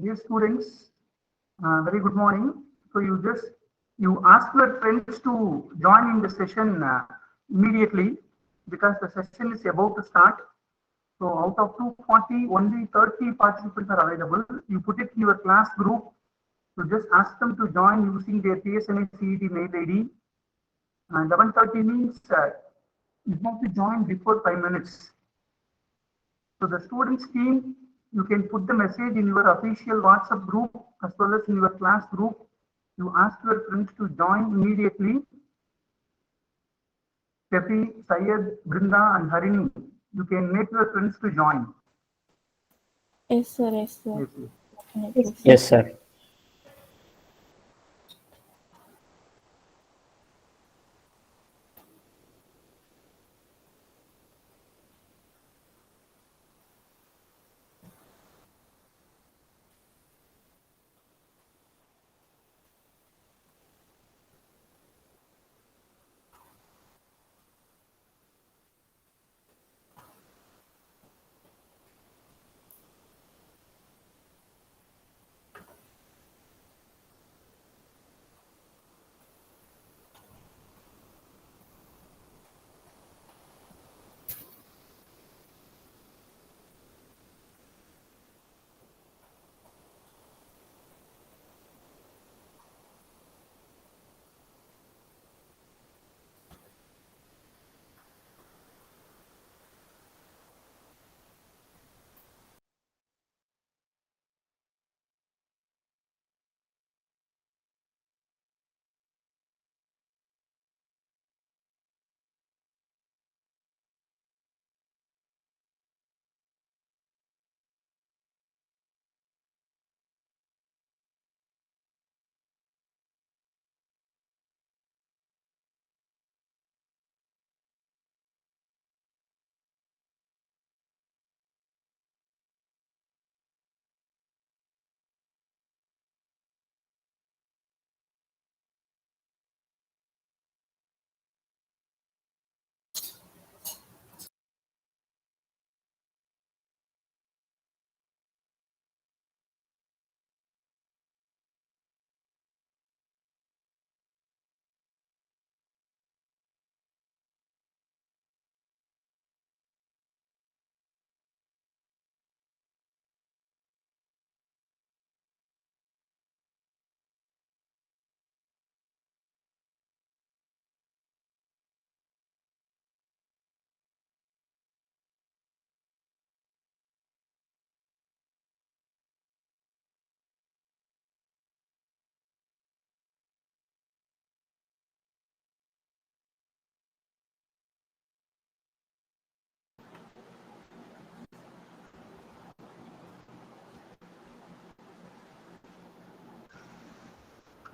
Dear students, very good morning. So you ask your friends to join in the session immediately because the session is about to start. So out of 240, only 30 participants are available. You put it in your class group. You just ask them to join using their PSNA CET mail ID. 11:30 means you have to join before 5 minutes. So the students team, you can put the message in your official WhatsApp group as well as in your class group. You ask your friends to join immediately. Tefi, Syed, Brinda and Harini, you can make your friends to join. Yes, sir. Yes, sir. Yes, yes. Definitely, sir. Yes, sir.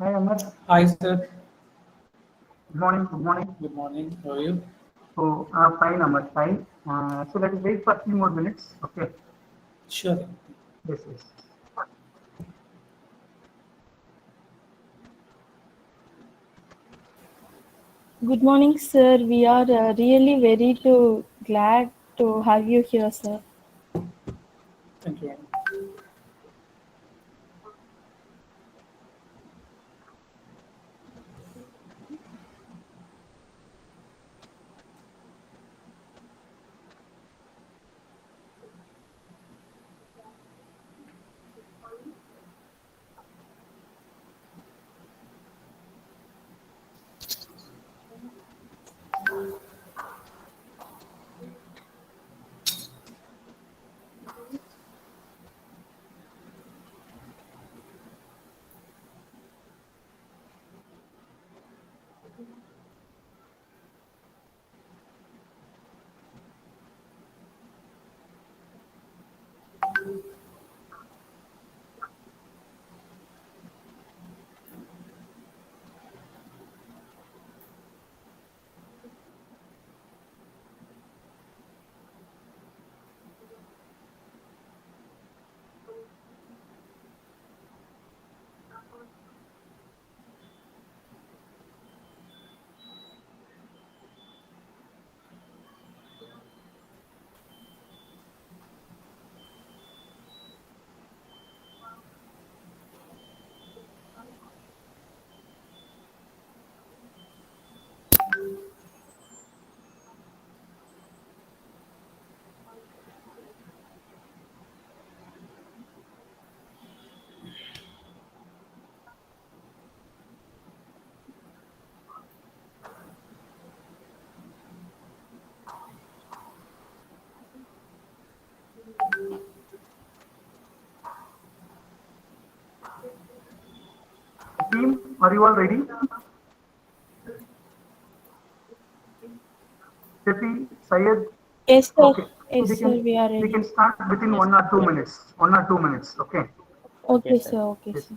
Hi, Amar. Hi, sir. Good morning. Good morning. Good morning. How are you? So, fine, Amar, fine. So let us wait for a few more minutes. Okay. Sure. Yes, yes. Good morning, sir. We are really very glad to have you here, sir. Thank you. Are you all ready? Stephie, Syed. Yes, sir. Okay, so Yes, sir. We are we ready. can start within Yes, 1 or 2 minutes. 1 or 2 minutes. Okay. Okay, yes, sir. sir. Okay, Yes. sir.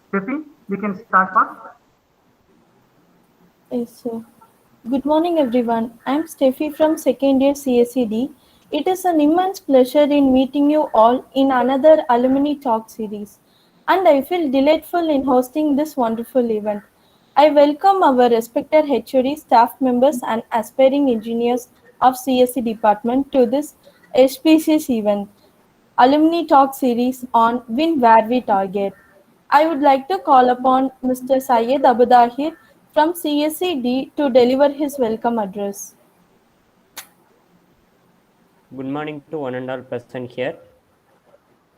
Stephie, we can start first. Yes, sir. Good morning, everyone. I'm Steffi from second year CSED. It is an immense pleasure in meeting you all in another alumni talk series, and I feel delightful in hosting this wonderful event. I welcome our respected HOD staff members and aspiring engineers of CSE department to this auspicious event. Alumni Talk series on Win Where We Target. I would like to call upon Mr. Syed Abudahir from CSCD to deliver his welcome address. Good morning to one and all present here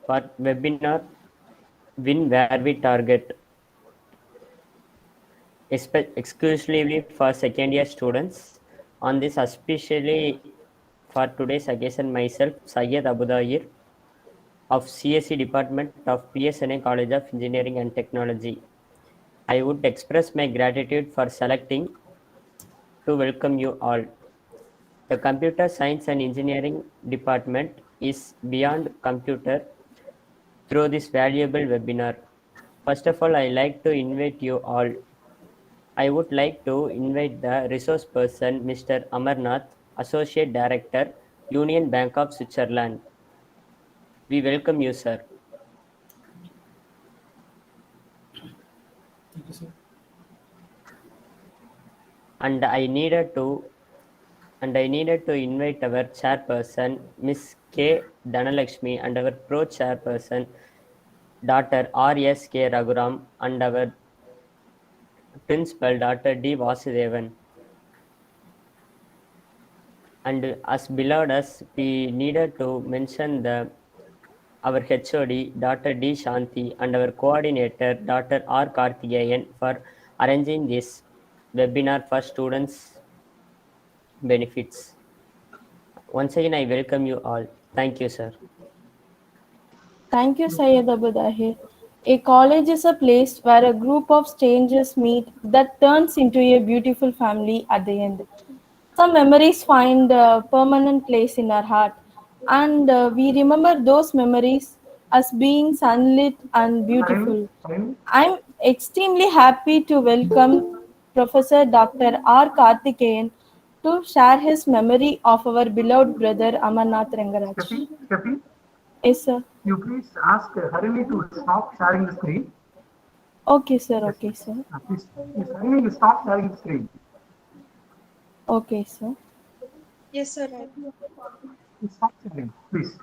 for webinar Win Where We Target, exclusively for second year students. On this, especially for today's occasion, myself, Syed Abudahir of CSE Department of PSNA College of Engineering and Technology. I would express my gratitude for selecting to welcome you all. The Computer Science and Engineering Department is beyond computer through this valuable webinar. First of all, I like to invite you all. I would like to invite the resource person, Mr. Amarnath, Associate Director, Union Bank of Switzerland. We welcome you, sir. Thank you, sir. And I needed to invite our chairperson, Miss K. Dhanalakshmi, and our pro chairperson, Dr. R.S.K. Raghuram, and our principal, Dr. D. Vasudevan. And as beloved as we needed to mention our HOD, Dr. D. Shanti, and our coordinator, Dr. R. Karthikeyan, for arranging this webinar for students' benefits. Once again, I welcome you all. Thank you, sir. Thank you, Syed Abudahir. A college is a place where a group of strangers meet that turns into a beautiful family at the end. Some memories find a permanent place in our heart, and we remember those memories as being sunlit and Karan, beautiful. Karan, I'm extremely happy to welcome Professor Dr. R. Karthikeyan to share his memory of our beloved brother Amarnath Rangaraj. Stephie, Yes, sir. you please ask Harini to stop sharing the screen. Okay, sir. Yes. Okay, sir. Please, Harini, you stop sharing the screen. Okay, sir. Yes, sir. Please stop sharing, please.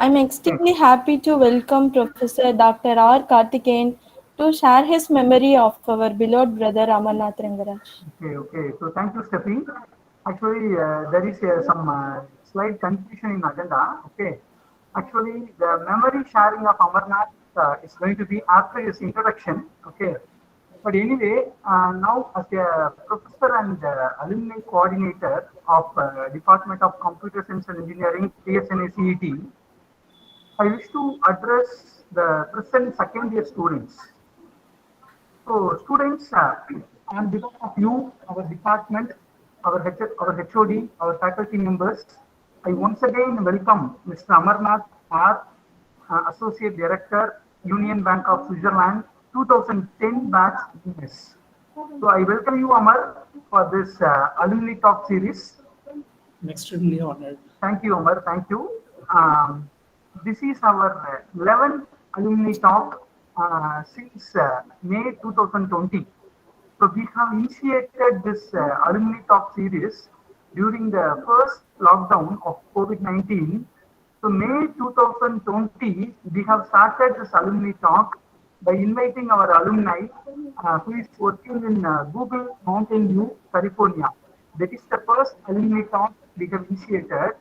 I'm Okay. extremely happy to welcome Professor Dr. R. Karthikeyan to share his memory of our beloved brother Amarnath Rangaraj. Okay. So thank you, Stephanie. Actually, there is some slight confusion in agenda. Okay. Actually, the memory sharing of Amarnath is going to be after his introduction. Okay. But anyway, now as a professor and alumni coordinator of Department of Computer Science and Engineering, PSNA CET, I wish to address the present second year students. So, students, on behalf of you, our department, our HOD, our faculty members, I once again welcome Mr. Amarnath R, Associate Director, Union Bank of Switzerland, 2010 batch US. So, I welcome you, Amar, for this alumni talk series. I'm extremely honored. Thank you, Omar. Thank you. This is our 11th alumni talk since May 2020. So we have initiated this alumni talk series during the first lockdown of COVID-19. So May 2020, we have started this alumni talk by inviting our alumni who is working in Google Mountain View, California. That is the first alumni talk we have initiated.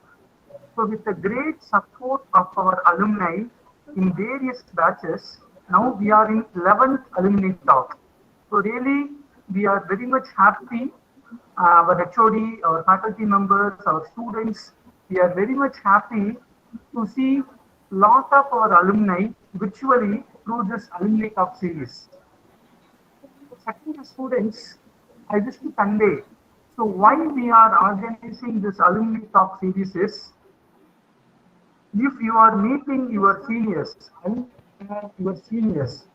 So with the great support of our alumni in various batches, now we are in 11th alumni talk. So really, we are very much happy. Our HOD, our faculty members, our students, we are very much happy to see lot of our alumni virtually through this alumni talk series. Second, students, I wish to convey. So why we are organizing this alumni talk series is, if you are meeting your seniors, and your seniors,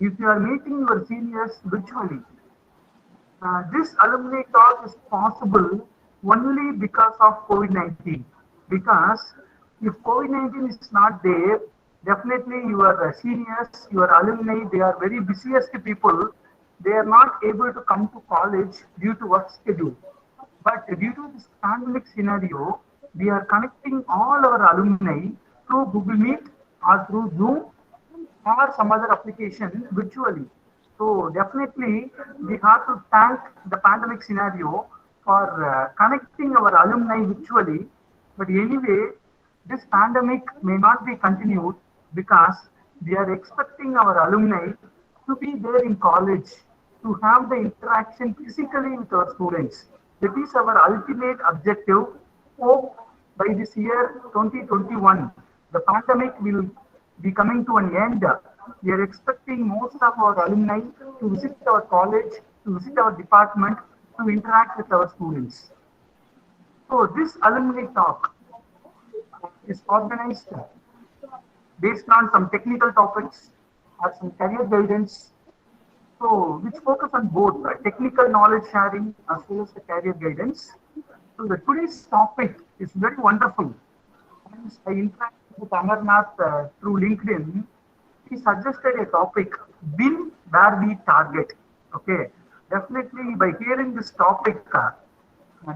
if you are meeting your seniors virtually, this alumni talk is possible only because of COVID-19. Because if COVID-19 is not there, definitely your seniors, your alumni, they are very busiest people. They are not able to come to college due to work schedule. But due to this pandemic scenario, we are connecting all our alumni through Google Meet or through Zoom or some other application virtually. So definitely we have to thank the pandemic scenario for connecting our alumni virtually. But anyway, this pandemic may not be continued because we are expecting our alumni to be there in college, to have the interaction physically with our students. That is our ultimate objective. Hope by this year 2021, the pandemic will be coming to an end. We are expecting most of our alumni to visit our college, to visit our department, to interact with our students. So this alumni talk is organized based on some technical topics or some career guidance, so which focus on both technical knowledge sharing as well as the career guidance. So the today's topic is very wonderful. Once I interacted with Amarnath through LinkedIn, he suggested a topic, win where we target. Okay, definitely by hearing this topic,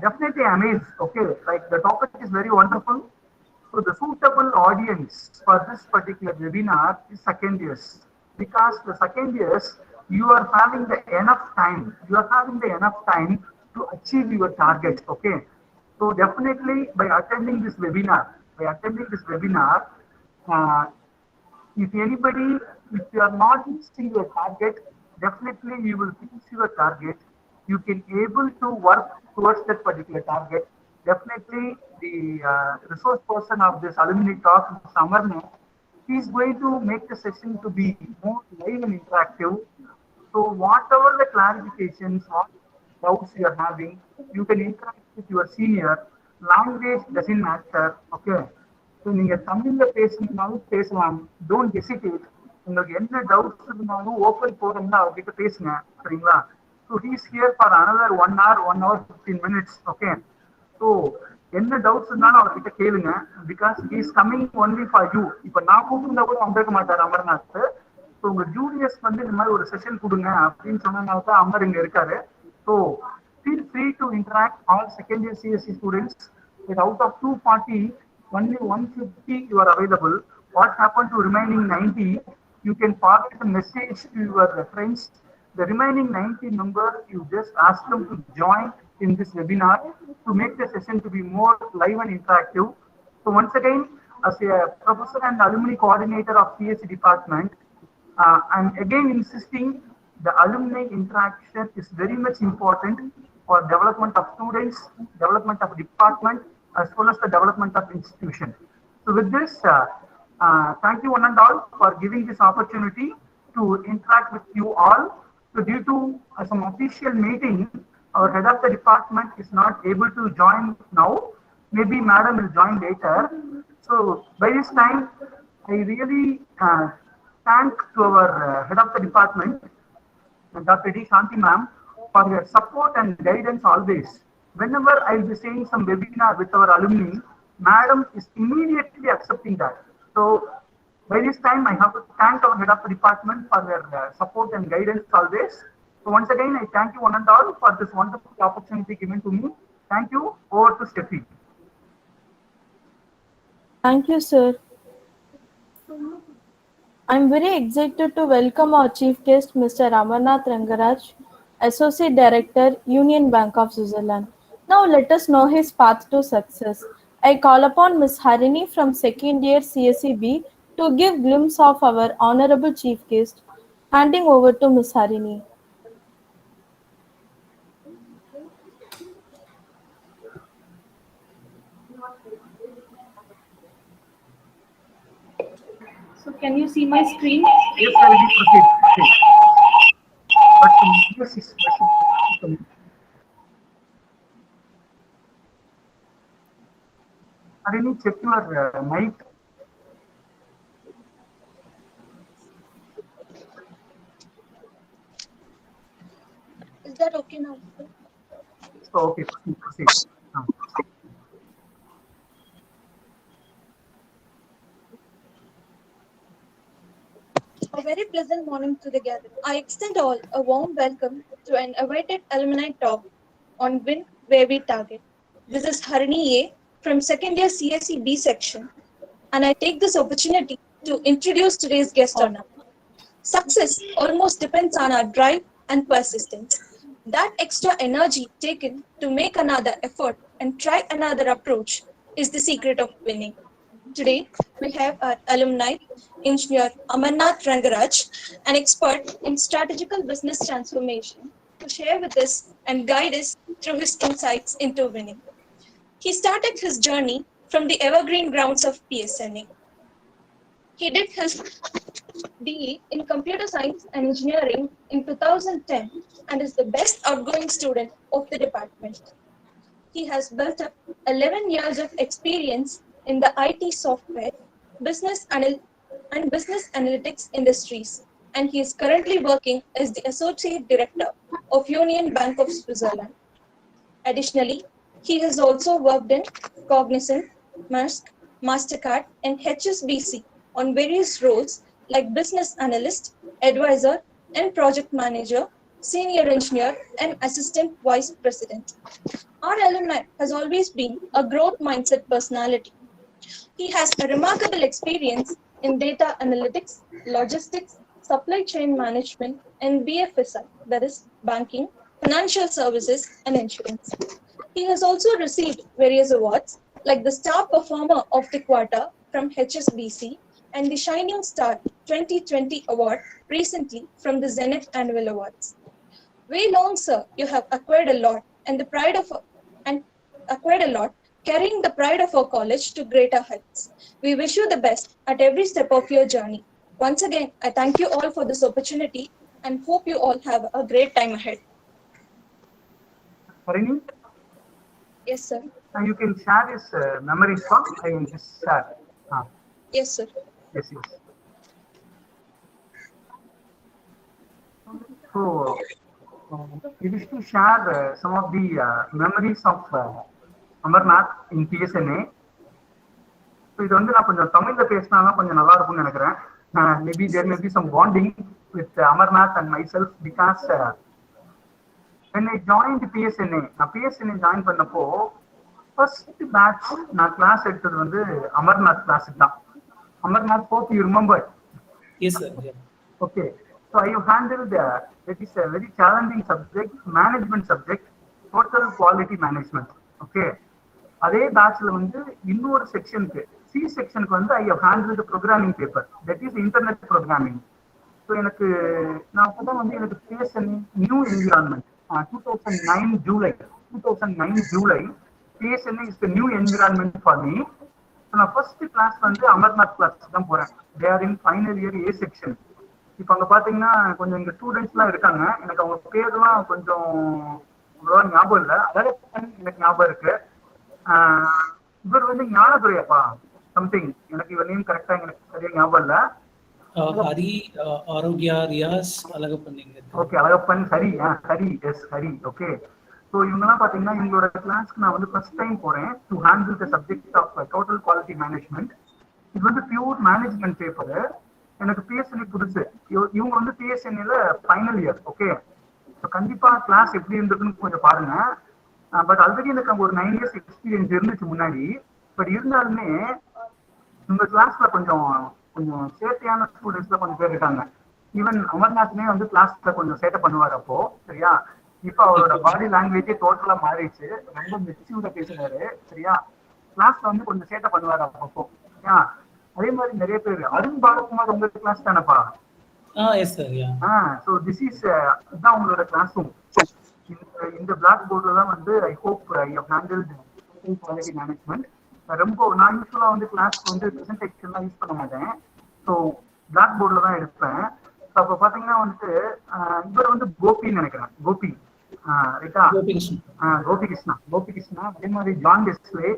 definitely amazed. Okay, like the topic is very wonderful. So the suitable audience for this particular webinar is second years, because the second years you are having the enough time. You are having the enough time to achieve your target. Okay, so definitely by attending this webinar, uh, if anybody, if you are not reaching your target, definitely you will reach your target. You can able to work towards that particular target. Definitely the resource person of this alumni talk, Samarna, he is going to make the session to be more live and interactive. So whatever the clarifications or doubts you are having, you can interact with your senior. Language doesn't matter. Okay. So நீங்கள் தமிழில் பேசணுன்னாலும் பேசலாம். Don't hesitate. உங்களுக்கு என்ன doubts இருந்தாலும் open போகிறோம்னா அவர்கிட்ட பேசுங்க, சரிங்களா? So he's here for another 1 hour 15 minutes. Okay, so என்ன டவுட்ஸ் இருந்தாலும் அவர்கிட்ட கேளுங்க. Because he's coming only for you. இப்போ நான் கூப்பிட்டுருந்தா கூட வந்திருக்க மாட்டார் அமர்நாத். ஸோ உங்கள் ஜூனியர்ஸ் வந்து இந்த மாதிரி ஒரு செஷன் கொடுங்க அப்படின்னு சொன்னதுனால தான் அமர் இங்கே இருக்காரு. So feel free to interact all second year CSE students. That out of 240, only 150 you are available. What happened to remaining 90? You can forward the message to your friends. The remaining 90 members, you just ask them to join in this webinar to make the session to be more live and interactive. So once again, as a professor and alumni coordinator of CSE department, I'm again insisting the alumni interaction is very much important for development of students, development of department, as well as the development of institution. So with this, thank you one and all for giving this opportunity to interact with you all. So due to some official meeting, our head of the department is not able to join now. Maybe madam will join later. So by this time, I really thank to our head of the department, Dr. D. Shanti ma'am, for your support and guidance always. Whenever I'll be saying some webinar with our alumni, madam is immediately accepting that. So by this time, I have to thank our head of the department for their support and guidance always. So once again, I thank you one and all for this wonderful opportunity given to me. Thank you. Over to Steffi. Thank you, sir. I'm very excited to welcome our chief guest, Mr. Amarnath Rangaraj, Associate Director, Union Bank of Switzerland. Now let us know his path to success. I call upon Ms. Harini from second year CSEB to give glimpse of our honorable chief guest. Handing over to Ms. Harini. So can you see my screen? Yes, I will proceed. But yes, yes, Harini, check your mic. Is that okay now? So, okay, proceed. A very pleasant morning to the gathering. I extend all a warm welcome to an invited alumni talk on Win Where We Target. This is Harini A from second year CSE B section, and I take this opportunity to introduce today's guest honor. Success almost depends on our drive and persistence. That extra energy taken to make another effort and try another approach is the secret of winning. Today, we have our alumni, engineer Amarnath Rangaraj, an expert in strategical business transformation, to share with us and guide us through his insights into winning. He started his journey from the evergreen grounds of PSNA. He did his BE in Computer Science and Engineering in 2010 and is the best outgoing student of the department. He has built up 11 years of experience in the IT software, business and business analytics industries, and he is currently working as the Associate Director of Union Bank of Switzerland. Additionally, he has also worked in Cognizant, Maersk, MasterCard, and HSBC on various roles like business analyst, advisor, and project manager, senior engineer, and assistant vice president. Our alumni has always been a growth mindset personality. He has a remarkable experience in data analytics, logistics, supply chain management, and BFSI, that is banking, financial services, and insurance. He has also received various awards like the Star Performer of the Quarter from HSBC and the Shining Star 2020 Award recently from the Zenith Annual Awards. We learn, sir, you have acquired a lot carrying the pride of our college to greater heights. We wish you the best at every step of your journey. Once again, I thank you all for this opportunity and hope you all have a great time ahead. Harini? Yes, sir. You can share his memories from. I will just share. Yes, sir. Yes. So, we wish to share some of the memories of Amarnath in PSNA. So, இது வந்து நான் கொஞ்சம் தமிழ்ல பேசினா கொஞ்சம் நல்லா இருக்கும்னு நினைக்கிறேன். Maybe there may be some bonding with Amarnath and myself because when I joined PSNA, நான் PSNA join பண்ணப்போ first batch நான் class எடுத்தது வந்து Amarnath class தான். Amarnath, hope you remember. Yes, sir. Yeah. Okay. So I handled that is a very challenging subject, management subject, total quality management. Okay. அதே பேட்ச்ல வந்து இன்னொரு செக்ஷனுக்கு சி செக்ஷனுக்கு வந்து I have handled programming paper, that is internet programming. So எனக்கு நான் அப்போ வந்து எனக்கு PSNA new environment 2009 July PSNA is the new environment for me. So நான் ஃபர்ஸ்ட் கிளாஸ் வந்து அமர்நாத் கிளாஸ் தான் போறேன். They are in final year A section. இப்போ அங்க பாத்தீங்கன்னா கொஞ்சம் இங்க ஸ்டூடெண்ட்ஸ் எல்லாம் இருக்காங்க. எனக்கு அவங்க பேர்லாம் கொஞ்சம் அவ்வளவா ஞாபகம் இல்லை. அழகப்பன் எனக்கு ஞாபகம் இருக்கு. இவர் வந்து ஞானதுரையப்பா சம்திங், எனக்கு இவர் நேம் கரெக்டா எனக்கு சரியா ஞாபகம் இல்லை. Hari, Arokya, Riyaz, Alagappan. Okay, Alagappan, Hari. Hari, yes Hari. Okay. So இவங்கெல்லாம் பார்த்தீங்கன்னா இவங்களோட கிளாஸ்க்கு நான் வந்து ஃபர்ஸ்ட் டைம் போறேன் to handle the subject of total quality management. இது வந்து பியூர் மேனேஜ்மெண்ட் பேப்பர். எனக்கு பிஎஸ்என்ஏ புதுசு. இவங்க வந்து பிஎஸ்என்ஏல ஃபைனல் இயர். ஓகே. ஸோ கண்டிப்பா கிளாஸ் எப்படி இருந்திருக்குன்னு கொஞ்சம் பாருங்க. பட் ஆல்ரெடி எனக்கு அங்கே ஒரு 9 years எக்ஸ்பீரியன்ஸ் இருந்துச்சு முன்னாடி. பட் இருந்தாலுமே உங்க கிளாஸ்ல கொஞ்சம் கொஞ்சம் சேட்டையான ஸ்டூடெண்ட்ஸ்ல கொஞ்சம் பேர் இருக்காங்க. ஈவன் அமர்நாத்மே வந்து கிளாஸ்ல கொஞ்சம் சேட்டை பண்ணுவார் அப்போ. சரியா? இப்ப அவரோட பாடி லாங்குவேஜே டோட்டலா மாறிடுச்சு. ரொம்ப மெச்சூர்டா பேசுறாரு. சரியா? கிளாஸ்ல வந்து கொஞ்சம் சேட்டை பண்ணுவார் அப்போ. சரியா? அதே மாதிரி நிறைய பேர். அருண் பாலகுமார் உங்க கிளாஸ் தானப்பா? Yes sir. So this is இதான் உங்களோட கிளாஸ் ரூம். இந்த பிளாக் போர்டுல தான் வந்து I hope I have handled quality management. ரொம்ப நான் யூஸ்வலா வந்து கிளாஸ் வந்து பிரசன்டேஷன்லாம் யூஸ் பண்ண மாட்டேன். ஸோ பிளாக் போர்டில் தான் எடுப்பேன். அப்போ பார்த்தீங்கன்னா வந்துட்டு இவர் வந்து கோபின்னு நினைக்கிறேன். கோபி ரைட்டா? கோபிகிருஷ்ணா. அதே மாதிரி ஜான் டெஸ்லே.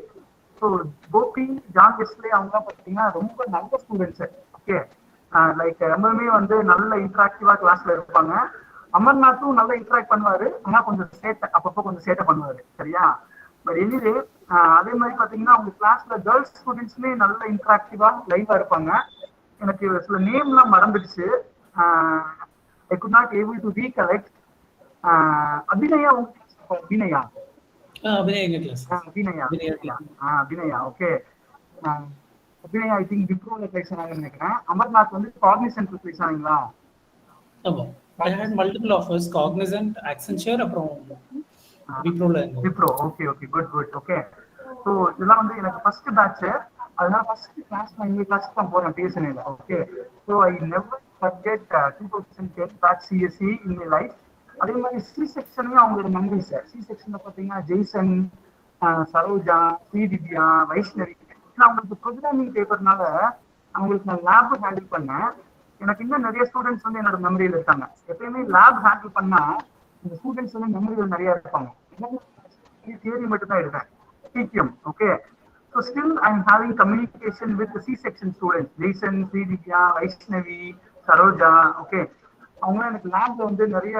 ஸோ கோபி, ஜான் டெஸ்லே அவங்க பார்த்தீங்கன்னா ரொம்ப நல்ல ஸ்டூடெண்ட்ஸ். ஓகே. லைக் ரொம்பவுமே வந்து நல்ல இன்ட்ராக்டிவா கிளாஸ்ல இருப்பாங்க. அமர்நாத்தும் நல்லா இன்ட்ராக்ட் பண்ணுவாரு. ஆனா கொஞ்சம் சேட்டை, அப்பப்போ கொஞ்சம் சேட்டை பண்ணுவாரு. சரியா? பட் எனிவே அதே மாதிரி பாத்தீங்கன்னா அவங்க கிளாஸ்ல கேர்ள்ஸ் ஸ்டூடெண்ட்ஸ்மே நல்ல இன்ட்ராக்டிவா லைவா இருப்பாங்க. எனக்கு சில நேம்லாம் மறந்துடுச்சு. I could not able to recollect. Abhinaya உங்க class? Abhinaya. Okay. Abhinaya I think விப்ரோல பிளேஸ் ஆனாங்கன்னு நினைக்கிறேன். அமர்நாத் வந்து காக்னிசன்ட்ல பிளேஸ் ஆனீங்களா? ஆமா. I had multiple offers, Cognizant, Accenture, அப்புறம் Wipro. Okay. Good. Okay. So இதெல்லாம் வந்து எனக்கு ஃபர்ஸ்ட் பேட்ச். அதனால ஃபர்ஸ்ட் கிளாஸ் நான் இந்த கிளாஸ்க்கு தான் போறேன் பிஎஸ்என்ஏல. Okay. So I never forget 2010 batch CSC in my life. அதே மாதிரி சி செக்ஷன்லயும் அவங்களோட மெமரிஸ். சி செக்ஷன்ல பாத்தீங்கன்னா ஜெய்சன், சரோஜா, ஸ்ரீதிவ்யா, வைஷ்ணவி. அவங்களுக்கு ப்ரோக்ராமிங் பேப்பர்னால அவங்களுக்கு நான் லேப் ஹேண்டில் பண்ணேன். எனக்கு இன்னும் நிறைய ஸ்டூடெண்ட்ஸ் வந்து என்னோட மெமரியில் இருக்காங்க. எப்பயுமே லேப் ஹேண்டில் பண்ணா இந்த ஸ்டூடெண்ட்ஸ் வந்து மெமரியில் நிறைய இருப்பாங்க. தியரி மட்டும் தான் எடுத்தேன். பிகிஎம். Okay. So still I am having communication with C section students. Jaison, Sridivya, Vaishnavi, Saroja. Okay. அவங்க எனக்கு லேப்ல வந்து நிறைய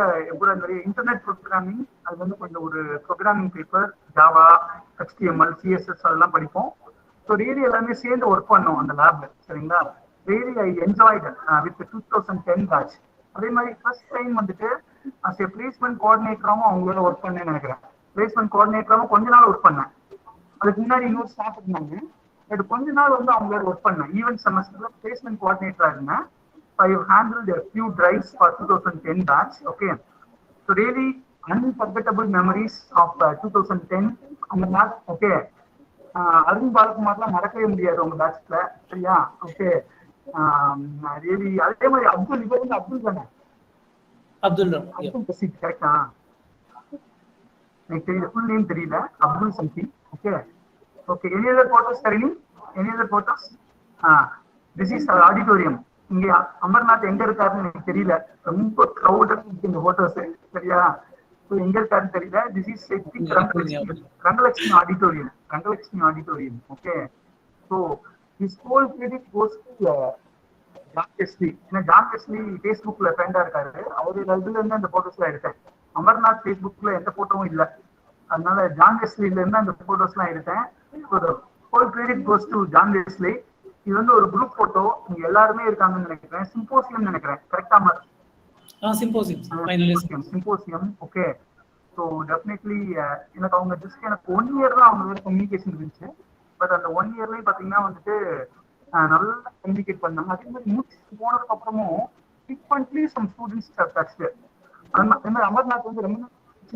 இன்டர்நெட் ப்ரோக்ராமிங், அது வந்து கொஞ்சம் ஒரு programming paper, Java, HTML, CSS அதெல்லாம் படிப்போம். ஸோ ரியலி எல்லாமே சேர்ந்து ஒர்க் பண்ணோம் அந்த லேப்ல. சரிங்களா? Really I enjoyed with 2010 batch. அதே மாதிரி ஃபர்ஸ்ட் டைம் வந்துட்டு அஸ் ஏ பிளேஸ்மெண்ட் கோஆர்டினேட்டராகவும் அவங்களோட ஒர்க் பண்ணேன்னு நினைக்கிறேன். பிளேஸ்மெண்ட் கோஆர்டினேட்டராகவும் கொஞ்ச நாள் ஒர்க் பண்ணேன். அதுக்கு முன்னாடி இன்னொரு ஸ்டாஃப் இருந்தாங்க. பட் கொஞ்ச நாள் வந்து அவங்களோட ஒர்க் பண்ணேன். ஈவென்ட் செமஸ்டர்ல பிளேஸ்மெண்ட் கோஆர்டினேட்டரா இருந்தேன். I have handled a few drives for 2010 batch. Okay. So really unforgettable memories of 2010 அந்த batch. Okay. அருண் பாலகுமார்லாம் மறக்கவே முடியாது உங்க பேட்ச்ல. சரியா? ஓகே. ரியலி அதே மாதிரி அப்துல், இவர் வந்து அப்துல் தானே? அப்துல் ரஷீத். கரெக்டா? எனக்கு தெரியல, ஃபுல் நேம் தெரியல. Abdul something. Okay. Any other photos, Karini? Any other photos? This is our auditorium. இங்க அமர்நாத் எங்க இருக்காருன்னு எனக்கு தெரியல. ரொம்ப க்ரௌடா இருக்கு இந்த போட்டோஸ். சரியா? எங்க இருக்காருன்னு தெரியல. This is Rangalakshmi auditorium. Okay. So this whole credit goes to John Wesley. ஏன்னா ஜான் வெஸ்லி ஃபேஸ்புக்ல ஃப்ரெண்டா இருக்காரு. அவரோட இதுல இருந்து அந்த போட்டோஸ்லாம் எடுத்தேன். அமர்நாத் ஃபேஸ்புக்ல எந்த போட்டோவும் இல்லை. அதனால ஜான் வெஸ்லில இருந்து அந்த போட்டோஸ்லாம் எடுத்தேன். Whole credit goes to John Wesley. இது வந்து ஒரு குரூப் போட்டோ. இங்க எல்லாருமே இருக்காங்கன்னு நினைக்கிறேன். சிம்போசியம் நினைக்கிறேன். கரெக்டா? சிம்போசியம். ஓகே. ஸோ டெஃபினெட்லி எனக்கு அவங்க ஜஸ்ட் எனக்கு 1 year தான் அவங்களோட கம்யூனிகேஷன் இருந்துச்சு. பட் அந்த 1 yearலயும் பாத்தீங்கன்னா வந்துட்டு நல்லா கம்யூனிகேட் பண்ணாங்க. அதே மாதிரி முடிச்சு போனதுக்கு அப்புறமும் ஃப்ரீக்வென்ட்லி சம் ஸ்டூடெண்ட்ஸ் டச்டு. அதே மாதிரி அமர்நாத் வந்து ரொம்ப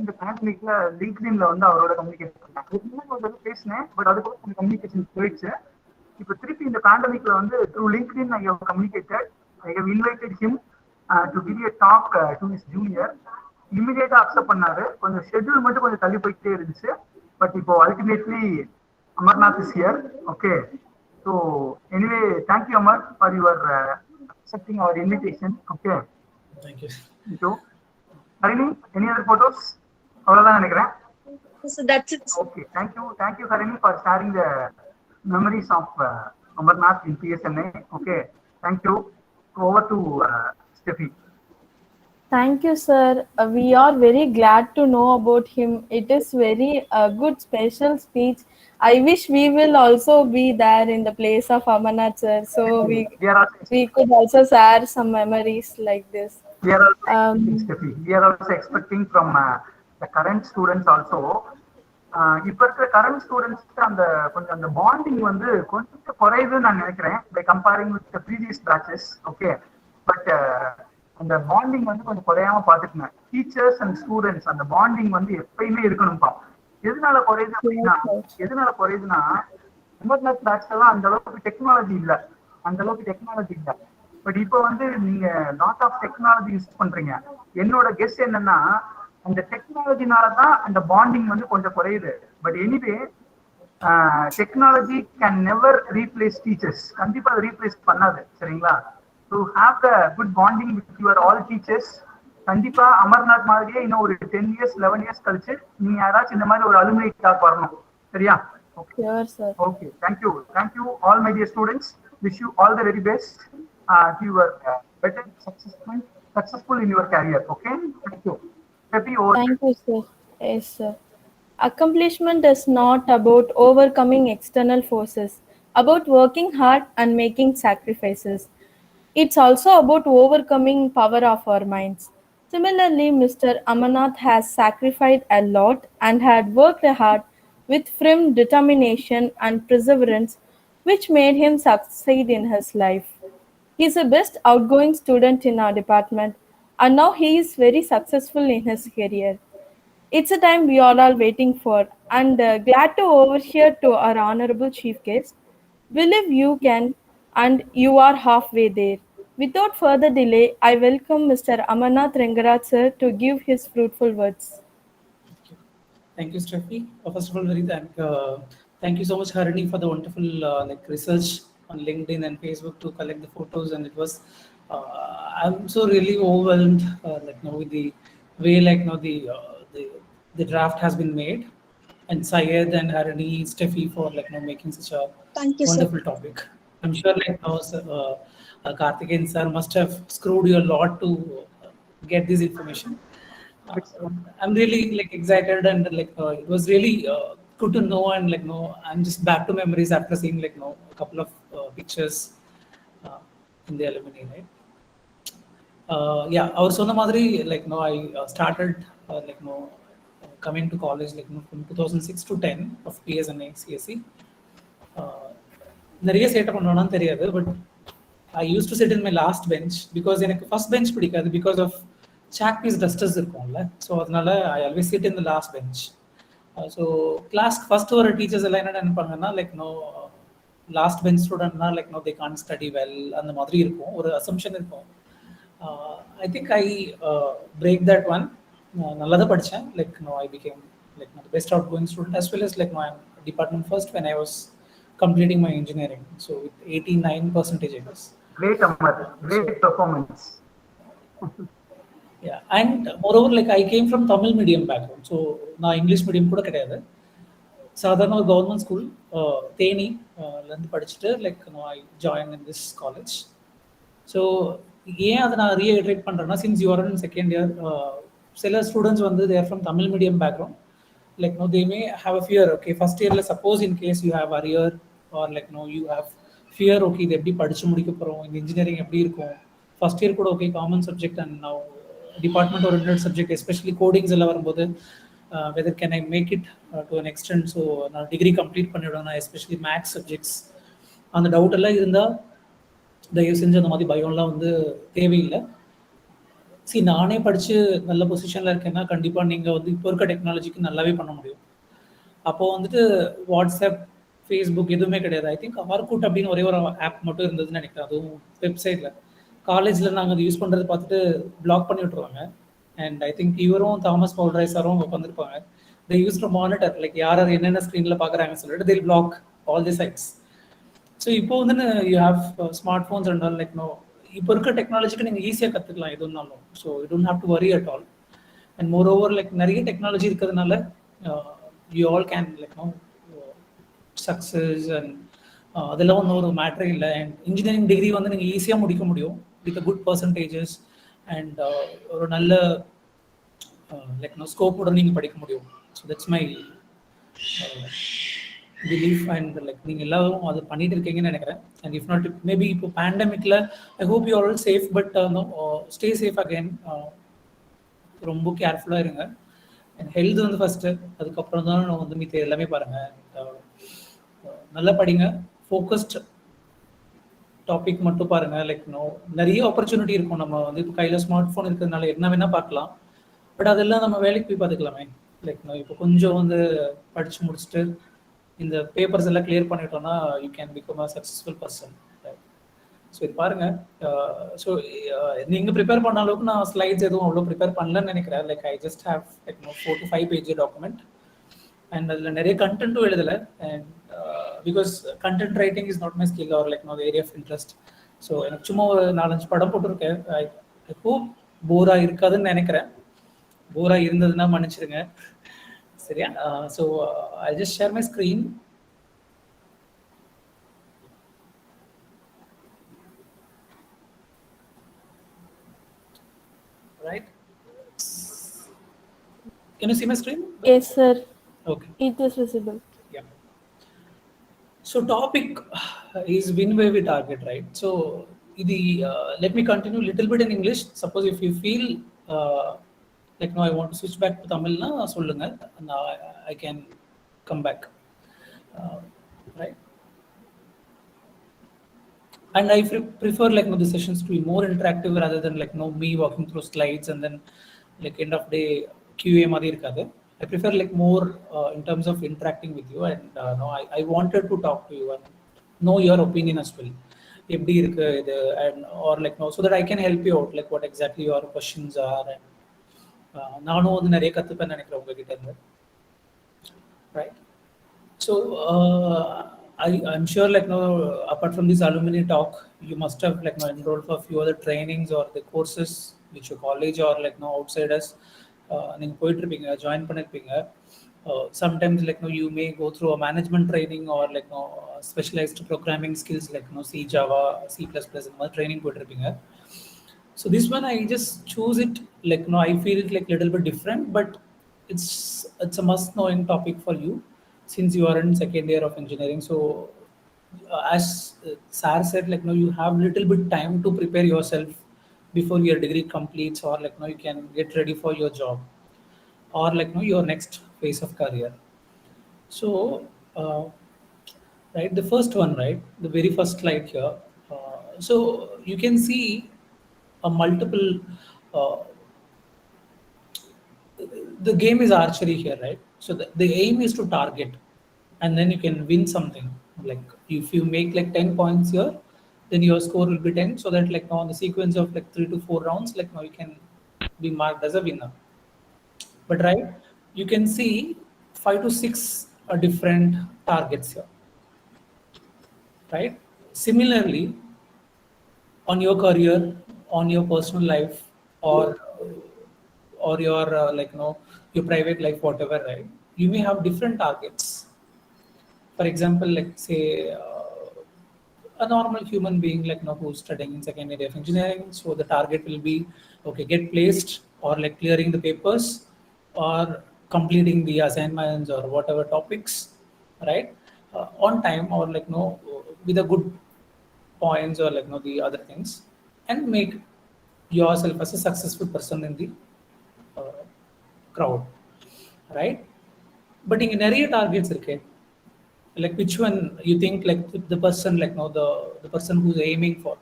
இந்த பேண்டமிக்ல லிங்க்டின்ல வந்து அவரோட கம்யூனிகேட் பண்ணாங்க. அதுக்கு முன்னாடி வந்து பேசினேன். பட் அதுக்கு கொஞ்சம் கம்யூனிகேஷன் போயிடுச்சு. இப்ப திருப்பி இந்த பேண்டமிக்ல வந்து through LinkedIn I have communicated. I have invited him to give a talk to his junior. இமிடியேட்டா அக்செப்ட் பண்ணாரு. கொஞ்சம் ஷெட்யூல் மட்டும் கொஞ்சம் தள்ளி போயிட்டே இருந்துச்சு. பட் இப்போ ultimately Amarnath is here. Okay. So anyway thank you Amar for your accepting our invitation. Okay. Thank you. Thank you. Harini, any other photos? அவ்வளவுதான் நினைக்கிறேன். So that's it. Okay, thank you, Harini, for sharing the memories of Amarnath in PSNA. Okay, thank you. Over to Steffi. Thank you, sir. We are very glad to know about him. It is very good special speech. I wish we will also be there in the place of Amarnath, sir. So we could also share some memories like this. We are also expecting, Steffi. We are also expecting from the current students also. இப்போ இருக்கிற current ஸ்டூடெண்ட்ஸ்க்கு கொஞ்சம் அந்த bonding கொஞ்சம் குறையுதுன்னு நான் நினைக்கிறேன் by comparing with previous batches. Okay, but அந்த பாண்டிங் கொஞ்சம் குறையாம பாத்துக்கங்க. டீச்சர்ஸ் அண்ட் ஸ்டூடெண்ட்ஸ் அந்த பாண்டிங் எப்பயுமே இருக்கணும்ப்பா. எதனால குறையுதுன்னா அமர்நாத் பேட்ச் எல்லாம் அந்த அளவுக்கு டெக்னாலஜி இல்ல. பட் இப்போ நீங்க லாட் ஆஃப் டெக்னாலஜி யூஸ் பண்றீங்க. என்னோட கெஸ் என்னன்னா அந்த டெக்னாலஜினாலதான் அந்த பாண்டிங் கொஞ்சம் குறையுது. But anyway technology can never replace teachers. கண்டிப்பா அதை ரீப்ளேஸ் பண்ணாது. சரிங்களா? To have the good bonding with your all teachers. கண்டிப்பா அமர்நாத் மாதிரியே இன்னும் ஒரு 10 years 11 years கழிச்சு நீங்க யாராச்சும் இந்த மாதிரி ஒரு அலுமினி டாக் வரணும். சரியா? Okay, thank you all my dear students. Wish you all the very best. You are better successful in your career. Okay, thank you. Thank you, sir. Yes, sir. Accomplishment is not about overcoming external forces, about working hard and making sacrifices. It's also about overcoming power of our minds. Similarly, Mr. Amarnath has sacrificed a lot and had worked hard with firm determination and perseverance, which made him succeed in his life. He is the best outgoing student in our department, and now he is very successful in his career. It's a time we are all waiting for, and glad to overhear to our honorable chief guest. Believe you can, and you are halfway there. Without further delay, I welcome Mr. Amarnath Rengaraj sir to give his fruitful words. Thank you, Steffi. First of all, thank you so much, Harini, for the wonderful research on LinkedIn and Facebook to collect the photos. And it was, I'm so really overwhelmed, with the way, the draft has been made. And Syed and Harini, Steffi for making such a wonderful topic. I'm sure Karthikeyan sir must have screwed you a lot to get this information. I'm really excited and it was really good to know, and I'm just back to memories after seeing a couple of pictures in the alumni, right? Our Sona Madri, I started coming to college from 2006 to 10 of PSNA CSE. நிறைய சேட்டை பண்ணணும்னு தெரியாது, but I used to sit in my last bench because எனக்கு first bench பிடிக்காது because of chalk piece dusters இருக்கும்ல. So அதனால I always sit in the last bench. So கிளாஸ்க்கு first வர டீச்சர்ஸ் எல்லாம் என்ன நினைப்பாங்கன்னா லாஸ்ட் பெஞ்ச் ஸ்டூடெண்ட்னா தே கான்ட் ஸ்டடி வெல் அந்த மாதிரி இருக்கும், ஒரு அசம்ஷன் இருக்கும். I think I break that one. நல்லா தான் படித்தேன். I became best out going student as well as my department first when I was completing my engineering. So with 89% I guess. Great, Amar. Great performance. Yeah, and moreover I came from Tamil medium background. So na English medium kuda kedaiyadhu. Sadharana government school Theni la irundhu padichittu I joined in this college. So ஏன் அதை நான் ரீஇட்டரேட் பண்றேன்னா, since you are in second year, சில students they are from Tamil medium background. They may have a fear. Okay, first year suppose in case you have arrear or you have fear, okay இது எப்படி படிச்சு முடிக்க போறோம், இந்த engineering எப்படி இருக்கும், first year கூட okay common subject and now department oriented subject especially codings எல்லாம் வரும்போது whether can I make it to an extent. So நான் டிகிரி கம்ப்ளீட் பண்ணிவிடுவேன், எஸ்பெஷலி மேக்ஸ் சப்ஜெக்ட்ஸ் அந்த டவுட் எல்லாம் இருந்தால் தயவு செஞ்சு அந்த மாதிரி பயம்லாம் தேவையில்லை. நானே படித்து நல்ல பொசிஷனில் இருக்கேன்னா கண்டிப்பாக நீங்கள் இப்போ இருக்க டெக்னாலஜிக்கு நல்லாவே பண்ண முடியும். அப்போது வாட்ஸ்அப் ஃபேஸ்புக் எதுவுமே கிடையாது. ஐ திங்க் ஆர்குட் அப்படின்னு ஒரே ஒரு ஆப் மட்டும் இருந்ததுன்னு நினைக்கிறேன், அதுவும் வெப்சைட்டில். காலேஜில் நாங்கள் அதை யூஸ் பண்ணுறது பார்த்துட்டு பிளாக் பண்ணி விட்ருவாங்க. அண்ட் ஐ திங்க் இவரும் தாமஸ் பவுல்ராய் சாரும் உட்காந்துருப்பாங்க. தே யூஸ் டு மானிட்டர் யார் என்னென்ன ஸ்க்ரீனில் பார்க்குறாங்கன்னு சொல்லிட்டு they block all the sites. So இப்போ you have smart phones and all இப்போ இருக்க டெக்னாலஜிக்கு நீங்கள் ஈஸியாக கற்றுக்கலாம் எதுனாலும். So you don't have to worry at all. And moreover like நிறைய டெக்னாலஜி இருக்கிறதுனால you all can like know success and அதெல்லாம் ஒன்றும் ஒரு மேட்ரே இல்லை. அண்ட் இன்ஜினியரிங் டிகிரி வந்து நீங்கள் ஈஸியாக முடிக்க முடியும் வித் குட் பர்சன்டேஜஸ் அண்ட் ஒரு நல்ல லைக் நோ ஸ்கோப்போட நீங்கள் படிக்க முடியும். So that's my belief. And like நீங்கள் எல்லாரும் அது பண்ணிட்டு இருக்கீங்கன்னு நினைக்கிறேன். அண்ட் இஃப் நாட் மேபி இப்போ பேண்டமிக்ல I hope you all safe, but stay safe again. ரொம்ப கேர்ஃபுல்லாக இருங்க. அண்ட் ஹெல்த் வந்து ஃபஸ்ட்டு, அதுக்கப்புறம் தான் நான் வந்து மீது எல்லாமே பாருங்கள். நல்லா படிங்க, ஃபோக்கஸ்ட் டாபிக் மட்டும் பாருங்கள். லைக் நிறைய ஆப்பர்ச்சுனிட்டி இருக்கும். நம்ம வந்து இப்போ கையில் ஸ்மார்ட் ஃபோன் இருக்கிறதுனால என்ன வேணால் பார்க்கலாம். பட் அதெல்லாம் நம்ம வேலைக்கு போய் பார்த்துக்கலாமே. லைக் இப்போ கொஞ்சம் வந்து படித்து முடிச்சுட்டு இந்த பேப்பர்ஸ் எல்லாம் கிளியர் பண்ணிட்டோம்னா you can become a successful person. So இது பாருங்கள். ஸோ நீங்கள் ப்ரிப்பேர் பண்ண அளவுக்கு நான் ஸ்லைட்ஸ் எதுவும் அவ்வளோ ப்ரிப்பேர் பண்ணலன்னு நினைக்கிறேன். Like I just have like 4 to 5 page document. And அதில் நிறைய கண்டென்ட்டும் எழுதலை. And because content writing is not my skill or like know area of interest. So எனக்கு சும்மா ஒரு 4-5 படம் போட்டிருக்கேன். ஐ ஹோப் போராக இருக்காதுன்னு நினைக்கிறேன். போராக இருந்ததுன்னா மன்னிச்சிருங்க, சரியா? So I just share my screen. Right? Can you see my screen? Yes, sir. Okay. It is visible. Yeah. So topic is win where we target, right? So let me continue a little bit in English. Suppose if you feel like no, I want to switch back to Tamil na sollunga, and I can come back. Right? And I prefer like the sessions to be more interactive rather than like me walking through slides and then like end of day QA மாதிரி இருக்காது. I prefer like more in terms of interacting with you, and I wanted to talk to you and know your opinion as well. எப்படி இருக்கு இது, and or like so that I can help you out like what exactly your questions are. And நானும் வந்து நிறைய கத்துப்பேன்னு நினைக்கிறேன் உங்ககிட்ட இருந்து. Right? So I'm sure like apart from this alumni talk, you must have like enrolled for a few other trainings or the courses which your college or like outside us நீங்க போயிட்டு இருப்பீங்க, join பண்ணிருப்பீங்க. Sometimes like you may go through a management training or like specialized programming skills like C, Java, C++ இந்த மாதிரி training போயிட்டு இருப்பீங்க. So this one I just choose it like I feel it like little bit different, but it's a must knowing topic for you since you are in second year of engineering. So as Sar said, like you have little bit time to prepare yourself before your degree completes, or like you can get ready for your job or like your next phase of career. So right, the first one, right, the very first slide here. So you can see a multiple the game is archery here, right? So the aim is to target and then you can win something. Like if you make like 10 points here, then your score will be 10, so that like now on the sequence of like 3 to 4 rounds, like now you can be marked as a winner. But right, you can see 5 to 6 different targets here, right? Similarly, on your career, on your personal life, or your like your private life, whatever, right? You may have different targets. For example, like say a normal human being like who's studying in second year of engineering, so the target will be okay, get placed or like clearing the papers or completing the assignments or whatever topics, right, on time or like with a good points or like the other things, and make yourself as a successful person in the crowd, right? But in area targets, okay, like which one you think like the person like the person who's aiming for?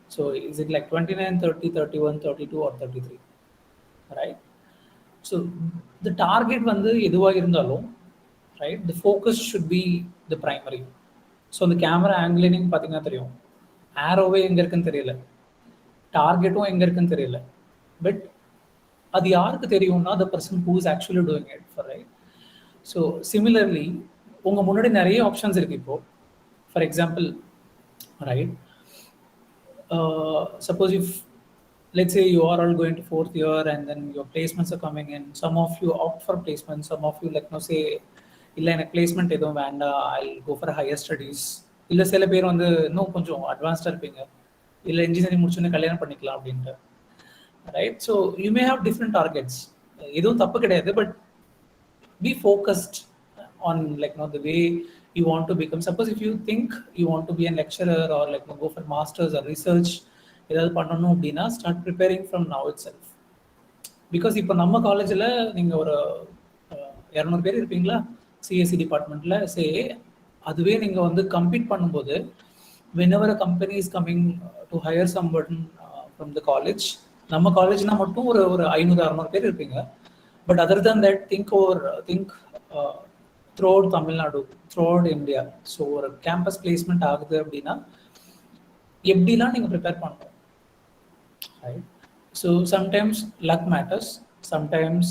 So is it like 29, 30, 31, 32 or 33, right? So the target வந்து எதுவா இருந்தாலும், right, the focus should be the primary. So the camera angle நீங்க பாத்தீங்கன்னா தெரியும், arrow எங்க இருக்குன்னு தெரியல, டார்கெட்டும் எங்க இருக்குன்னு தெரியல, பட் அது யாருக்கு தெரியும்னா the person who is actually doing it for, right? So similarly, உங்க முன்னாடி நிறைய ஆப்ஷன்ஸ் இருக்கு இப்போ. For example, right, suppose if, let's say you are all going to fourth year and then your placements are coming in, some of you opt for placement, some of you like no say இல்லை எனக்கு placement எதுவும் வேண்டாம், ஐ go for higher studies. இல்லை சில பேர் வந்து இன்னும் கொஞ்சம் அட்வான்ஸ்டாக இருப்பீங்க, இல்லை இன்ஜினியரிங் முடிச்சோன்னே கல்யாணம் பண்ணிக்கலாம் அப்படின்ட்டு, right? So you may have different targets. எதுவும் தப்பு கிடையாது, but be focused on like the way you want to become. Suppose if you think you want to be a lecturer or like go for masters or research, ஏதாவது பண்ணணும் அப்படின்னா start preparing from now itself. Because இப்போ நம்ம காலேஜில் நீங்கள் ஒரு 200 பேர் இருப்பீங்களா சிஎஸ்சி டிபார்ட்மெண்ட்டில், சே அதுவே நீங்கள் வந்து கம்பீட் பண்ணும்போது whenever a company is coming to hire someone from the college, நம்ம காலேஜ்னா மட்டும் ஒரு 500-600 பேர் இருப்பீங்க. But other than that, think throughout Tamil Nadu, throughout India. So ஒரு campus placement ஆகுது அப்படின்னா எப்படிலாம் நீங்கள் ப்ரிப்பேர் பண்ணணும், right? So sometimes luck matters, sometimes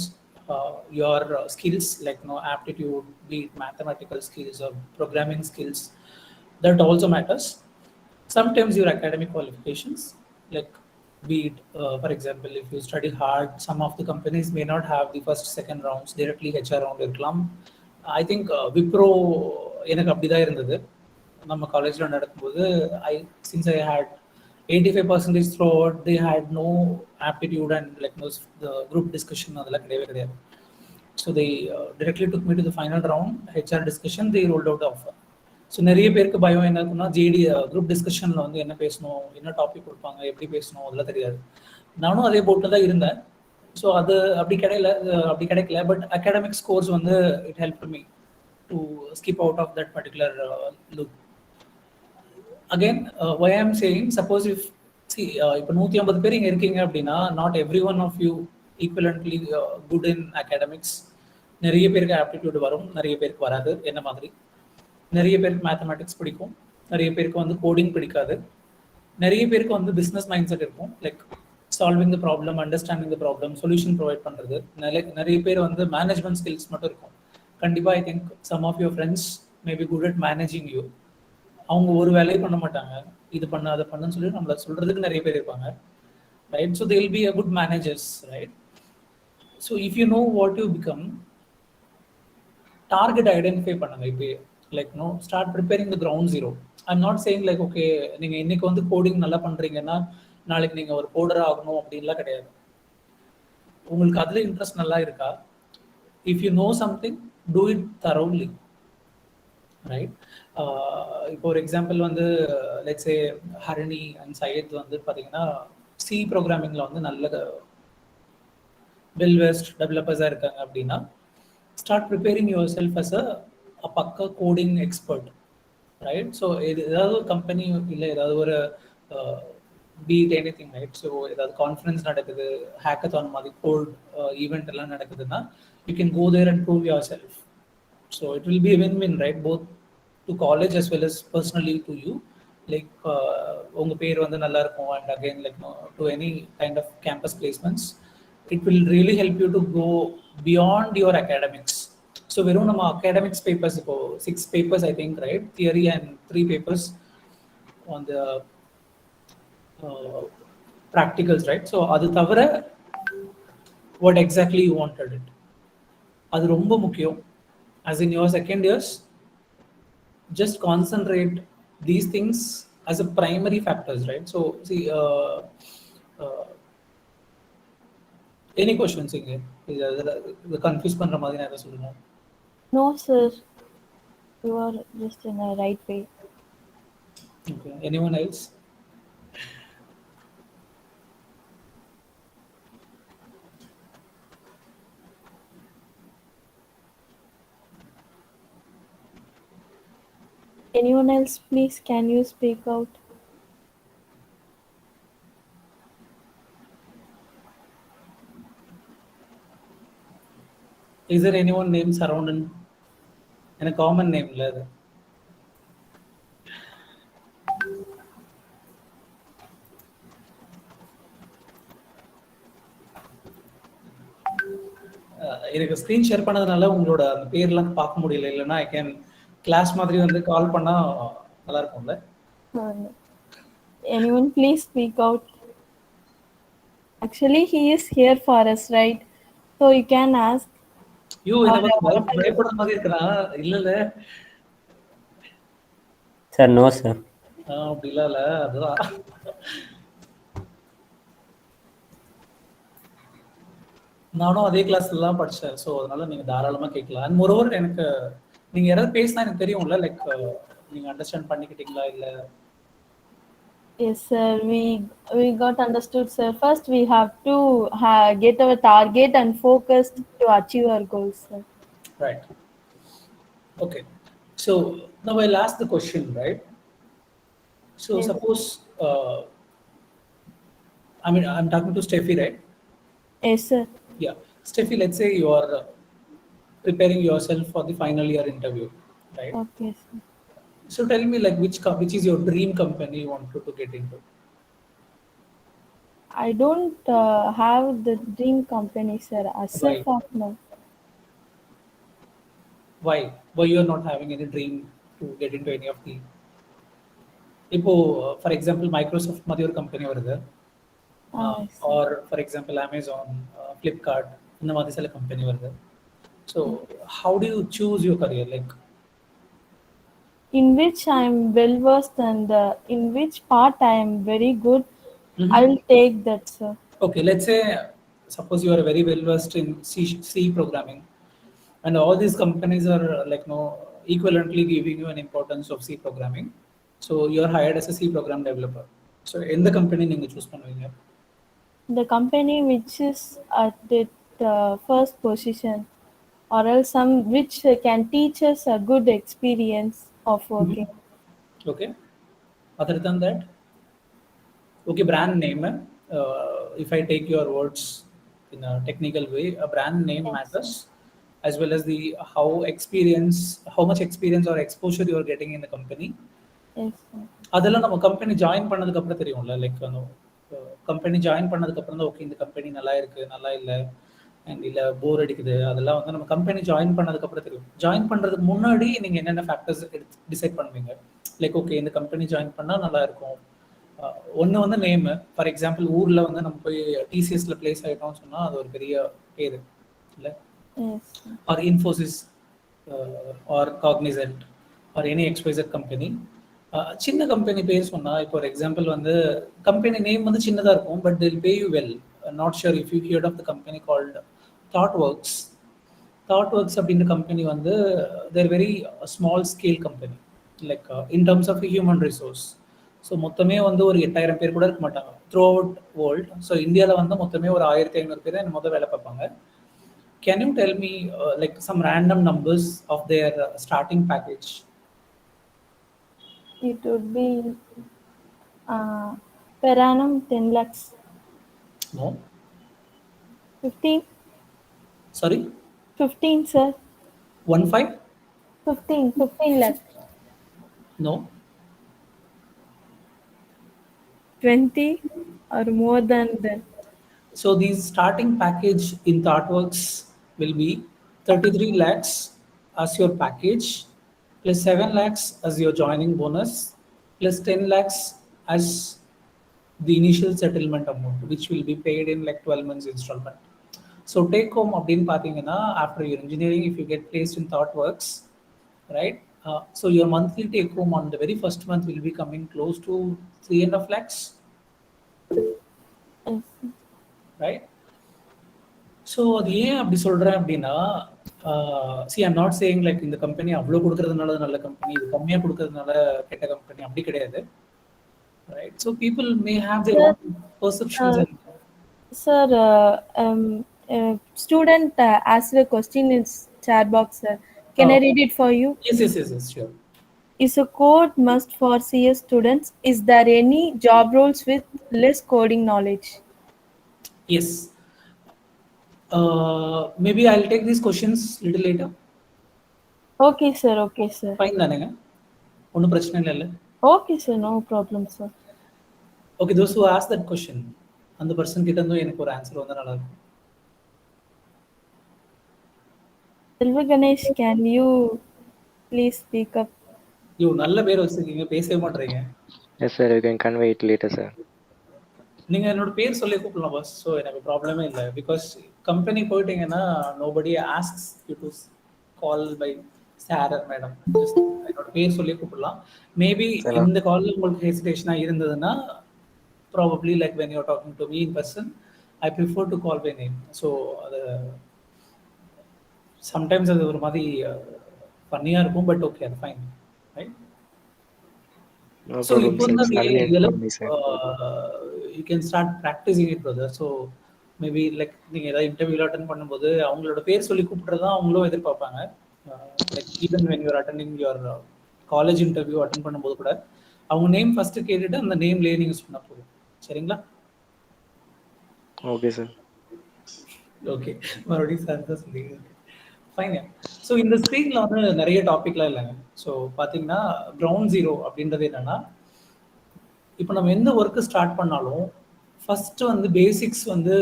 your skills like aptitude, be it mathematical skills or programming skills, that also matters. Sometimes your academic qualifications, like be it for example if you study hard, some of the companies may not have the first second rounds, directly HR round irkalam. I think Wipro எனக்கு அப்படிதான் இருந்தது நம்ம காலேஜ்ல நடக்கும்போது. Since I had 85% throughout, they had no aptitude and like the group discussion அதெல்லாம் கிடையவே கிடையாது. So they directly took me to the final round, HR discussion, they rolled out the offer. So நிறைய பேருக்கு பயம் என்ன இருக்குன்னா, குரூப் டிஸ்கஷனில் வந்து என்ன பேசணும், என்ன டாபிக் கொடுப்பாங்க, எப்படி பேசணும், அதெல்லாம் தெரியாது. நானும் அதே போட்டில் தான் இருந்தேன். ஸோ அது அப்படி கிடைக்கல. பட் அகாடமிக் ஸ்கோர்ஸ் வந்து it help me to skip out of that particular look. Again why I am saying, suppose if இப்போ 150 பேர் இங்கே இருக்கீங்க அப்படின்னா, not every one of you equivalently good in academics. நிறைய பேருக்கு ஆப்டிடியூட் வரும், நிறைய பேருக்கு வராது. என்ன மாதிரி நிறைய பேருக்கு மேத்தமேட்டிக்ஸ் பிடிக்கும், நிறைய பேருக்கு வந்து கோடிங் பிடிக்காது, நிறைய பேருக்கு வந்து பிஸ்னஸ் மைண்ட் செட் இருக்கும், like solving the problem, understanding the problem, solution provide பண்ணுறது. நிறைய பேர் வந்து மேனேஜ்மெண்ட் ஸ்கில்ஸ் மட்டும் இருக்கும். கண்டிப்பாக I think some of your friends may be good at managing you. அவங்க ஒரு வேலையை பண்ண மாட்டாங்க, இது பண்ண அதை பண்ணுன்னு சொல்லி நம்மளை சொல்கிறதுக்கு நிறைய பேர் இருப்பாங்க, right? So they will be a good managers, right? So if you know what you become, target identify பண்ணுங்க. இப்போ like start preparing the ground zero. I'm not saying like okay நீங்க இன்னைக்கு வந்து கோடிங் நல்லா பண்றீங்கன்னா நாளைக்கு நீங்க ஒரு கோடர் ஆகணும் அப்படின்லாம் கிடையாது. உங்களுக்கு அதுல இன்ட்ரெஸ்ட் நல்லா இருக்கா, if you know something, do it thoroughly, right? இப்போ ஒரு எக்ஸாம்பிள் வந்து let's say Harini and Syed வந்து பாத்தீங்கன்னா சி ப்ரோக்ராமிங்ல வந்து நல்ல வெல் வெஸ்ட் டெவலப்பர்ஸா இருக்காங்க அப்படின்னா, start preparing yourself as a pakka coding expert, right? So ஏதாவது ஒரு கம்பெனி இல்லை ஏதாவது ஒரு பீட் எனி திங், ரைட்? ஸோ ஏதாவது கான்ஃபரன்ஸ் நடக்குது, ஹேக்கத்தான் மாதிரி கோல்ட் ஈவெண்ட் எல்லாம் நடக்குதுன்னா, you can go there and prove yourself. So it will be win-win, right? Both to college as well as personally to you. Like உங்கள் பேர் வந்து நல்லா இருக்கும், and again like to any kind of campus placements, it will really help you to go beyond your academics. So வெறும் நம்ம academics papers இப்போ 6 papers I think, right? Theory and 3 papers on the practicals, right? So அது தவிர what exactly you wanted it, அது ரொம்ப முக்கியம். as in your second years, just concentrate these things as a primary factors, right? So see any questions இங்க இது confuse பண்ற மாதிரி நான் ஏதாவது சொல்லணும்? No, sir. You are just in a right way. Okay. Anyone else? Anyone else, please? Can you speak out? Is there anyone named Saravnan? And a common name, leather. எனக்கு screen share பண்ணதுனால உங்களோட பேர்லாம் பார்க்க முடியல, இல்லைன்னா I can class மாதிரி வந்து கால் பண்ணால் நல்லா இருக்கும்ல. Anyone please speak out? Actually, he is here for us, right? So you can ask. ஐயோ Or, என்ன பார்த்து பயப்படுற மாதிரி இருக்கிறா இல்ல Sir, no, sir. அப்படிலாம் இல்ல அதுதான் நானும் அதே கிளாஸ்ல தான் படிச்சேன். ஸோ அதனால நீங்க தாராளமா கேட்கலாம். அண்ட் மோரோவர் எனக்கு நீங்க யாராவது பேசினா எனக்கு தெரியும்ல, லைக் நீங்க அண்டர்ஸ்டாண்ட் பண்ணிக்கிட்டீங்களா இல்ல? yes, sir. We got understood, sir. First, we have to get our target and focused to achieve our goals, sir. Right. Okay. So now I'll ask the question, right? So Yes. suppose I mean I'm talking to Steffi, right? Yes, sir. Yeah. Steffi, let's say you are preparing yourself for the final year interview, right? Okay, sir. So tell me, like, which is your dream company you wanted to get into? I don't have the dream company, sir, as Why? of now. Why you are not having any dream to get into any of the? இப்போ for example Microsoft மாதிரி ஒரு company வருது, Yes, sir. Or for example Amazon, Flipkart, இந்த மாதிரி சில company வருது. So how do you choose your career? Like In which I am well versed and in which part I am very good, I will take that, sir. okay, let's say suppose you are very well versed in C programming, and all these companies are like no equivalently giving you an importance of C programming. So you are hired as a C program developer. So எந்த company நீங்க choose பண்ணுவீங்க? The company which is at the first position, or else some which can teach us a good experience of working. Okay. Other than that, okay, brand name. If I take your words in a technical way, a brand name Yes, matters, as well as the how much experience or exposure you are getting in the company. yes, sir. அதெல்லாம் நம்ம company join பண்ணதுக்கு அப்புறம் தெரியும்ல, like company join பண்ணதுக்கு அப்புறம் தான் okay இந்த company நல்லா இருக்கு நல்லா இல்லை அண்ட் இல்லை போர் அடிக்குது, அதெல்லாம் வந்து நம்ம கம்பெனி ஜாயின் பண்ணதுக்கு அப்புறம் தெரியும். ஜாயின் பண்றதுக்கு முன்னாடி நீங்க என்னென்ன ஃபேக்டர்ஸ் டிசைட் பண்ணுவீங்க? லைக் ஓகே இந்த கம்பெனி ஜாயின் பண்ணா நல்லா இருக்கும். ஒன்று வந்து நேம். ஃபார் எக்ஸாம்பிள் ஊர்ல வந்து நம்ம போய் டிசிஎஸ்ல பிளேஸ் ஆகிட்டோம்னு சொன்னா அது ஒரு பெரிய பேரு இல்லை? Yes, sir. Or Infosys, or Cognizant, or any XYZ company. சின்ன கம்பெனி பேர் சொன்னா இப்போ ஒரு எக்ஸாம்பிள் வந்து கம்பெனி நேம் வந்து சின்னதாக இருக்கும், but they'll pay you well. Not sure if you heard of the company called ThoughtWorks. ThoughtWorks அப்படின்ற கம்பெனி வந்து they're very small scale company, like in terms of human resource. So மொத்தமே வந்து ஒரு 8000 பேர் கூட இருக்க மாட்டாங்க through out world. So இந்தியாவில் வந்து மொத்தமே ஒரு 1500 பேர் தான் மொதல் வேலை பார்ப்பாங்க. Can you tell me like some random numbers of their starting package? It would be per annum 10 lakhs. No. 15? Sorry? 15, sir. 15? 15 lakhs. No. 20 or more than that. So these starting package in ThoughtWorks will be 33 lakhs as your package, plus 7 lakhs as your joining bonus, plus 10 lakhs as the initial settlement amount, which will be paid in like 12 months installment. So take home அப்படின்னு பார்த்தீங்கன்னா after your engineering, if you get placed in ThoughtWorks, right? So your monthly take home on the very first month will be coming close to 3.5 lakhs, Yes. right? So அது ஏன் அப்படி சொல்கிறேன் அப்படின்னா, see I'm not saying like இந்த company அவ்வளோ கொடுக்கறதுனால நல்ல company, இது கம்மியாக கொடுக்கறதுனால கெட்ட கம்பெனி, அப்படி கிடையாது, right? So people may have their own perceptions. Sir, student asked a question in chat box, sir. Can I read it for you? Yes, sure. Is a code must for CS students? Is there any job roles with less coding knowledge? Yes. Maybe I'll take these questions little later. Okay, sir. Okay, sir. Fine தானேங்க, ஒன்றும் பிரச்சனை இல்லைல்ல? Okay, sir. No problem, sir. Okay, those who ask that question, அந்த person கிட்ட இருந்தும் எனக்கு ஒரு answer வந்தால் நல்லா இருக்கும். Silva Ganesh, can you please speak up? ஐயோ நல்ல பேர் வச்சிருக்கீங்க, பேசவே மாட்டேறீங்க. Yes, sir. You can convey it later, sir. நீங்கள் என்னோட பேர் சொல்லி கூப்பிடலாம் பாஸ். ஸோ எனக்கு ப்ராப்ளமே இல்லை. பிகாஸ் கம்பெனி போயிட்டீங்கன்னா nobody asks you to call by sir or madam. Just என்னோட பேர் சொல்லி கூப்பிடலாம். மேபி இந்த காலில் உங்களுக்கு ஹெசிடேஷனாக இருந்ததுன்னா probably like when you're talking to me in person I prefer to call by name. So அது சம்டைம்ஸ் அது ஒரு மாதிரி ஃபன்னியாக இருக்கும். பட் ஓகே, அது ஃபைன், ரைட்? So இப்போ you can start practicing it, brother. So maybe like நீங்க ஏதாவது இன்டர்வியூல அட்டெண்ட் பண்ணும்போது அவங்களோட பேர் சொல்லி கூப்பிடுறதா அவங்களும் எதிர்பார்ப்பாங்க. Like even when you are attending your college interview attend பண்ணும்போது கூட அவங்க நேம் ஃபர்ஸ்ட் கேட்டுட்டு அந்த நேம்லயே நீங்க சொன்னா போதும். சரிங்களா? Okay sir. ஓகே, மறுபடியும் சார் தான் சொல்லுங்க. ஃபைன். ஸோ இந்த ஸ்க்ரீன்ல வந்து நிறைய டாபிக்லாம் இல்லைங்க. ஸோ பார்த்தீங்கன்னா கிரவுண்ட் ஜீரோ அப்படின்றது என்னன்னா, இப்போ நம்ம எந்த ஒர்க்கு ஸ்டார்ட் பண்ணாலும் ஃபர்ஸ்ட் வந்து பேசிக்ஸ் வந்து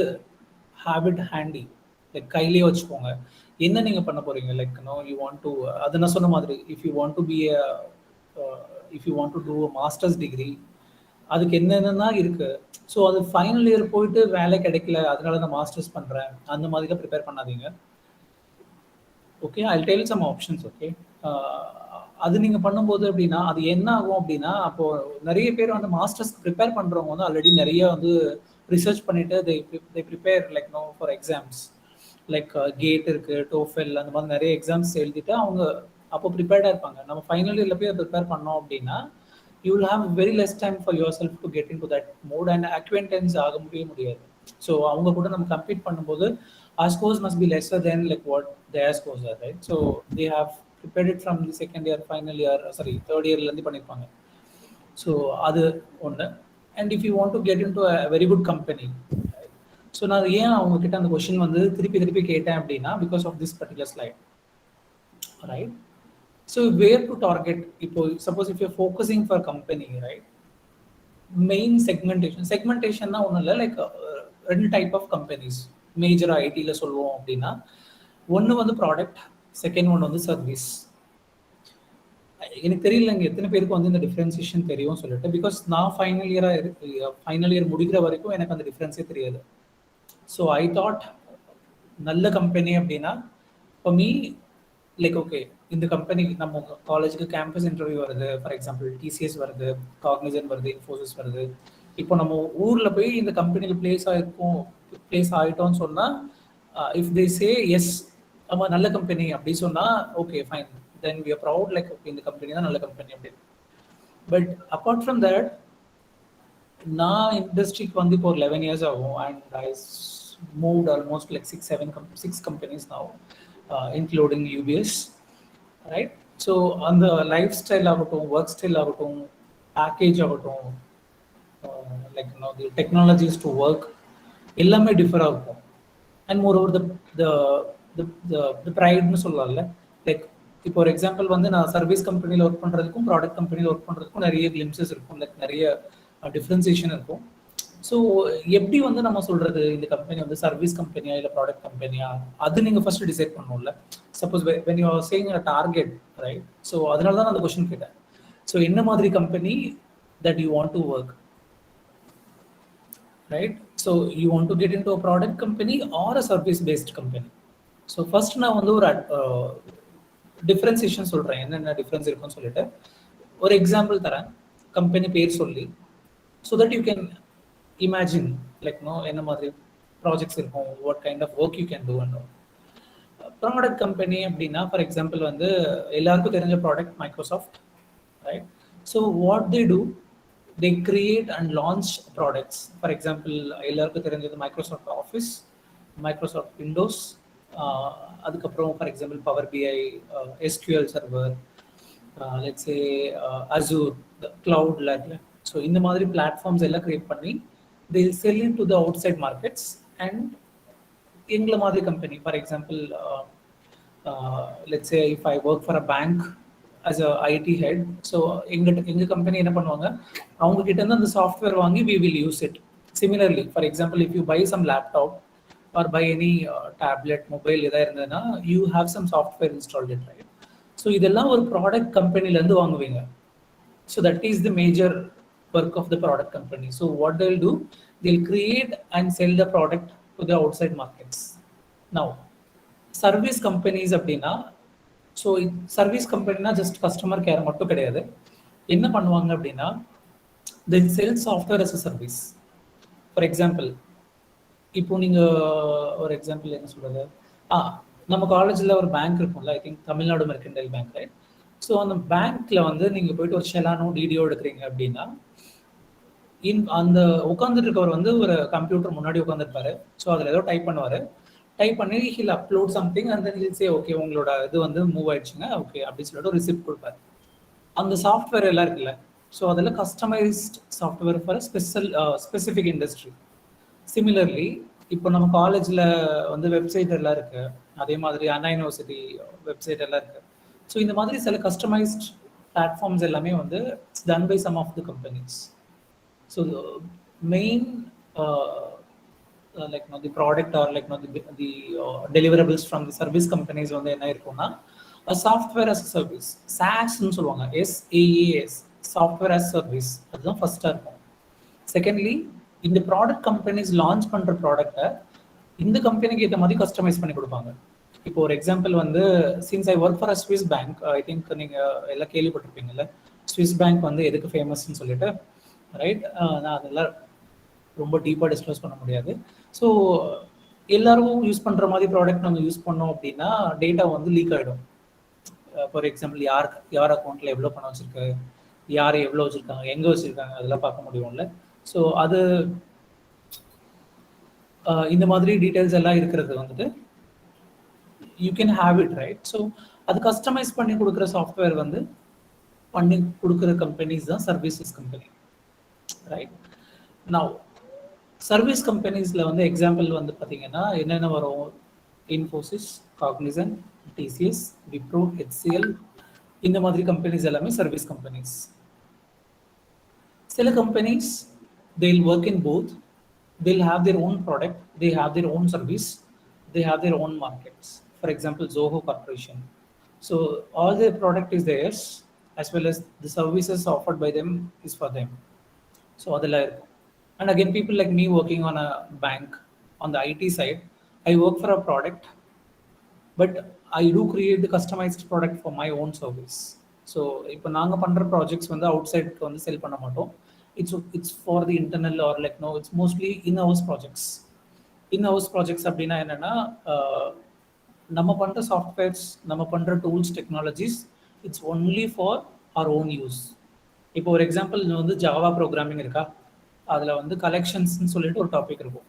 ஹேபிட் ஹேண்டி, லைக் கையிலேயே வச்சுக்கோங்க. என்ன நீங்கள் பண்ண போறீங்க, like know you want to, அது நான் சொன்ன மாதிரி if you want to be if you want to do masters degree, அதுக்கு என்னென்னா இருக்கு. ஸோ அது ஃபைனல் இயர் போயிட்டு வேலை கிடைக்கல அதனால நான் மாஸ்டர்ஸ் பண்ணுறேன் அந்த மாதிரிலாம் ப்ரிப்பேர் பண்ணாதீங்க. Okay, I tell some options. Okay, அது நீங்கள் பண்ணும்போது அப்படின்னா அது என்ன ஆகும் அப்படின்னா, அப்போது நிறைய பேர் வந்து மாஸ்டர்ஸ் ப்ரிப்பேர் பண்ணுறவங்க வந்து ஆல்ரெடி நிறைய வந்து ரிசர்ச் பண்ணிட்டு they prepare like know for exams like GATE இருக்குது, டோஃபெல், அந்த மாதிரி நிறைய எக்ஸாம்ஸ் எழுதிட்டு அவங்க அப்போ ப்ரிப்பேர்டாக இருப்பாங்க. நம்ம ஃபைனல் இயரில் போய் ப்ரிப்பேர் பண்ணோம் அப்படின்னா you will have very less time for yourself to get into that mode and acquaintance ஆக முடியாது. ஸோ அவங்க கூட நம்ம கம்ப்ளீட் பண்ணும்போது our scores must be lesser than like what their scores are, right? So they have prepared it from the second year, final year, sorry, third year lendi pannirpaanga. So adu one. And if you want to get into a very good company, right? So na yen avanga kitta and question vandu thirupi keten appadina because of this particular slide, right? So where to target? Suppose if you're focusing for a company, right? Main segmentation na one illa, like ரெண்டு type of companies மேஜராக ஐடியில் சொல்லுவோம் அப்படின்னா, ஒன்று வந்து product, second ஒன்று வந்து service. எனக்கு தெரியல இங்கே எத்தனை பேருக்கு வந்து இந்த டிஃப்ரென்சியேஷன் தெரியும் சொல்லிட்டு, பிகாஸ் நான் ஃபைனல் இயர் முடிக்கிற வரைக்கும் எனக்கு அந்த டிஃப்ரென்ஸே தெரியாது. ஸோ ஐ தாட் நல்ல கம்பெனி அப்படின்னா இப்போ மீ லைக் ஓகே இந்த கம்பெனி நம்ம காலேஜுக்கு கேம்பஸ் இன்டர்வியூ வருது, ஃபார் எக்ஸாம்பிள் டிசிஎஸ் வருது, காக்னிசன்ட் வருது, இன்ஃபோசிஸ் வருது. இப்போ நம்ம ஊரில் போய் இந்த கம்பெனியில் பிளேஸ் ஆகிட்டோம்னு சொன்னால், இஃப் தே சே எஸ் ஆமாம் நல்ல கம்பெனி அப்படி சொன்னால் okay fine, then we are proud like இந்த கம்பெனி தான் நல்ல கம்பெனி அப்படின்னு. பட் அப்பார்ட் ஃப்ரம் தட், நான் இண்டஸ்ட்ரிக்கு வந்து இப்போ ஒரு 11 years ஆகும். And I moved almost like 6 companies now, including UBS, right? So அந்த லைஃப் ஸ்டைல் ஆகட்டும், ஒர்க் ஸ்டைல் ஆகட்டும், பேக்கேஜ் ஆகட்டும், like the technologies to work எல்லாமே டிஃபர் ஆகும். அண்ட் மோர் ஓவர் த ப்ரைட்னு சொல்லலாம்ல, லைக் இப்போ ஒரு எக்ஸாம்பிள் வந்து நான் சர்வீஸ் கம்பெனியில் ஒர்க் பண்ணுறதுக்கும் ப்ராடக்ட் கம்பெனியில் ஒர்க் பண்ணுறதுக்கும் நிறைய கிளிம்சஸ் இருக்கும், லைக் நிறைய டிஃப்ரென்சியேஷன் இருக்கும். ஸோ எப்படி வந்து நம்ம சொல்றது இந்த கம்பெனி வந்து சர்வீஸ் கம்பெனியா இல்லை ப்ராடக்ட் கம்பெனியா, அது நீங்கள் ஃபர்ஸ்ட் டிசைட் பண்ணணும்ல. Suppose when you are saying a target, right? So அதனால தான் அந்த கொஸ்டின் கேட்டேன். ஸோ என்ன மாதிரி company that you want to work, right? So you want to get into a product company or a service based company. So first நான் வந்து ஒரு differentiation சொல்கிறேன், என்னென்ன டிஃப்ரென்ஸ் இருக்குன்னு சொல்லிட்டு ஒரு எக்ஸாம்பிள் தரேன், கம்பெனி பேர் சொல்லி, so that you can imagine like no என்ன மாதிரி ப்ராஜெக்ட்ஸ் இருக்கும், what kind of work you can do and all. Product company அப்படின்னா ஃபார் எக்ஸாம்பிள் வந்து எல்லாருக்கும் தெரிஞ்ச product Microsoft, right? So what they do, they create and launch products. For example எல்லாருக்கும் தெரிஞ்சது Microsoft Office, Microsoft Windows, அதுக்கப்புறம் for example Power BI, SQL Server, let's say Azure கிளவுட்ல. So இந்த மாதிரி பிளாட்ஃபார்ம்ஸ் எல்லாம் கிரியேட் பண்ணி they sell it to the outside markets. And எங்களை மாதிரி company, for example let's say if I work for a bank as a IT head, so எங்கள் company என்ன பண்ணுவாங்க, அவங்க கிட்ட இருந்து அந்த சாஃப்ட்வேர் வாங்கி we will use it. Similarly, for example, if you buy some laptop or buy any tablet, mobile எதாவது இருந்ததுன்னா you have some software installed it, right? So இதெல்லாம் ஒரு ப்ராடக்ட் கம்பெனிலேருந்து வாங்குவீங்க. So that is the major work of the product company. So what they'll do, they'll create and sell the product to the outside markets. Now, service companies அப்படின்னா, so service கம்பெனினா just customer care மட்டும் கிடையாது. என்ன பண்ணுவாங்க அப்படின்னா, then sell software as a service. For example, இப்போ நீங்கள் ஒரு எக்ஸாம்பிள் என்ன சொல்கிறது, நம்ம காலேஜில் ஒரு பேங்க் இருக்கும்ல, I think Tamil Nadu mercantile bank, right? So அந்த பேங்க்கில் வந்து நீங்கள் போயிட்டு ஒரு ஷெலானோ டிடியோ எடுக்கிறீங்க அப்படின்னா, அந்த உட்காந்துட்டு இருக்கவர் வந்து ஒரு கம்ப்யூட்டர் முன்னாடி உட்காந்துருப்பாரு. ஸோ அதில் ஏதோ டைப் பண்ணுவார். டைப் பண்ணி he'll upload something and then he'll say okay உங்களோட இது வந்து மூவ் ஆயிடுச்சுங்க ஓகே அப்படின்னு சொல்லிட்டு ஒரு ரிசிப்ட் கொடுப்பாரு. அந்த சாஃப்ட்வேர் எல்லாம் இருக்குல்ல, ஸோ அதில் customised software for specific industry. Similarly இப்போ நம்ம காலேஜில் வந்து வெப்சைட் எல்லாம் இருக்கு, அதே மாதிரி அண்ணா யூனிவர்சிட்டி வெப்சைட் எல்லாம் இருக்கு. ஸோ இந்த மாதிரி சில கஸ்டமைஸ்ட் பிளாட்ஃபார்ம்ஸ் எல்லாமே வந்து it's done by some of the companies. So the main like the product or like the deliverables from the service companies வந்து என்ன இருக்கும்னா a software as a service, SaaS ன்னு சொல்லுவாங்க, SaaS, software as service. அதுதான் ஃபர்ஸ்டா இருக்கும். Secondly, இந்த product companies launch பண்ற ப்ராடக்ட்டை இந்த கம்பெனிக்கு ஏற்ற மாதிரி கஸ்டமைஸ் பண்ணி கொடுப்பாங்க. இப்போ ஒரு எக்ஸாம்பிள் வந்து, since I work for a Swiss bank, I think நீங்க எல்லாம் கேள்விப்பட்டிருப்பீங்கல்ல, ஸ்விஸ் பேங்க் வந்து எதுக்கு ஃபேமஸ்ன்னு சொல்லிட்டு, ரைட்? நான் அதெல்லாம் ரொம்ப டீப்பாக டிஸ்கஸ் பண்ண முடியாது. ஸோ எல்லாரும் யூஸ் பண்ணுற மாதிரி ப்ராடக்ட் நம்ம யூஸ் பண்ணோம் அப்படின்னா டேட்டா வந்து லீக் ஆகிடும். ஃபார் எக்ஸாம்பிள், யார் அக்கௌண்ட்டில் எவ்வளோ பணம் வச்சுருக்கு, யார் எவ்வளோ வச்சுருக்காங்க, எங்கே வச்சுருக்காங்க, அதெல்லாம் பார்க்க முடியும்ல. ஸோ அது இந்த மாதிரி டீட்டெயில்ஸ் எல்லாம் இருக்கிறது வந்துட்டு you can have it, right? So அது கஸ்டமைஸ் பண்ணி கொடுக்குற சாஃப்ட்வேர் வந்து பண்ணி கொடுக்குற கம்பெனிஸ் தான் services company, right? Now service கம்பெனிஸில் வந்து எக்ஸாம்பிள் வந்து பார்த்தீங்கன்னா என்னென்ன வரும், இன்ஃபோசிஸ், காக்னிசன்ட், டிசிஎஸ், விப்ரோ, HCL, இந்த மாதிரி கம்பெனிஸ் எல்லாமே சர்வீஸ் கம்பெனிஸ். சில companies they'll work in both. They'll have their own product, they have their own service, they have their own markets. For example, Zoho Corporation. So all their product is theirs as well as the services offered by them is for them. So adala irukku. And again, people like me working on a bank on the IT side, I work for a product, but I do create the customized product for my own service. So இப்போ நாங்க பண்ற projects வந்து out சைடுக்கு வந்து செல் பண்ண மாட்டோம். It's for the internal or like no, it's mostly in-house projects. In-house projects அப்படின்னா என்னன்னா, நம்ம பண்ற சாஃப்ட்வேர்ஸ், நம்ம பண்ற tools, technologies, it's only for our own use. இப்போ ஒரு எக்ஸாம்பிள் வந்து ஜாவா ப்ரோக்ராமிங் இருக்கா, அதில் வந்து கலெக்ஷன்ஸ்ன்னு சொல்லிட்டு ஒரு டாபிக் இருக்கும்,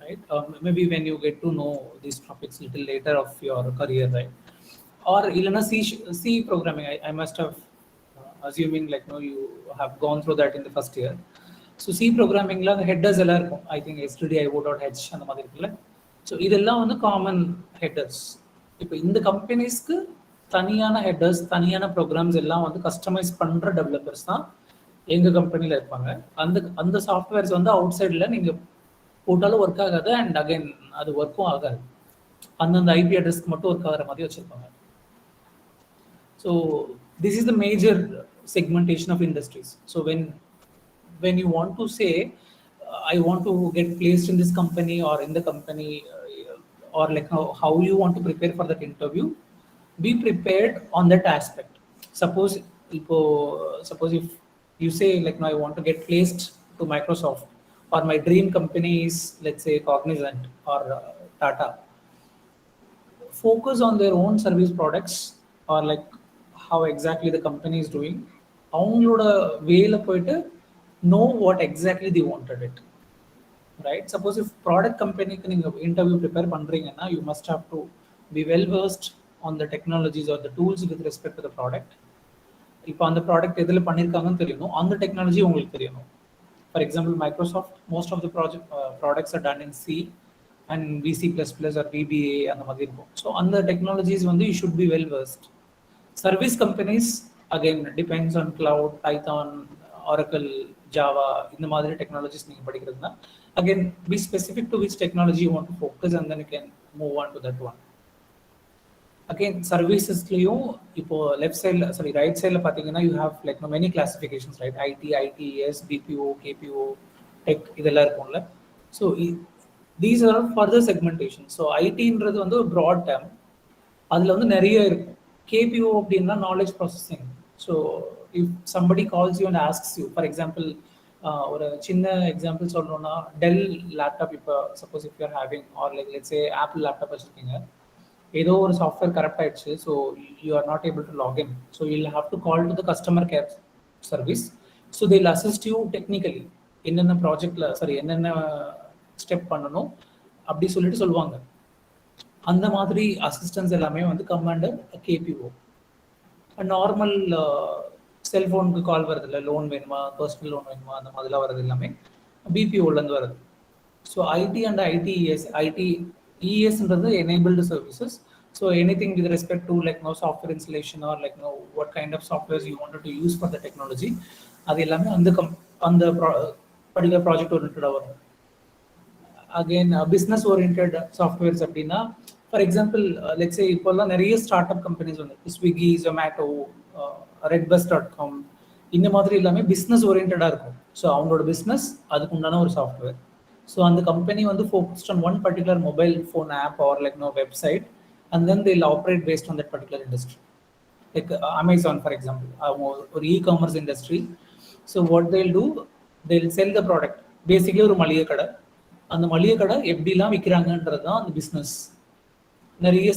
right? Maybe when you get to know these topics little later of your career, right? Or இல்லைன்னா C programming, I must have assuming like no, you have gone through that in the first year. So C programmingல அந்த headers எல்லாம் இருக்கும், I think stdio.h அந்த மாதிரி இருக்குல்ல. So இதெல்லாம் வந்து common headers. இப்போ இந்த கம்பெனிஸ்க்கு தனியான ஹெட்டர்ஸ், தனியான ப்ரோக்ராம்ஸ் எல்லாம் வந்து கஸ்டமைஸ் பண்ணுற டெவலப்பர்ஸ் தான் எங்கள் கம்பெனியில் இருப்பாங்க. அந்த சாஃப்ட்வேர்ஸ் வந்து அவுட் சைடில் நீங்கள் போட்டாலும் ஒர்க் ஆகாது, அண்ட் அகைன் அது ஒர்க்கும் ஆகாது. அந்தந்த ஐபி அட்ரஸ்க்கு மட்டும் ஒர்க் ஆகிற மாதிரி வச்சுருப்பாங்க. So this is the major segmentation of industries. So when you want to say I want to get placed in this company or in the company, or like how you want to prepare for that interview, be prepared on that aspect. Suppose if you say like no, I want to get placed to Microsoft, or my dream company is let's say Cognizant or Tata, focus on their own service products or like how exactly the company is doing. அவங்களோட வேல போயிட்டு know what exactly they wanted it, right? Suppose if product கம்பெனிக்கு நீங்க interview prepare பண்றீங்கன்னா, you must have to be well versed on the technologies or the tools with respect to the product. இப்போ அந்த product எதில் பண்ணியிருக்காங்கன்னு தெரியணும், அந்த technology உங்களுக்கு தெரியணும். For example, Microsoft most of the products are done in C and VC++ or VBA அந்த மாதிரி இருக்கும். ஸோ அந்த டெக்னாலஜிஸ் வந்து you should be well versed. Service companies again depends on cloud, Python, Oracle, Java, இந்த மாதிரி technologies நீங்கள் படிக்கிறதுனா again be specific to which technology you want to focus and then you can move on to that one. Again சர்வீசஸ்லையும் இப்போ left சைடில் sorry right சைடில் பார்த்தீங்கன்னா you have like many classifications right IT ITES BPO KPO tech இதெல்லாம் இருக்கும்ல. So these are further segmentation. So ஐடின்றது வந்து ஒரு ப்ராட் டேர்ம், அதில் வந்து நிறைய இருக்கும். கேபிஓ அப்படின்னா knowledge processing. So if somebody calls you and asks you, for example ஒரு சின்ன எக்ஸாம்பிள் சொல்லணும்னா டெல் லேப்டாப் இப்போ suppose if you're having or like let's say Apple laptop வச்சுருக்கீங்க, ஏதோ ஒரு சாஃப்ட்வேர் கரெக்ட் ஆயிடுச்சு, so you are not able to login, so you'll have to call to the customer care service. So they'll assist you technically, என்னென்ன ப்ராஜெக்டில் sorry என்னென்ன step பண்ணணும் அப்படி சொல்லிட்டு சொல்லுவாங்க. அந்த மாதிரி அசிஸ்டன்ஸ் எல்லாமே வந்து கமாண்டர் கேபிஓ. நார்மல் செல்ஃபோனுக்கு கால் வருது இல்லை, லோன் வேணுமா, பர்சனல் லோன் வேணுமா, அந்த மாதிரிலாம் வருது எல்லாமே பிபிஓலேருந்து வருது. ஸோ ஐடி அண்ட் ஐடிஇஎஸ்ன்றது enabled services. So anything with respect to like know software installation or like know what kind of softwares you wanted to use for the technology, அது எல்லாமே அந்த பர்டிகுலர் ப்ராஜெக்ட் ஓரியன்டாக வரும். அகெயின் பிஸ்னஸ் ஓரியன்ட் சாஃப்ட்வேர்ஸ் அப்படின்னா for example let's say இப்போல்லாம் நிறைய startup companies வந்து Swiggy, Zomato, redbus.com இந்த மாதிரி எல்லாமே பிஸ்னஸ் ஓரியன்டாக இருக்கும். ஸோ அவங்களோட பிஸ்னஸ் அதுக்கு உண்டான ஒரு சாஃப்ட்வேர். ஸோ அந்த கம்பெனி வந்து focused on one particular mobile phone app or like know website and then they'll operate based on that particular industry. Like Amazon for example, அவங்க ஒரு e-commerce industry. So what they'll do, they'll sell the product. Basically ஒரு மளிகை கடை, அந்த மளிகை கடை எப்படிலாம் விற்கிறாங்கன்றது தான் அந்த பிஸ்னஸ். நிறைய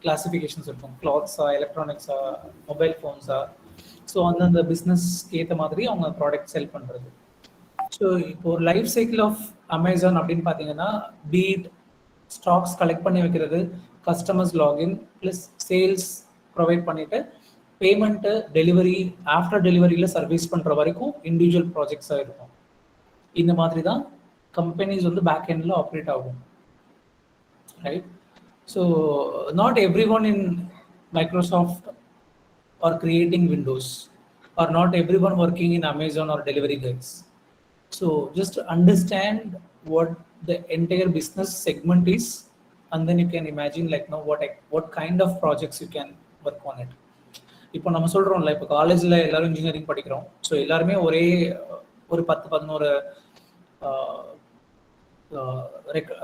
கிளாசிஃபிகேஷன்ஸ் இருக்கும், கிளாத்ஸா, எலக்ட்ரானிக்ஸா, மொபைல் ஃபோன்ஸா. ஸோ அந்தந்த பிஸ்னஸ்க்கு ஏற்ற மாதிரி அவங்க ப்ராடக்ட் செல் பண்ணுறது. ஸோ இப்போ ஒரு லைஃப் சைக்கிள் ஆஃப் அமேசான் அப்படின்னு பார்த்தீங்கன்னா பீட் ஸ்டாக்ஸ் கலெக்ட் பண்ணி வைக்கிறது, customers login plus sales provide பண்ணிவிட்டு பேமெண்ட்டு, டெலிவரி, ஆஃப்டர் டெலிவரியில் சர்வீஸ் பண்ணுற வரைக்கும் இண்டிவிஜுவல் ப்ராஜெக்ட்ஸாக இருக்கும். இந்த மாதிரி தான் கம்பெனிஸ் வந்து பேக் எண்டில் ஆப்ரேட் ஆகும், right? So not every one in Microsoft are creating Windows or not every one working in Amazon or delivery guys. So just understand what the entire business segment is and then you can imagine like now what kind of projects you can work on it. இப்போ நம்ம சொல்கிறோம்ல, இப்போ காலேஜில் எல்லாரும் engineering படிக்கிறோம். So எல்லாருமே ஒரே ஒரு 10-11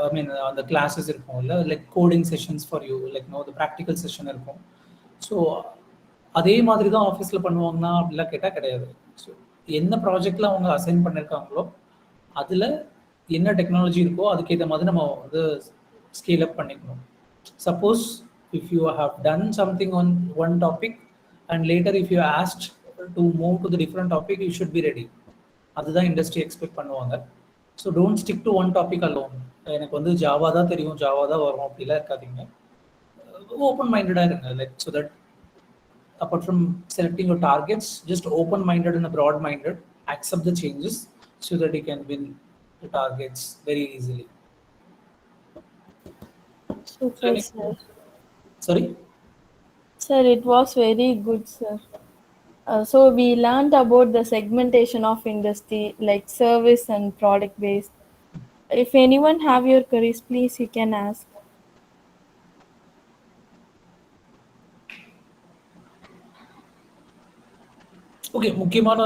ஐ மீன் அந்த கிளாஸஸ் இருக்கும் இல்லை, like coding sessions for you, like know the practical session இருக்கும். ஸோ அதே மாதிரி தான் ஆஃபீஸில் பண்ணுவாங்கன்னா அப்படிலாம் கேட்டால் கிடையாது. ஸோ என்ன ப்ராஜெக்டில் அவங்க அசைன் பண்ணியிருக்காங்களோ அதில் என்ன டெக்னாலஜி இருக்கோ அதுக்கேற்ற மாதிரி நம்ம வந்து ஸ்கேல் அப் பண்ணிக்கணும். Suppose if you have done something on one topic and later if you asked to move to the different topic, you should be ready. அதுதான் இண்டஸ்ட்ரி எக்ஸ்பெக்ட் பண்ணுவாங்க. So don't stick to one topic alone. எனக்கு வந்து Java தான் தெரியும், Java தான் வரும் அப்படிலாம் இருக்காதீங்க. ஓப்பன் மைண்டடாக இருங்க, like so that apart from selecting your targets, just open-minded and broad-minded, accept the changes so that you can win the targets very easily. Super, sir. Sorry? Sir, it was very good, sir. So we learned about the segmentation of industry, like service and product based. If anyone have your queries, please you can ask. Okay, முக்கியமான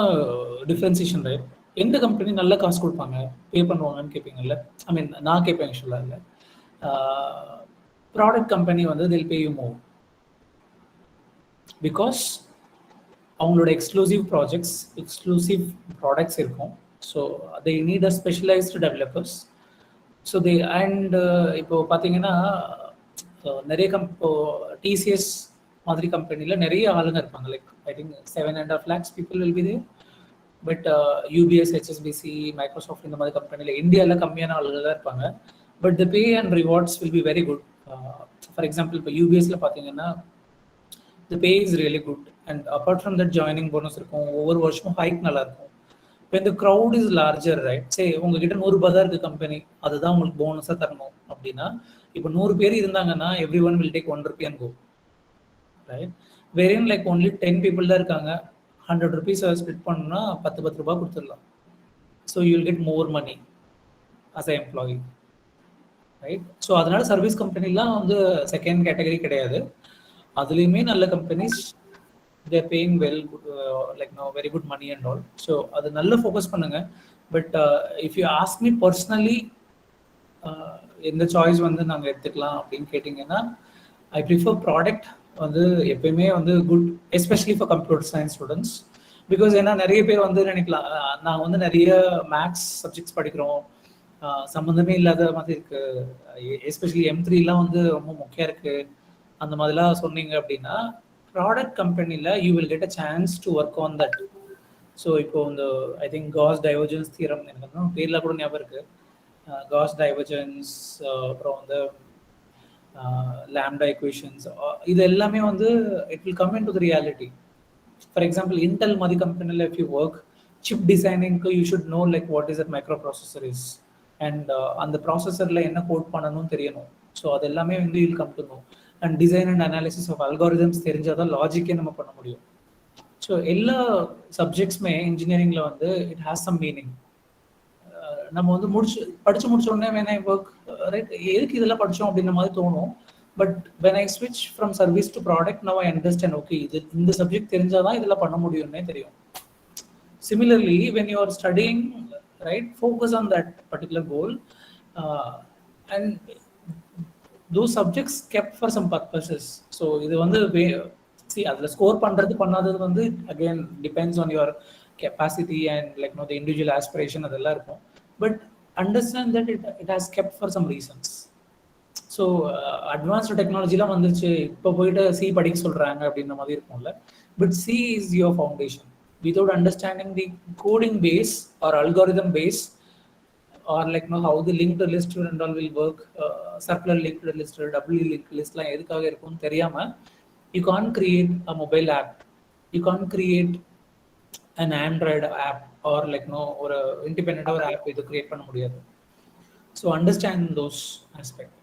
differentiation right. எந்த company நல்ல காசு கொடுப்பாங்க, பே பண்ணுவாங்கன்னு கேட்பீங்கல்ல. ஐ மீன் நான் கேட்பேன் ஆக்சுவலாக இல்லை. ப்ராடக்ட் கம்பெனி வந்து தில் பே யூ மோர் பிகாஸ் அவங்களோட எக்ஸ்க்ளூசிவ் ப்ராஜெக்ட்ஸ், எக்ஸ்க்ளூசிவ் ப்ராடக்ட்ஸ் இருக்கும். So they need a specialised developers. So they and இப்போ பார்த்தீங்கன்னா நிறைய டிசிஎஸ் மாதிரி கம்பெனியில் நிறைய ஆளுங்க இருப்பாங்க. Like I think 7.5 lakhs people will be there. But UPS, HSBC, Microsoft இந்த மாதிரி கம்பெனியில் இந்தியாவில் கம்மியான ஆளுகள் தான் இருப்பாங்க. But the pay and rewards will be very good. For example இப்போ யூபிஎஸ்ல பார்த்தீங்கன்னா த பே is really good and apart from that joining bonus இருக்கும், ஒவ்வொரு வருஷமும் ஹைக் நல்லா இருக்கும். இப்போ இந்த க்ரௌட் இஸ் லார்ஜர் ரைட். சரி, உங்ககிட்ட 100 ரூபாய் தான் இருக்குது கம்பெனி, அதுதான் உங்களுக்கு போனஸாக தரணும் அப்படின்னா இப்போ 100 பேர் இருந்தாங்கன்னா every one will take 1 rupee and go, right? Wherein like only 10 people தான் இருக்காங்க, 100 rupees ஸ்பிளிட் பண்ணணும்னா 10 ரூபாய் கொடுத்துடலாம். So you will get more money as a employee, right? So அதனால சர்வீஸ் கம்பெனிலாம் வந்து செகண்ட் கேட்டகரி கிடையாது. அதுலேயுமே நல்ல companies they're paying well, like now very good money and all. So அது நல்ல ஃபோக்கஸ் பண்ணுங்க. But if you ask me personally எந்த சாய்ஸ் வந்து நாங்கள் எடுத்துக்கலாம் அப்படின்னு கேட்டிங்கன்னா, ஐ ப்ரிஃபர் ப்ராடக்ட் வந்து எப்பயுமே வந்து good, especially for computer science students. Because ஏன்னா நிறைய பேர் வந்து நினைக்கலாம், நான் வந்து நிறைய மேக்ஸ் சப்ஜெக்ட்ஸ் படிக்கிறோம், சம்மந்தமே இல்லாத மாதிரி இருக்கு, எஸ்பெஷலி M3 வந்து ரொம்ப முக்கியம் இருக்கு, அந்த மாதிரிலாம் சொன்னீங்க அப்படின்னா, ப்ராடக்ட் கம்பெனியில் you will get a chance to work on that. So இப்போ இந்த I think cos divergence theorem எனக்கு வந்து பேரில் கூட ஞாபகம் இருக்கு, காஸ் டைவர்ஜென்ஸ், அப்புறம் வந்து லாம்டா ஈக்குவேஷன்ஸ், இது எல்லாமே வந்து it will come into the reality. For example Intel மாதிரி கம்பெனியில் இஃப் யூ ஒர்க் சிப் டிசைனிங்க்கு you should know like what is at microprocessor is, and அந்த ப்ராசஸரில் என்ன கோட் பண்ணணும்னு தெரியணும். ஸோ அது எல்லாமே வந்து will come to know. And design and analysis of algorithms தெரிஞ்சால் தான் லாஜிக்கே நம்ம பண்ண முடியும். ஸோ எல்லா சப்ஜெக்ட்ஸுமே இன்ஜினியரிங்கில் வந்து இட் ஹேஸ் சம் மீனிங். நம்ம வந்து படிச்சு முடிச்ச உடனே வேணா ஒர்க் ரைட், எதுக்கு இதெல்லாம் படித்தோம் அப்படின்ற மாதிரி தோணும். பட் வென் ஐ ஸ்விட்ச் from service to product now I understand, okay இது இந்த சப்ஜெக்ட் தெரிஞ்சாதான் இதெல்லாம் பண்ண முடியும்னே தெரியும். Similarly, when you are studying, right, focus on that particular goal, and those subjects kept for some purposes. So இது வந்து see அதில் ஸ்கோர் பண்ணுறது பண்ணாதது வந்து again depends on your capacity and like the individual aspiration, அதெல்லாம் இருக்கும். But understand that it has kept for some reasons. So advanced டெக்னாலஜிலாம் வந்துருச்சு, இப்போ போயிட்டு சி படிக்க சொல்கிறாங்க அப்படின்ற மாதிரி இருக்கும்ல. But see is your foundation. Without understanding the coding base or algorithm base, or like how the linked list and all will work, circular linked list, doubly linked list லாம் எதுக்காக இருக்கும்னு தெரியாம you can't create a mobile app, you can't create an Android app, or like ஒரு independent ஒரு app இது create பண்ண முடியாது. So understand those aspects.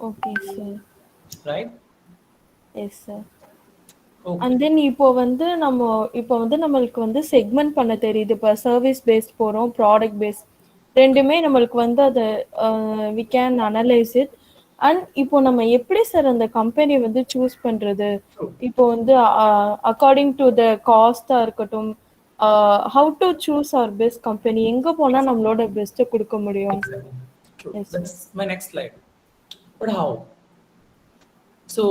Okay, sir. Right? Yes, sir. Okay. And then இப்போ வந்து நம்மளுக்கு வந்து செக்மெண்ட் பண்ண தெரியுது. இப்போ சர்வீஸ் பேஸ்ட் போகிறோம், ப்ராடக்ட் பேஸ்ட், ரெண்டுமே நம்மளுக்கு வந்து அதை we can analyse it. And இப்போ நம்ம எப்படி சார் அந்த கம்பெனி வந்து சூஸ் பண்ணுறது? இப்போ வந்து அக்கார்டிங் டு த காஸ்டாக இருக்கட்டும், how to choose our best company, எங்கே போனால் நம்மளோட பெஸ்ட்டை கொடுக்க முடியும்? True. Yes, that's my next slide. But how? So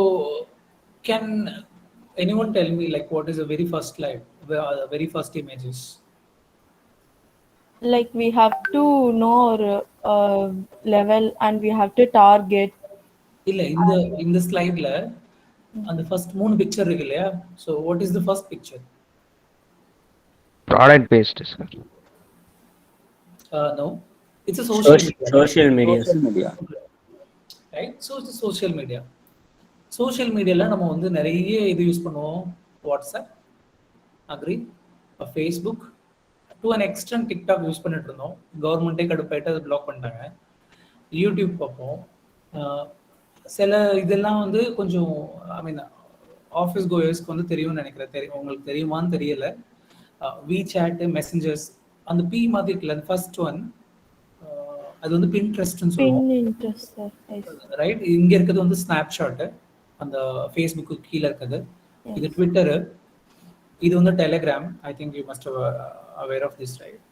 can anyone tell me like what is the very first slide, the very first images? Like we have to know our level and we have to target. இல்ல இந்த ஸ்லைட்ல அந்த first 3 picture இருக்கு இல்லையா? So what is the first picture? Product based, sir. No, it's a social media. Right? So it's a social media. Social மீடியாவில் நம்ம வந்து நிறைய இது யூஸ் பண்ணுவோம். வாட்ஸ்அப், அக்ரி, Facebook, to an extent TikTok use பண்ணிட்டு இருந்தோம். கவர்மெண்ட்டே கடுப்பாயிட்டு அதை பிளாக் பண்ணிட்டாங்க. யூடியூப் பார்ப்போம். சில இதெல்லாம் வந்து கொஞ்சம் ஐ மீன் ஆஃபீஸ் கோயர்ஸ்க்கு வந்து தெரியும்னு நினைக்கிறேன். உங்களுக்கு தெரியுமான்னு தெரியல. WeChat, மெசஞ்சர்ஸ், அந்த பி மாதிரி இருக்குல்ல, அந்த ஃபர்ஸ்ட் ஒன் அது வந்து பின்ட்ரெஸ்ட்னு சொல்லுவோம். ரைட்? இங்கே இருக்கிறது வந்து ஸ்னாப்ஷாட்டு, அந்த ஃபேஸ்புக்கு கீழே இருக்குது. இது ட்விட்டரு, இது வந்து Telegram. I think you must aware of this, right?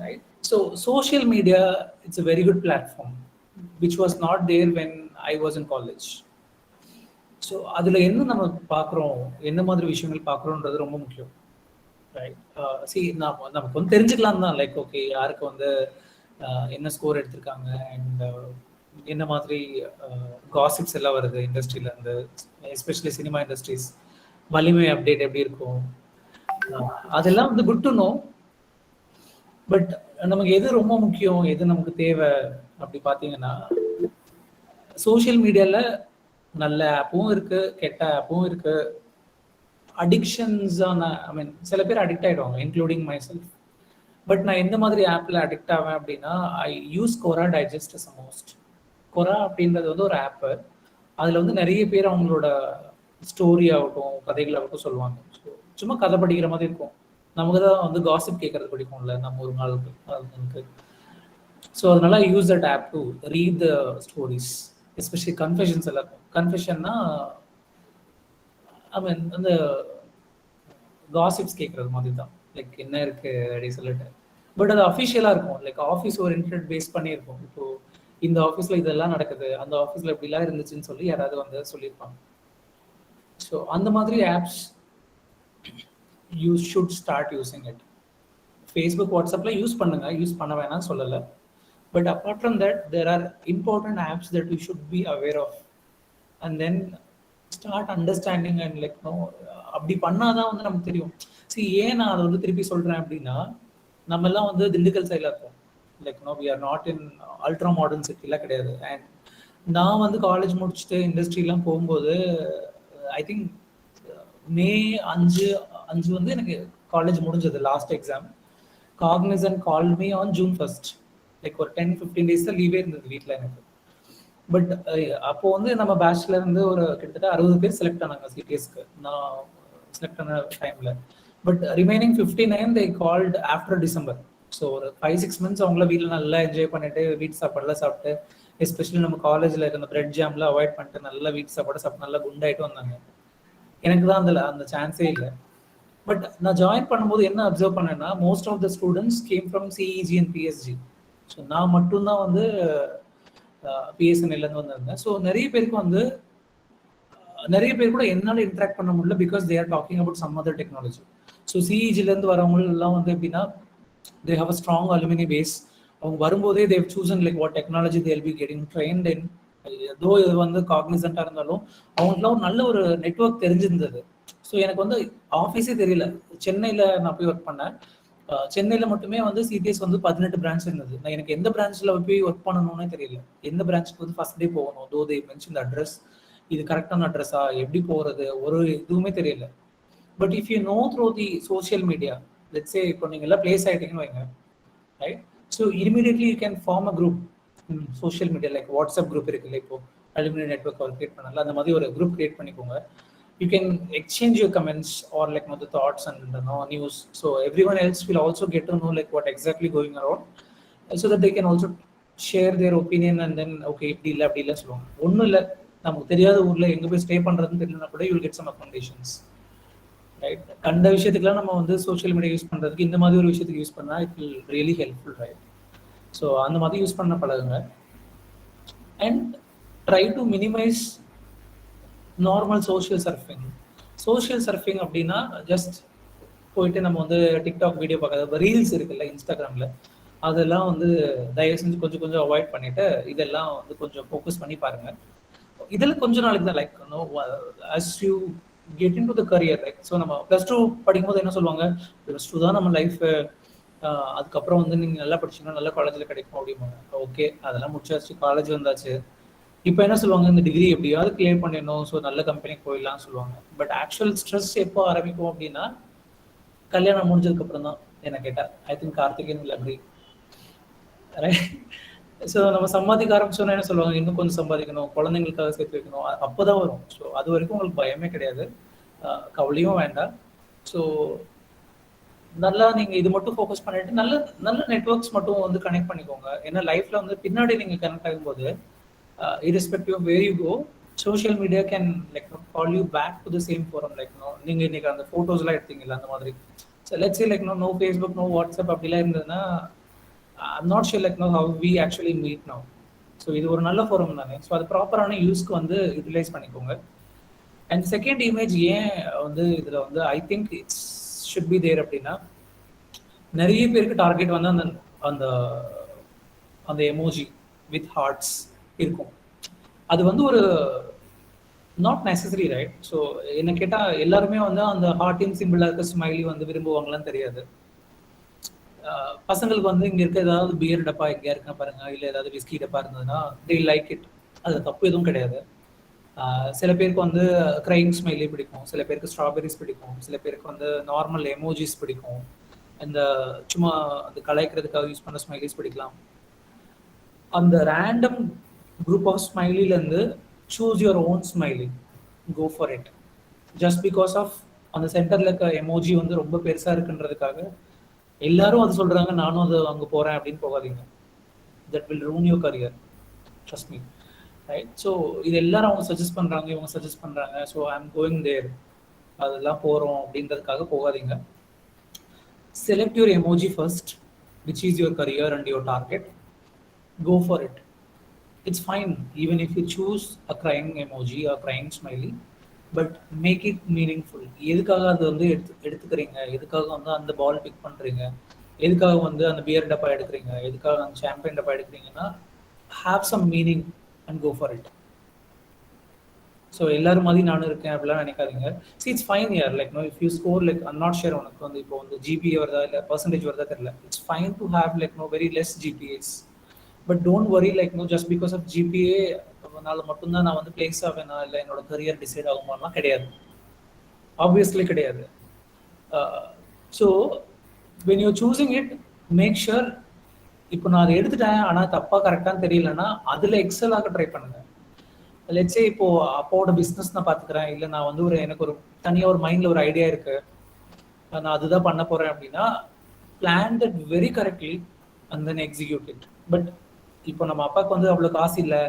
Right? So social media, it's a very good platform which was not there when I was in college. So அதில் என்ன நம்ம பார்க்குறோம், என்ன மாதிரி விஷயங்கள் பார்க்குறோன்றது ரொம்ப முக்கியம். ரைட்? சி நமக்கு வந்து தெரிஞ்சுக்கலாம் தான், லைக் ஓகே யாருக்கு வந்து என்ன ஸ்கோர் எடுத்திருக்காங்க, அண்ட் என்ன மாதிரி காசிப்ஸ் எல்லாம் வருது இண்டஸ்ட்ரியிலேருந்து, எஸ்பெஷலி சினிமா இண்டஸ்ட்ரீஸ், வலிமை அப்டேட் எப்படி இருக்கும், அதெல்லாம் வந்து குட் டு நோ. பட் நமக்கு எது ரொம்ப முக்கியம், எது நமக்கு தேவை அப்படி பார்த்தீங்கன்னா, சோஷியல் மீடியாவில் நல்ல ஆப்பும் இருக்குது, கெட்ட ஆப்பும் இருக்குது. அடிக்ஷன்ஸான ஐ மீன் சில பேர் அடிக்ட் ஆகிடுவாங்க, இன்க்ளூடிங் மை செல்ஃப். பட் நான் எந்த மாதிரி ஆப்பில் அடிக்ட் ஆவேன் அப்படின்னா, I use Quora Digest as most. Quora அப்படின்றது வந்து ஒரு ஆப்பு. அதில் வந்து நிறைய பேர் அவங்களோட ஸ்டோரி ஆகட்டும், கதைகள் ஆகட்டும் சொல்லுவாங்க. ஸோ சும்மா கதை படிக்கிற மாதிரி இருக்கும். நமக்கு தான் வந்து காசிப் கேட்கறது பிடிக்கும்ல நம்ம ஒரு நாளுக்கு. ஸோ அதனால I use that app to read the stories. Especially confessions எல்லாம் இருக்கும். கன்ஃபெஷன்னா ஐ மீன் அந்த காசிப்ஸ் கேட்குறது மாதிரி தான், லைக் என்ன இருக்கு அப்படின்னு சொல்லிட்டு. பட் அது அஃபிஷியலாக இருக்கும், லைக் ஆஃபீஸ் ஓரியன்டட் பேஸ் பண்ணியிருக்கும். இப்போ இந்த ஆஃபீஸில் இதெல்லாம் நடக்குது, அந்த ஆஃபீஸில் இப்படிலாம் இருந்துச்சுன்னு சொல்லி யாராவது வந்து சொல்லியிருப்பாங்க. ஸோ அந்த மாதிரி apps you should start using it. Facebook, வாட்ஸ்அப்பில் யூஸ் பண்ணுங்க, யூஸ் பண்ண வேணாம் சொல்லலை. But apart from that there are important apps that you should be aware of. And then start understanding and like know, அப்படி பண்ணாதான் வந்து நமக்கு தெரியும். சரி, ஏன் நான் அதை வந்து திருப்பி சொல்கிறேன் அப்படின்னா, நம்ம எல்லாம் வந்து திண்டுக்கல் சைடில் இருக்கோம், like know we are not in ultra modern சிட்டிலாம் கிடையாது. அண்ட் நான் வந்து காலேஜ் முடிச்சுட்டு இண்டஸ்ட்ரிலாம் போகும்போது ஐ திங்க் மே 5 வந்து எனக்கு காலேஜ் முடிஞ்சது last exam. Cognizant call me on June 1st, like ஒரு 10-15 days தான் லீவே இருந்தது வீட்டில் எனக்கு. பட் அப்போ வந்து நம்ம பேட்ச்ல இருந்து ஒரு கிட்டத்தட்ட 60 பேர் செலக்ட் ஆனாங்க சிடிஎஸ்க்கு, நான் செலக்ட் ஆன டைம்ல. But remaining 59 they called after December. So ஒரு 5-6 months அவங்கள வீட்டில் நல்லா என்ஜாய் பண்ணிட்டு வீட்டு சாப்பாடுலாம் சாப்பிட்டு, எஸ்பெஷலி நம்ம காலேஜில் இருந்த பிரெட் ஜாம்லாம் அவாய்ட் பண்ணிட்டு நல்லா வீட்டு சாப்பாடு சாப்பிட்டு நல்லா குண்டாயிட்டு வந்தாங்க. எனக்கு தான் அந்த சான்ஸே இல்லை. பட் நான் ஜாயின் பண்ணும்போது என்ன அப்சர்வ் பண்ணேன்னா, most of the students came from CEG and PSG. So நான் மட்டும்தான் வந்து பிஎஸ்என்எல்லேருந்து வந்திருந்தேன். ஸோ நிறைய பேர் கூட என்னால் இன்ட்ராக்ட் பண்ண முடியல, because they are talking about some other technology. So சிஇஜிலேருந்து வரவங்க எல்லாம் வந்து எப்படின்னா, they have a strong alumni base. அவங்க வரும்போதே they've chosen like what technology they'll be getting trained in. ஏதோ இது வந்து காக்னிசன்ட்டாக இருந்தாலும் அவங்களுக்குலாம் ஒரு நல்ல ஒரு நெட்வொர்க் தெரிஞ்சிருந்தது. ஸோ எனக்கு வந்து ஆஃபீஸே தெரியல. சென்னையில் நான் போய் ஒர்க் பண்ணேன். சென்னையில் மட்டுமே வந்து சிடிஎஸ் வந்து 18 பிரான்ச் இருந்தது. நான் எனக்கு எந்த பிரான்ச்சில் போய் ஒர்க் பண்ணணும்னே தெரியல, எந்த பிரான்ச்சுக்கு வந்து ஃபர்ஸ்ட் டே போகணும், தோ தே மென்ஷன் த அட்ரஸ், இது கரெக்டான அட்ரஸா, எப்படி போகிறது, ஒரு இதுவுமே தெரியல. But if you know through the social media, let's say இப்போ நீங்கள் எல்லாம் பிளேஸ் ஆகிட்டீங்கன்னு வைங்க, right? So immediately you can form a group in social media, like WhatsApp group இருக்குல்ல, இப்போ அலுமினி நெட்வொர்க் அவர் கிரியேட் பண்ணல, அந்த மாதிரி ஒரு குரூப் கிரியேட் பண்ணிக்கோங்க. You can exchange your comments or like the thoughts and news, so everyone else will also get to know like what exactly going around, so that they can also share their opinion. And then okay, இப்படி இல்லை சொல்லுவாங்க. ஒன்றும் இல்லை, நமக்கு தெரியாத ஊரில் எங்கே போய் ஸ்டே பண்ணுறதுன்னு தெரியலனா கூட you will get some accommodations, right? கண்ட விஷயத்துக்குலாம் நம்ம வந்து சோஷியல் மீடியா யூஸ் பண்ணுறதுக்கு இந்த மாதிரி ஒரு விஷயத்துக்கு யூஸ் பண்ணால் it will really helpful, right? So அந்த மாதிரி யூஸ் பண்ண பழகுங்க. And try to minimise normal social surfing அப்படின்னா ஜஸ்ட் போயிட்டு நம்ம வந்து டிக்டாக் வீடியோ பார்க்காத, ரீல்ஸ் இருக்குல்ல இன்ஸ்டாகிராமில், அதெல்லாம் வந்து தயவு செஞ்சு கொஞ்சம் அவாய்ட் பண்ணிவிட்டு இதெல்லாம் வந்து கொஞ்சம் ஃபோக்கஸ் பண்ணி பாருங்கள். இதெல்லாம் கொஞ்ச நாளைக்கு தான், like know as you get into the career, like so நம்ம +2 படிக்கும்போது என்ன சொல்லுவாங்க, +2 தான் நம்ம லைஃப், அதுக்கப்புறம் வந்து நீங்கள் நல்லா படிச்சீங்கன்னா நல்ல காலேஜில் கிடைக்கும் அப்படிம்பாங்க. ஓகே, அதெல்லாம் முடிச்சாச்சு, காலேஜ் வந்தாச்சு. இப்போ என்ன சொல்லுவாங்க, இந்த டிகிரி எப்படியாவது கிளியர் பண்ணிடணும், ஸோ நல்ல கம்பெனிக்கு போயிடலாம்னு சொல்லுவாங்க. பட் ஆக்சுவல் ஸ்ட்ரெஸ் எப்போ ஆரம்பிக்கும் அப்படின்னா, கல்யாணம் முடிஞ்சதுக்கு அப்புறம் தான் என்ன கேட்டால். I think Karthikeyan will agree, right? So நம்ம சம்பாதிக்க ஆரம்பிச்சோன்னா என்ன சொல்லுவாங்க, இன்னும் கொஞ்சம் சம்பாதிக்கணும், குழந்தைங்களுக்காக சேர்த்து வைக்கணும், அப்போ தான் வரும். ஸோ அது வரைக்கும் உங்களுக்கு பயமே கிடையாது, கவலையும் வேண்டாம். ஸோ நல்லா நீங்கள் இது மட்டும் ஃபோக்கஸ் பண்ணிட்டு நல்ல நெட்வொர்க்ஸ் மட்டும் வந்து கனெக்ட் பண்ணிக்கோங்க. ஏன்னா லைஃப்பில் வந்து பின்னாடி நீங்கள் கனெக்ட் ஆகும்போது, irrespective of where you go, social media can like call you back to the same forum, like நீங்க இன்னைக்கு அந்த போட்டோஸ்லாம் எடுத்தீங்கல்ல அந்த மாதிரி. So let's say like no Facebook, no WhatsApp அப்படிலாம் இருந்ததுன்னா, I'm not sure like how we actually meet now. So இது ஒரு நல்ல ஃபோரம் தானே. ஸோ அது ப்ராப்பரான யூஸ்க்கு வந்து யூட்டிலைஸ் பண்ணிக்கோங்க. அண்ட் செகண்ட் இமேஜ் ஏன் வந்து இதில் வந்து I think it's should be there அப்படின்னா, நிறைய பேருக்கு டார்கெட் வந்து அந்த அந்த எமோஜி வித் ஹார்ட்ஸ் இருக்கும். அது வந்து ஒரு நாட் நெசசரி, ரைட்? ஸோ என்ன கேட்டால் எல்லாருமே வந்து அந்த ஹார்ட்டின் சிம்பிளாக இருக்க ஸ்மைலி வந்து விரும்புவாங்களான்னு தெரியாது. பசங்களுக்கு வந்து இங்கே இருக்க ஏதாவது பியர் டப்பா எங்கேயா இருக்கா பாருங்க, இல்லை ஏதாவது விஸ்கி டப்பா இருந்ததுன்னா தே லைக் இட், அது தப்பு எதுவும் கிடையாது. சில பேருக்கு வந்து க்ரைங் ஸ்மைலி பிடிக்கும், சில பேருக்கு ஸ்ட்ராபெரிஸ் பிடிக்கும், சில பேருக்கு வந்து நார்மல் எமோஜிஸ் பிடிக்கும், இந்த சும்மா அது கலாய்க்கிறதுக்காக யூஸ் பண்ண ஸ்மைலிஸ் பிடிக்கலாம். அந்த ரேண்டம் குரூப் ஆஃப் ஸ்மைலிலேருந்து choose your own smiley, go for it. Just because of அந்த சென்டரில் இருக்க எமோஜி வந்து ரொம்ப பெருசாக இருக்குன்றதுக்காக எல்லாரும் அது சொல்கிறாங்க நானும் அது அங்கே போகிறேன் அப்படின்னு போகாதீங்க. That will ruin your career, trust me. Right? So இது எல்லாரும் அவங்க சஜஸ்ட் பண்ணுறாங்க, இவங்க சஜஸ்ட் பண்ணுறாங்க, so I am going there, அதெல்லாம் போகிறோம் அப்படின்றதுக்காக போகாதீங்க. Select your emoji first, which is your career and your target. Go for it. It's fine even if you choose a crying emoji or crying smiley, but make it meaningful. எதுக்காக அது வந்து எடுத்துக்கிறீங்க, எதுக்காக வந்து அந்த பால் பிக் பண்ணுறீங்க, எதுக்காக வந்து அந்த பியர் டப்பா எடுக்கிறீங்க, எதுக்காக அந்த சாம்பியன் டப்பா எடுக்கிறீங்கன்னா have some meaning and go for it. So எல்லாரும் மாதிரி நானும் இருக்கேன் அப்படிலாம் நினைக்காதீங்க. See it's fine year, like know if you score like I'm not share உனக்கு வந்து இப்போ வந்து ஜிபிஏ வருதா இல்லை பர்சன்டேஜ் வருதா தெரியல. It's fine to have like know very less GPAs, but don't worry like know just because of GPA அதனால மட்டும்தான் நான் வந்து பிளேஸ் ஆவேனா இல்லை என்னோட கரியர் டிசைட் ஆகுமாலாம் கிடையாது, ஆப்வியஸ்லி கிடையாது. So when you choosing it make sure, இப்போ நான் அதை எடுத்துட்டேன் ஆனால் தப்பாக கரெக்டானு தெரியலன்னா அதில் எக்ஸல் ஆக ட்ரை பண்ணுங்க. லெட்ஸே இப்போ அப்பாவோட பிஸ்னஸ் நான் பார்த்துக்கிறேன், இல்லை நான் வந்து எனக்கு ஒரு தனியாக ஒரு மைண்டில் ஒரு ஐடியா இருக்கு, நான் அதுதான் பண்ண போறேன் அப்படின்னா plan that very correctly and then execute it. But இப்போ நம்ம அப்பாவுக்கு வந்து அவ்வளோ காசு இல்லை,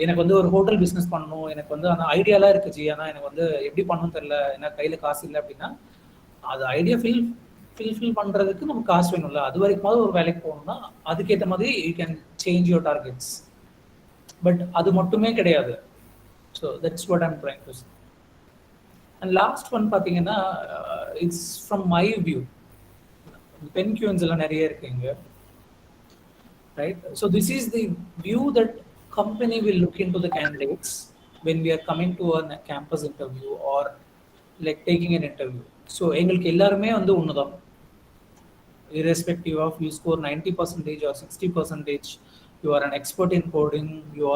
எனக்கு வந்து ஒரு ஹோட்டல் பிஸ்னஸ் பண்ணணும், எனக்கு வந்து அந்த ஐடியாலாம் இருக்கு ஜி, ஆனால் எனக்கு வந்து எப்படி பண்ணணும்னு தெரியல, எனக்கு கையில் காசு இல்லை அப்படின்னா அது ஐடியா ஃபில் பண்ணுறதுக்கு நமக்கு காசு வேணும்ல, அது வரைக்கும் ஒரு வேலைக்கு போகணும்னா அதுக்கேற்ற மாதிரி you can change your targets. But அது மட்டுமே கிடையாது. So that's what I'm trying to say. And last one பார்த்தீங்கன்னா இட்ஸ் ஃப்ரம் மை வியூ. பென் கியூன்ஸ் எல்லாம் நிறைய இருக்குங்க, right? So this is the view that company will look into the candidates when we are coming to a campus interview or like taking an interview. So எங்களுக்கு எல்லாருமே வந்து ஒண்ணுதான், irrespective of you score 90% or 60%, you are an expert in coding, you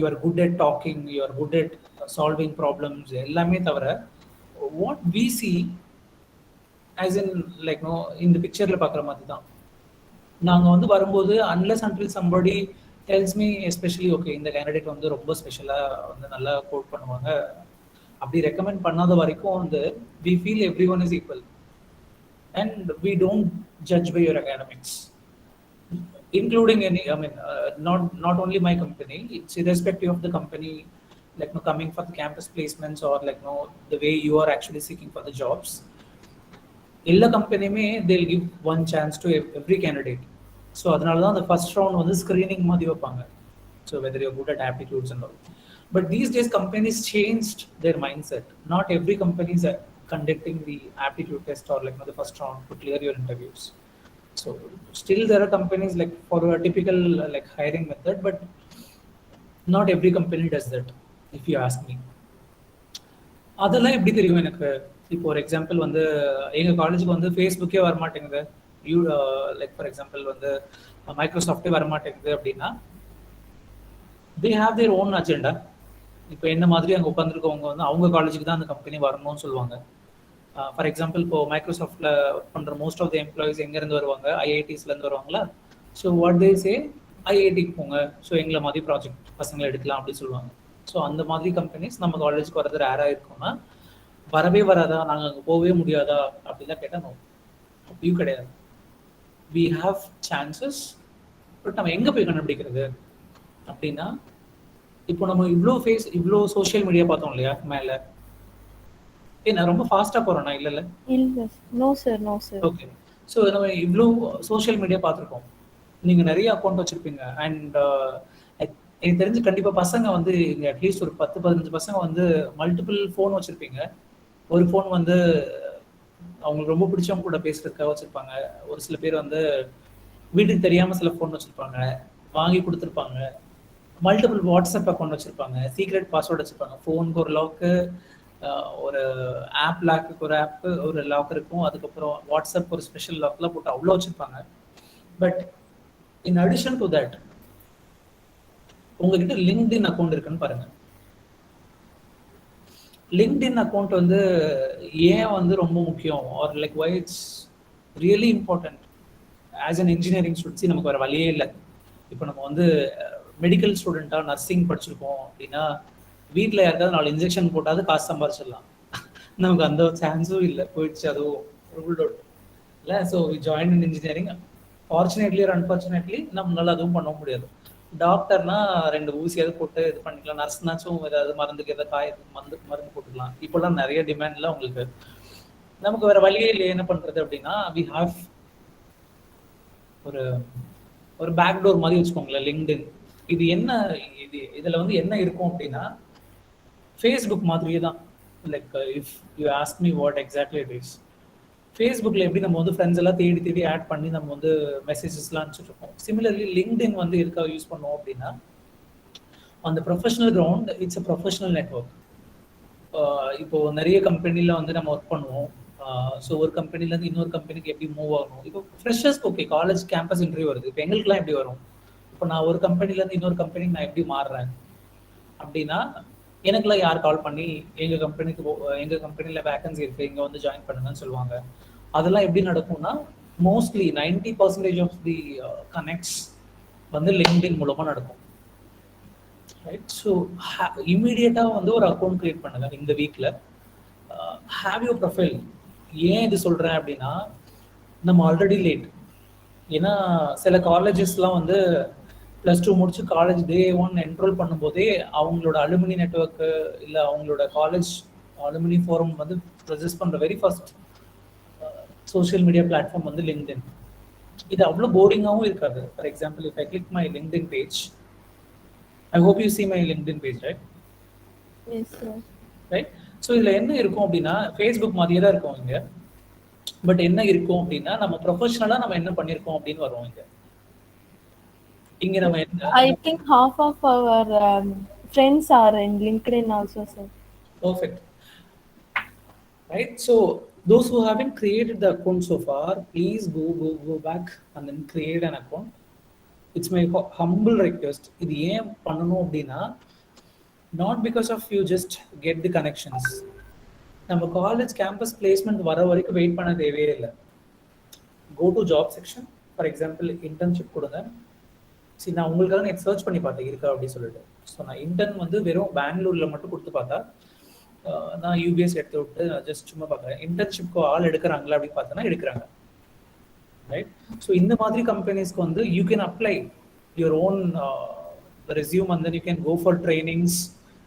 are good at talking, you are good at solving problems, எல்லாமே தவிர what we see as in like no in the pictureல பார்க்குற மாதிரி தான் நாங்கள் வந்து வரும்போது unless until somebody tells me especially okay இந்த candidate வந்து ரொம்ப ஸ்பெஷலாக வந்து நல்லா கோட் பண்ணுவாங்க அப்படி ரெக்கமெண்ட் பண்ணாத வரைக்கும் வந்து we feel everyone is equal and we don't judge by your academics, including any, I mean not only my company, it's irrespective of the company, like no coming for the campus placements or like no the way you are actually seeking for the jobs. எல்லா கம்பெனியுமே they'll give one chance to every candidate. So அதனால தான் அந்த first round வந்து screening மாதிரி வைப்பாங்க. So whether you good at aptitudes and all. But these days companies changed their mindset. Not every companies are conducting the aptitude test or like the first round to clear your interviews. So still there are companies like for a typical like hiring method, but not every company does that if you ask me. அதெல்லாம் எப்படி தெரியும் எனக்கு? இப்போ ஒரு example வந்து எங்கள் காலேஜுக்கு வந்து ஃபேஸ்புக்கே வரமாட்டேங்குது, லைக் ஃபார் எக்ஸாம்பிள் வந்து மைக்ரோசாஃப்டே வரமாட்டேங்குது அப்படின்னா they have their own agenda. இப்போ என்ன மாதிரி அங்கே உட்காந்துருக்கவங்க வந்து அவங்க காலேஜுக்கு தான் அந்த கம்பெனி வரணும்னு சொல்லுவாங்க. ஃபார் எக்ஸாம்பிள் இப்போ மைக்ரோசாஃப்டில் ஒர்க் பண்ணுற மோஸ்ட் ஆஃப் த எம்ப்ளாயிஸ் எங்கேருந்து வருவாங்க? ஐஐடிஸ்லேருந்து வருவாங்களா? ஸோ வாட் தே சே, ஐஐடிக்கு போங்க, ஸோ எங்களை மாதிரி ப்ராஜெக்ட் பசங்களை எடுக்கலாம் அப்படின்னு சொல்லுவாங்க. ஸோ அந்த மாதிரி கம்பெனிஸ் நம்ம காலேஜுக்கு வரது ரேராக இருக்கும்னா வரவே வராதா, நாங்கள் அங்கே போகவே முடியாதா அப்படிலாம் கேட்டால் நோ, அப்படியும் கிடையாது. we have chances, பட் நம்ம எங்கே போய் கண்டுபிடிக்கிறது அப்படின்னா இப்போ நம்ம இவ்வளோ சோஷியல் மீடியா பார்த்தோம் இல்லையா மேலே? நான் ரொம்ப ஃபாஸ்ட்டாக போகிறேன்னா இல்லை நோ சார். ஓகே. ஸோ நம்ம இவ்வளோ சோஷியல் மீடியா பார்த்துருக்கோம், நீங்கள் நிறைய அக்கௌண்ட் வச்சுருப்பீங்க. அண்ட் எனக்கு தெரிஞ்சு கண்டிப்பாக பசங்க வந்து இங்கே அட்லீஸ்ட் ஒரு 10-15 பசங்க வந்து மல்டிபிள் ஃபோன் வச்சுருப்பீங்க. ஒரு ஃபோன் வந்து அவங்களுக்கு ரொம்ப பிடிச்சவங்க கூட பேசுறதுக்காக வச்சிருப்பாங்க. ஒரு சில பேர் வந்து வீட்டுக்கு தெரியாமல் சில ஃபோன் வச்சுருப்பாங்க, வாங்கி கொடுத்துருப்பாங்க. மல்டிபிள் வாட்ஸ்அப் அக்கௌண்ட் வச்சுருப்பாங்க, சீக்ரெட் பாஸ்வேர்டு வச்சுருப்பாங்க. ஃபோனுக்கு ஒரு லாக்கு, ஒரு ஆப் லாக்குக்கு ஒரு ஆப்பு ஒரு லாக் இருக்கும், அதுக்கப்புறம் வாட்ஸ்அப் ஒரு ஸ்பெஷல் லாக்லாம் போட்டு அவ்வளோ வச்சுருப்பாங்க. But in addition to that உங்ககிட்ட லிங்க்டின் அக்கௌண்ட் இருக்குன்னு பாருங்க. லிங்க்டின் அக்கௌண்ட் வந்து ஏன் வந்து ரொம்ப முக்கியம், or like why it's really important as an engineering students. நமக்கு வேறு வழியே இல்லை. இப்போ நம்ம வந்து மெடிக்கல் ஸ்டூடெண்ட்டாக நர்சிங் படிச்சிருக்கோம் அப்படின்னா வீட்டில் யாருக்காவது 4 இன்ஜெக்ஷன் போட்டாவது காசு சம்பாதிச்சிடலாம். நமக்கு அந்த சான்ஸும் இல்லை, போயிடுச்சு, அதுவும் ரூல்ட் அவுட் இல்லை. So we join in engineering. Fortunately or unfortunately நம்மளால அதுவும் பண்ண முடியாது. டாக்டர்னா 2 ஊசியாவது போட்டு இது பண்ணிக்கலாம். நர்ஸ்னாச்சும் ஏதாவது மருந்துக்கு ஏதாவது மருந்து போட்டுக்கலாம். இப்போல்லாம் நிறைய டிமாண்ட்ல உங்களுக்கு நமக்கு வேற வழியே இல்லை. என்ன பண்றது அப்படின்னா வி ஹாவ் ஒரு ஒரு பேக் டோர் மாதிரி வச்சுக்கோங்களேன், லிங்க்டின். இது என்ன, இதுல வந்து என்ன இருக்கும் அப்படின்னா ஃபேஸ்புக் மாதிரியே தான். Like if you ask me what exactly it is, ஃபேஸ்புக்கில் எப்படி நம்ம வந்து ஃப்ரெண்ட்ஸ் எல்லாம் தேடி தேடி ஆட் பண்ணி நம்ம வந்து மெசேஜஸ்லாம் அனுப்பிச்சிட்டு இருக்கோம். சிமிலர்லி லிங்க்டின் வந்து எதுக்காக யூஸ் பண்ணுவோம் அப்படின்னா அந்த professional ground, it's a professional network. இப்போ நிறைய கம்பெனியில் வந்து நம்ம ஒர்க் பண்ணுவோம். ஸோ ஒரு கம்பெனிலேருந்து இன்னொரு கம்பெனிக்கு எப்படி மூவ் ஆகணும். இப்போ ஃப்ரெஷர்ஸ்க்கு ஓகே, காலேஜ் கேம்பஸ் இன்டர்வியூ வருது. இப்போ எங்களுக்குலாம் எப்படி வரும், இப்போ நான் ஒரு கம்பெனிலேருந்து இன்னொரு கம்பெனிக்கு நான் எப்படி மாறுறேன் அப்படின்னா எனக்குலாம் யார் கால் பண்ணி எங்கள் கம்பெனியில் வேகன்சி இருக்குது, இங்கே வந்து ஜாயின் பண்ணுங்கன்னு சொல்லுவாங்க. அதெல்லாம் எப்படி நடக்கும்னா மோஸ்ட்லி 90% ஆஃப் தி கனெக்ட்ஸ் வந்து லிங்க்டின் மூலமாக நடக்கும். ரைட். ஸோ இமீடியட்டாக வந்து ஒரு அக்கௌண்ட் கிரியேட் பண்ணுங்க இந்த வீக்கில். Have you profile. ஏன் இது சொல்கிறேன் அப்படின்னா நம்ம ஆல்ரெடி லேட். ஏன்னா சில காலேஜஸ்லாம் வந்து +2 முடிச்சு காலேஜ் டே 1 என்ரோல் பண்ணும்போதே அவங்களோட அலுமினி நெட்ஒர்க்கு இல்லை அவங்களோட காலேஜ் அலுமினி ஃபோரம் வந்து ரெஜிஸ்டர் பண்ணுற very first social media platform வந்து லிங்க்டின். இது அவ்வளோ போரிங்காகவும் இருக்காது. For example, if I click my LinkedIn page, I hope you see my LinkedIn page, right? Yes, sir. Right? So இதில் என்ன இருக்கும் அப்படின்னா ஃபேஸ்புக் மாதிரியே தான் இருக்கும் இங்கே. பட் என்ன இருக்கும் அப்படின்னா நம்ம ப்ரொஃபஷனலாக நம்ம என்ன பண்ணியிருக்கோம் அப்படின்னு வருவோம் இங்கே நம்ம என்ன. I think half of our friends are in LinkedIn also, sir. Perfect. Right? So those who haven't created the account so far, please go back and then create an account. It's my humble request. இது ஏன் பண்ணணும் அப்படின்னா not because of you just get the connections. நம்ம college campus placement வர வரைக்கும் wait பண்ண தேவையே இல்லை. Go to job section. For example internship கொடுங்க. சரி, நான் உங்களுக்காக நான் சர்ச் பண்ணி பார்த்தேன் இருக்கா அப்படின்னு சொல்லிட்டு. ஸோ நான் இன்டர்ன் வந்து வெறும் பெங்களூரில் மட்டும் கொடுத்து பார்த்தா, நான் யூபிஎஸ் எடுத்து விட்டு ஜஸ்ட் சும்மா பார்க்குறேன் இன்டர்ன்ஷிப்க்கு ஆள் எடுக்கிறாங்களா அப்படின்னு பார்த்தோன்னா எடுக்கிறாங்க. ரைட். ஸோ இந்த மாதிரி கம்பெனிஸ்க்கு வந்து you can apply your own resume and then you can go for trainings,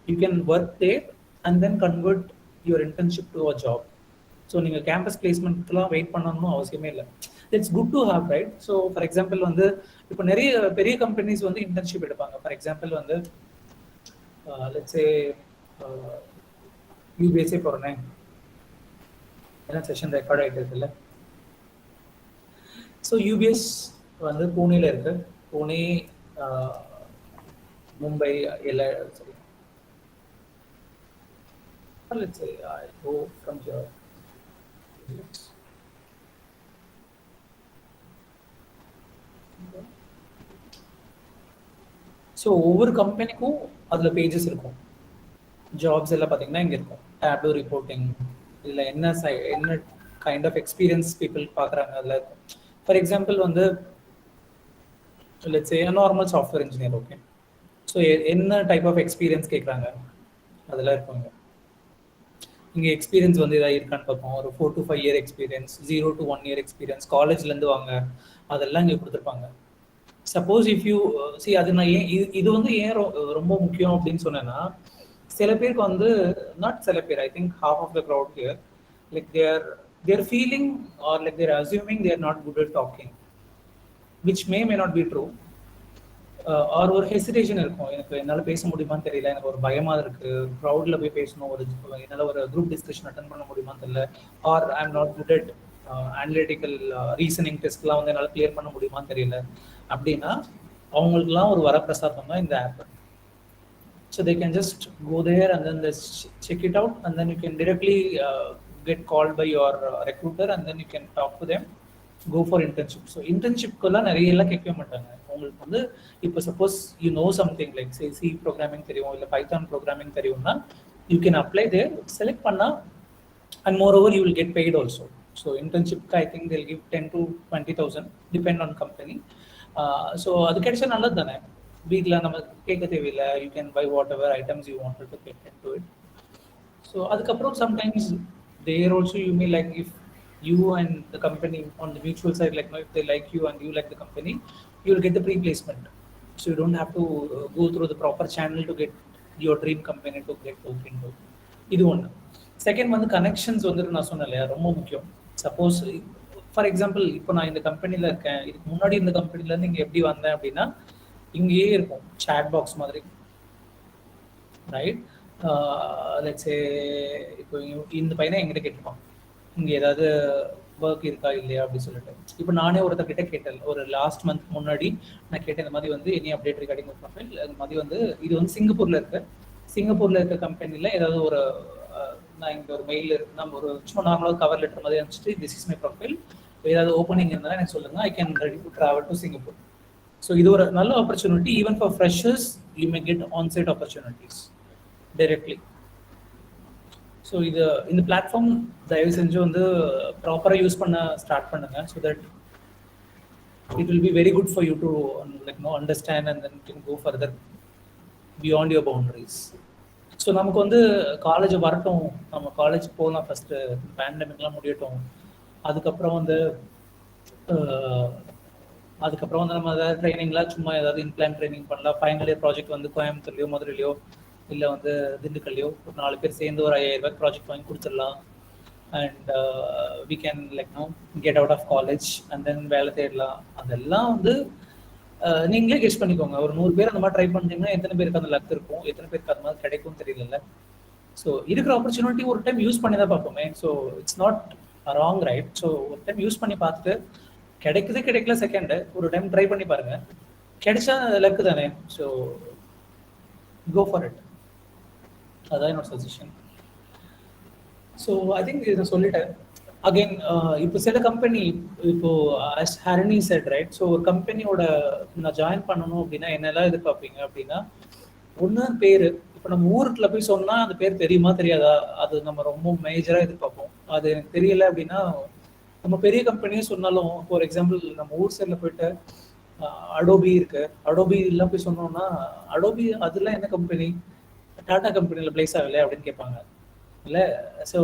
you can work there and then convert your internship to a job. So நீங்க கேம்பஸ் பிளேஸ்மெண்ட்லாம் வெயிட் பண்ணணும்னு அவசியமே இல்லை. It's good to have, right? So for example வந்து இப்போ நிறைய பெரிய companies வந்து internship எடுப்பாங்க. ஃபார் எக்ஸாம்பிள் வந்து லெட்ஸ் சே யூபிஎஸ்ஏ போகிறேன், ஏன்னா செஷன் ரெக்கார்ட் ஆகிட்டு இருக்குல்ல. ஸோ யூபிஎஸ் வந்து பூனேல இருக்கு. பூனே, மும்பை, எல்லா சரி. Let's say I go from here. So ஒவ்வொரு கம்பெனிக்கும் அதில் பேஜஸ் இருக்கும். ஜாப்ஸ் எல்லாம் பார்த்தீங்கன்னா இங்கே இருக்கும். டேப்லோ ரிப்போர்ட்டிங், இதில் என்ன கைண்ட் ஆஃப் எக்ஸ்பீரியன்ஸ் பீப்புள் பார்க்குறாங்க அதில் இருக்கும். ஃபார் எக்ஸாம்பிள் வந்து let's say normal software engineer, okay. So என்ன டைப் ஆஃப் எக்ஸ்பீரியன்ஸ் கேட்குறாங்க அதெல்லாம் இருப்பாங்க. இங்கே எக்ஸ்பீரியன்ஸ் வந்து இதாக இருக்கான்னு பார்ப்போம். ஒரு 4 to 5 year experience, 0 to 1 year experience, காலேஜ்லேருந்து வாங்க, அதெல்லாம் இங்கே கொடுத்துருப்பாங்க. சப்போஸ் இஃப் யூ சி, அது நான் ஏன் இது வந்து ஏன் ரொம்ப முக்கியம் அப்படின்னு சொன்னேன்னா, சில பேருக்கு வந்து நாட் சில பேர், I think half of the crowd here, like they're feeling or like they're assuming they're not good at talking, which may not be true. Or ஒரு ஹெசிடேஷன் இருக்கும். எனக்கு என்னால் பேச முடியுமான்னு தெரியல, எனக்கு ஒரு பயமாக இருக்குது, க்ரௌடில் போய் பேசணும், என்னால் ஒரு குரூப் டிஸ்கஷன் அட்டன் பண்ண முடியுமான்னு தெரியல, or I am not good at analytical reasoning டெஸ்ட்லாம் வந்து என்னால் கிளியர் பண்ண முடியுமான்னு தெரியல அப்படின்னா அவங்களுக்குலாம் ஒரு வரப்பிரசாதம் தான் இந்த app. So they can just go there and then check it out and then you can directly get called by your recruiter and then you can talk to them, go for internship. So இன்டர்ன்ஷிப்க்கெல்லாம் நிறைய எல்லாம் கேட்கவே மாட்டாங்க. உங்களுக்கு வந்து இப்போ suppose you know something like C programming தெரியும், இல்லை பைத்தான் ப்ரோக்ராமிங் தெரியும்னா you can apply there, select பண்ணால் and moreover you will get paid also. So இன்டர்ன்ஷிப்க்கு I think they'll give 10 to 20,000 depend on company. So அது கிடைச்சா நல்லது தானே. வீட்டில் நம்ம கேட்க தேவையில்லை, you can buy whatever items you wanted to get into it. So அதுக்கப்புறம் sometimes there also you may like if you and the company on the mutual side, like if they like you and you like the company, you will get the pre-placement. So you don't have to go through the proper channel to get your dream company to get looked into. இது ஒன்று. Second வந்து connections வந்துட்டு நான் சொன்னேன் இல்லையா, ரொம்ப முக்கியம். Suppose for example இப்போ நான் இந்த கம்பெனியில் இருக்கேன், இதுக்கு முன்னாடி இந்த கம்பெனிலேருந்து இங்கே எப்படி வந்தேன் அப்படின்னா இங்கேயே இருக்கும் சாட் பாக்ஸ் மாதிரி, ரைட்? லெட்ஸ் சே இப்போ இந்த பையனை எங்கிட்ட கேட்டுப்பான் இங்கே ஏதாவது ஒர்க் இருக்கா இல்லையா அப்படின்னு சொல்லிட்டு. இப்போ நானே ஒருத்தர்கிட்ட கேட்டேன், ஒரு லாஸ்ட் மந்த் முன்னாடி நான் கேட்டேன், இந்த மாதிரி வந்து எனி அப்டேட் ரிகார்டிங் ஒரு ப்ரொஃபைல், அது மாதிரி வந்து இது வந்து சிங்கப்பூரில் இருக்க கம்பெனியில் ஏதாவது ஒரு நான் இங்கே ஒரு மெயில் நம்ம ஒரு சும்மா நார்மலாக கவர் லெட்டர் மாதிரி அனுப்பிச்சிட்டு திஸ் இஸ் மை ப்ரொஃபைல், ஏதாவது ஓப்பனிங் இருந்தால் எனக்கு சொல்லுங்கள், I can ready to travel to Singapore. So இது ஒரு நல்ல opportunity. Even for freshers you may get onsite opportunities directly. So இந்த பிளாட்ஃபார்ம் தயவு செஞ்சு வந்து ப்ராப்பராக யூஸ் பண்ண ஸ்டார்ட் பண்ணுங்க. So that it will be very good for you to like know understand and then can go further beyond your boundaries. So நமக்கு வந்து college வரட்டும், நம்ம காலேஜ் போகலாம், ஃபஸ்ட்டு பேண்டமிக்லாம் முடியட்டும். அதுக்கப்புறம் வந்து நம்ம ஏதாவது ட்ரைனிங்லாம் சும்மா ஏதாவது இன்பிளான் ட்ரைனிங் பண்ணலாம். ஃபைனல் இயர் ப்ராஜெக்ட் வந்து கோயம்புத்தூர்லையோ மதுரையிலையோ இல்லை வந்து திண்டுக்கல்லையோ ஒரு 4 பேர் சேர்ந்து ஒரு 5000 ரூபாய் ப்ராஜெக்ட் வாங்கி கொடுத்துடலாம். And we can like know get out of college and then வேலை தேடலாம். அதெல்லாம் வந்து நீங்களே கெஸ் பண்ணிக்கோங்க. ஒரு 100 பேர் அந்த மாதிரி ட்ரை பண்ணிட்டீங்கன்னா எத்தனை பேருக்கு அந்த லக் இருக்கும், எத்தனை பேருக்கு அந்த மாதிரி கிடைக்கும் தெரியல. ஸோ இருக்கிற ஆப்பர்ச்சுனிட்டி ஒரு டைம் யூஸ் பண்ணி தான் பார்ப்போமே. So it's not wrong, right? So ஒரு டைம் யூஸ் பண்ணி பார்த்துட்டு கிடைக்கல செகண்ட் ஒரு டைம் ட்ரை பண்ணி பாருங்க, கிடைச்சா லக்கு தானே. So go for it. அதான் என்னோட சஜஷன். ஸோ ஐ திங்க் இதை சொல்லிட்டேன். அகெயின் இப்போ சில கம்பெனி, இப்போ as Harini said, right? So ஒரு கம்பெனியோட நான் ஜாயின் பண்ணணும் அப்படின்னா என்னெல்லாம் எதிர்பார்ப்பீங்க அப்படின்னா, ஒன்று பேர். இப்போ நம்ம ஊருக்குள்ள போய் சொன்னால் அந்த பேர் தெரியுமா தெரியாதா, அது நம்ம ரொம்ப மேஜராக எதிர்பார்ப்போம். அது எனக்கு தெரியல அப்படின்னா நம்ம பெரிய கம்பெனியே சொன்னாலும், ஃபார் எக்ஸாம்பிள் நம்ம ஊர் சைடில் போயிட்டு அடோபி இருக்கு, அடோபி எல்லாம் போய் சொன்னோம்னா அடோபி அதெல்லாம் என்ன கம்பெனி, டாடா கம்பெனியில் பிளேஸ் ஆகலை அப்படின்னு கேட்பாங்க இல்லை? ஸோ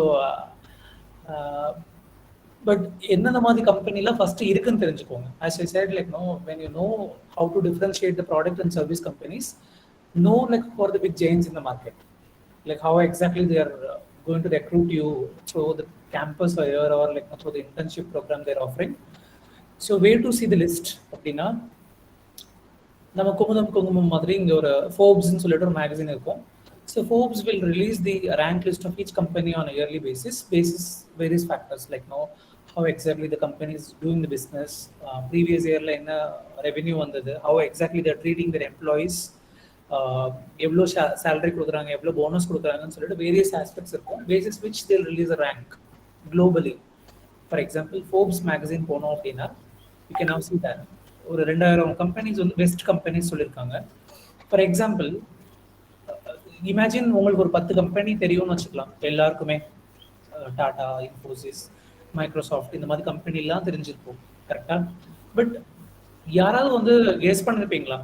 பட் என்னென்ன மாதிரி கம்பெனிலாம் ஃபர்ஸ்ட் இருக்குன்னு தெரிஞ்சுக்கோங்க. As I said, like no, when you know how to differentiate the product and service companies, know like for the big giants in the market, like how exactly they are going to recruit you through the campus or like through the internship program they're offering. So where to see the list அப்படின்னா, நம்ம குங்குமம் மாதிரி இங்கே ஒரு ஃபோர்ப்ஸ்ன்னு சொல்லிட்டு ஒரு magazine இருக்கும். So Forbes will release the rank list of each company on a yearly basis various factors like how exactly the company is doing the business, previous year la enna revenue vandadu, how exactly they are treating their employees, evlo salary kudukranga, evlo bonus kudukranga nu solliட்டு various aspects irukum, basis which they will release a rank globally. For example, Forbes magazine போனோம் அப்படின்னா you can now see that ஒரு 2000 companies வந்து best companies சொல்லியிருக்காங்க. For example, imagine உங்களுக்கு ஒரு 10 company தெரியும்னு வச்சுக்கலாம் எல்லாருக்குமே. டாடா, இன்ஃபோசிஸ், மைக்ரோசாஃப்ட், இந்த மாதிரி கம்பெனிலாம் தெரிஞ்சிருக்கும், கரெக்டாக? பட் யாராவது வந்து கெஸ் பண்ணிருப்பீங்களா,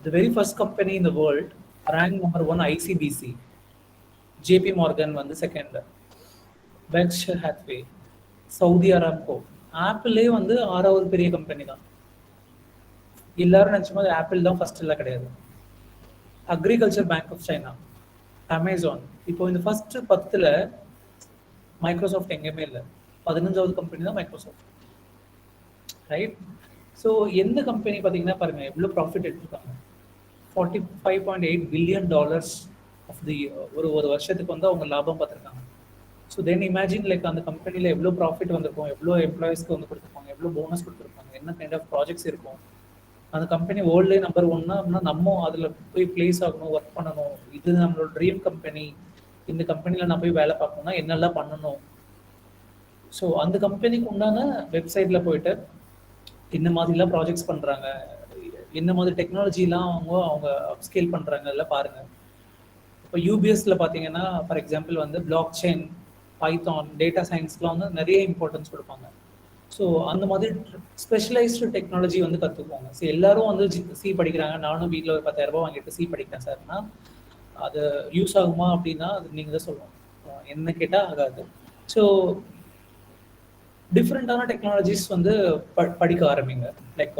the very first company in the world, rank number 1 ICBC, JP Morgan வந்து second, Berkshire Hathaway, Saudi Aramco, ஆப்பிளே வந்து 6வது பெரிய கம்பெனி தான். எல்லாரும் நினச்சும் போது ஆப்பிள் தான் ஃபர்ஸ்ட் எல்லாம் கிடையாது. Agriculture Bank of China, Amazon. இப்போ இந்த ஃபர்ஸ்ட் 10ல் மைக்ரோசாஃப்ட் எங்கேயுமே இல்லை. 15வது கம்பெனி தான் மைக்ரோசாஃப்ட், ரைட்? ஸோ எந்த கம்பெனி பார்த்தீங்கன்னா பாருங்க எவ்வளோ ப்ராஃபிட் எடுத்துருக்காங்க. $45.8 billion ஆஃப் தி ஒரு வருஷத்துக்கு வந்து அவங்க லாபம் பார்த்துருக்காங்க. ஸோ தென் இமேஜின் லைக் அந்த கம்பெனியில் எவ்வளோ ப்ராஃபிட் வந்திருக்கும், எவ்வளோ எம்ப்ளாயிஸ்க்கு வந்து கொடுத்துருப்பாங்க, எவ்வளோ போனஸ் கொடுத்துருப்பாங்க, என்ன கைண்ட் ஆஃப் ப்ராஜெக்ட்ஸ் இருக்கும். அந்த கம்பெனி வேர்ல்ட்லேயே நம்பர் 1 அப்படின்னா நம்ம அதில் போய் பிளேஸ் ஆகணும், ஒர்க் பண்ணணும். இது நம்மளோட ட்ரீம் கம்பெனி, இந்த கம்பெனியில் நான் போய் வேலை பார்க்கணும்னா என்னெல்லாம் பண்ணணும். ஸோ அந்த கம்பெனிக்கு உண்டான வெப்சைட்டில் போயிட்டு என்ன மாதிரிலாம் ப்ராஜெக்ட்ஸ் பண்ணுறாங்க, என்ன மாதிரி டெக்னாலஜிலாம் அவங்க அப்ஸ்கேல் பண்ணுறாங்க, எல்லாம் பாருங்கள். இப்போ யூபிஎஸ்ல பார்த்தீங்கன்னா ஃபார் எக்ஸாம்பிள் வந்து பிளாக் செயின், பைத்தான், டேட்டா சயின்ஸ்க்குலாம் வந்து நிறைய இம்பார்ட்டன்ஸ் கொடுப்பாங்க. ஸோ அந்த மாதிரி ஸ்பெஷலைஸ்டு டெக்னாலஜி வந்து கற்றுக்குவாங்க. ஸோ எல்லாரும் வந்து சி படிக்கிறாங்க, நானும் வீட்டில் ஒரு 10,000 ரூபாய் வாங்கிட்டு சி படிக்கிறேன் சார்னா அது யூஸ் ஆகுமா அப்படின்னா அது நீங்கள் தான் சொல்லணும். என்ன கேட்டால் ஆகாது. ஸோ டிஃப்ரெண்ட்டான டெக்னாலஜிஸ் வந்து படிக்க ஆரம்பிங்க. லைக்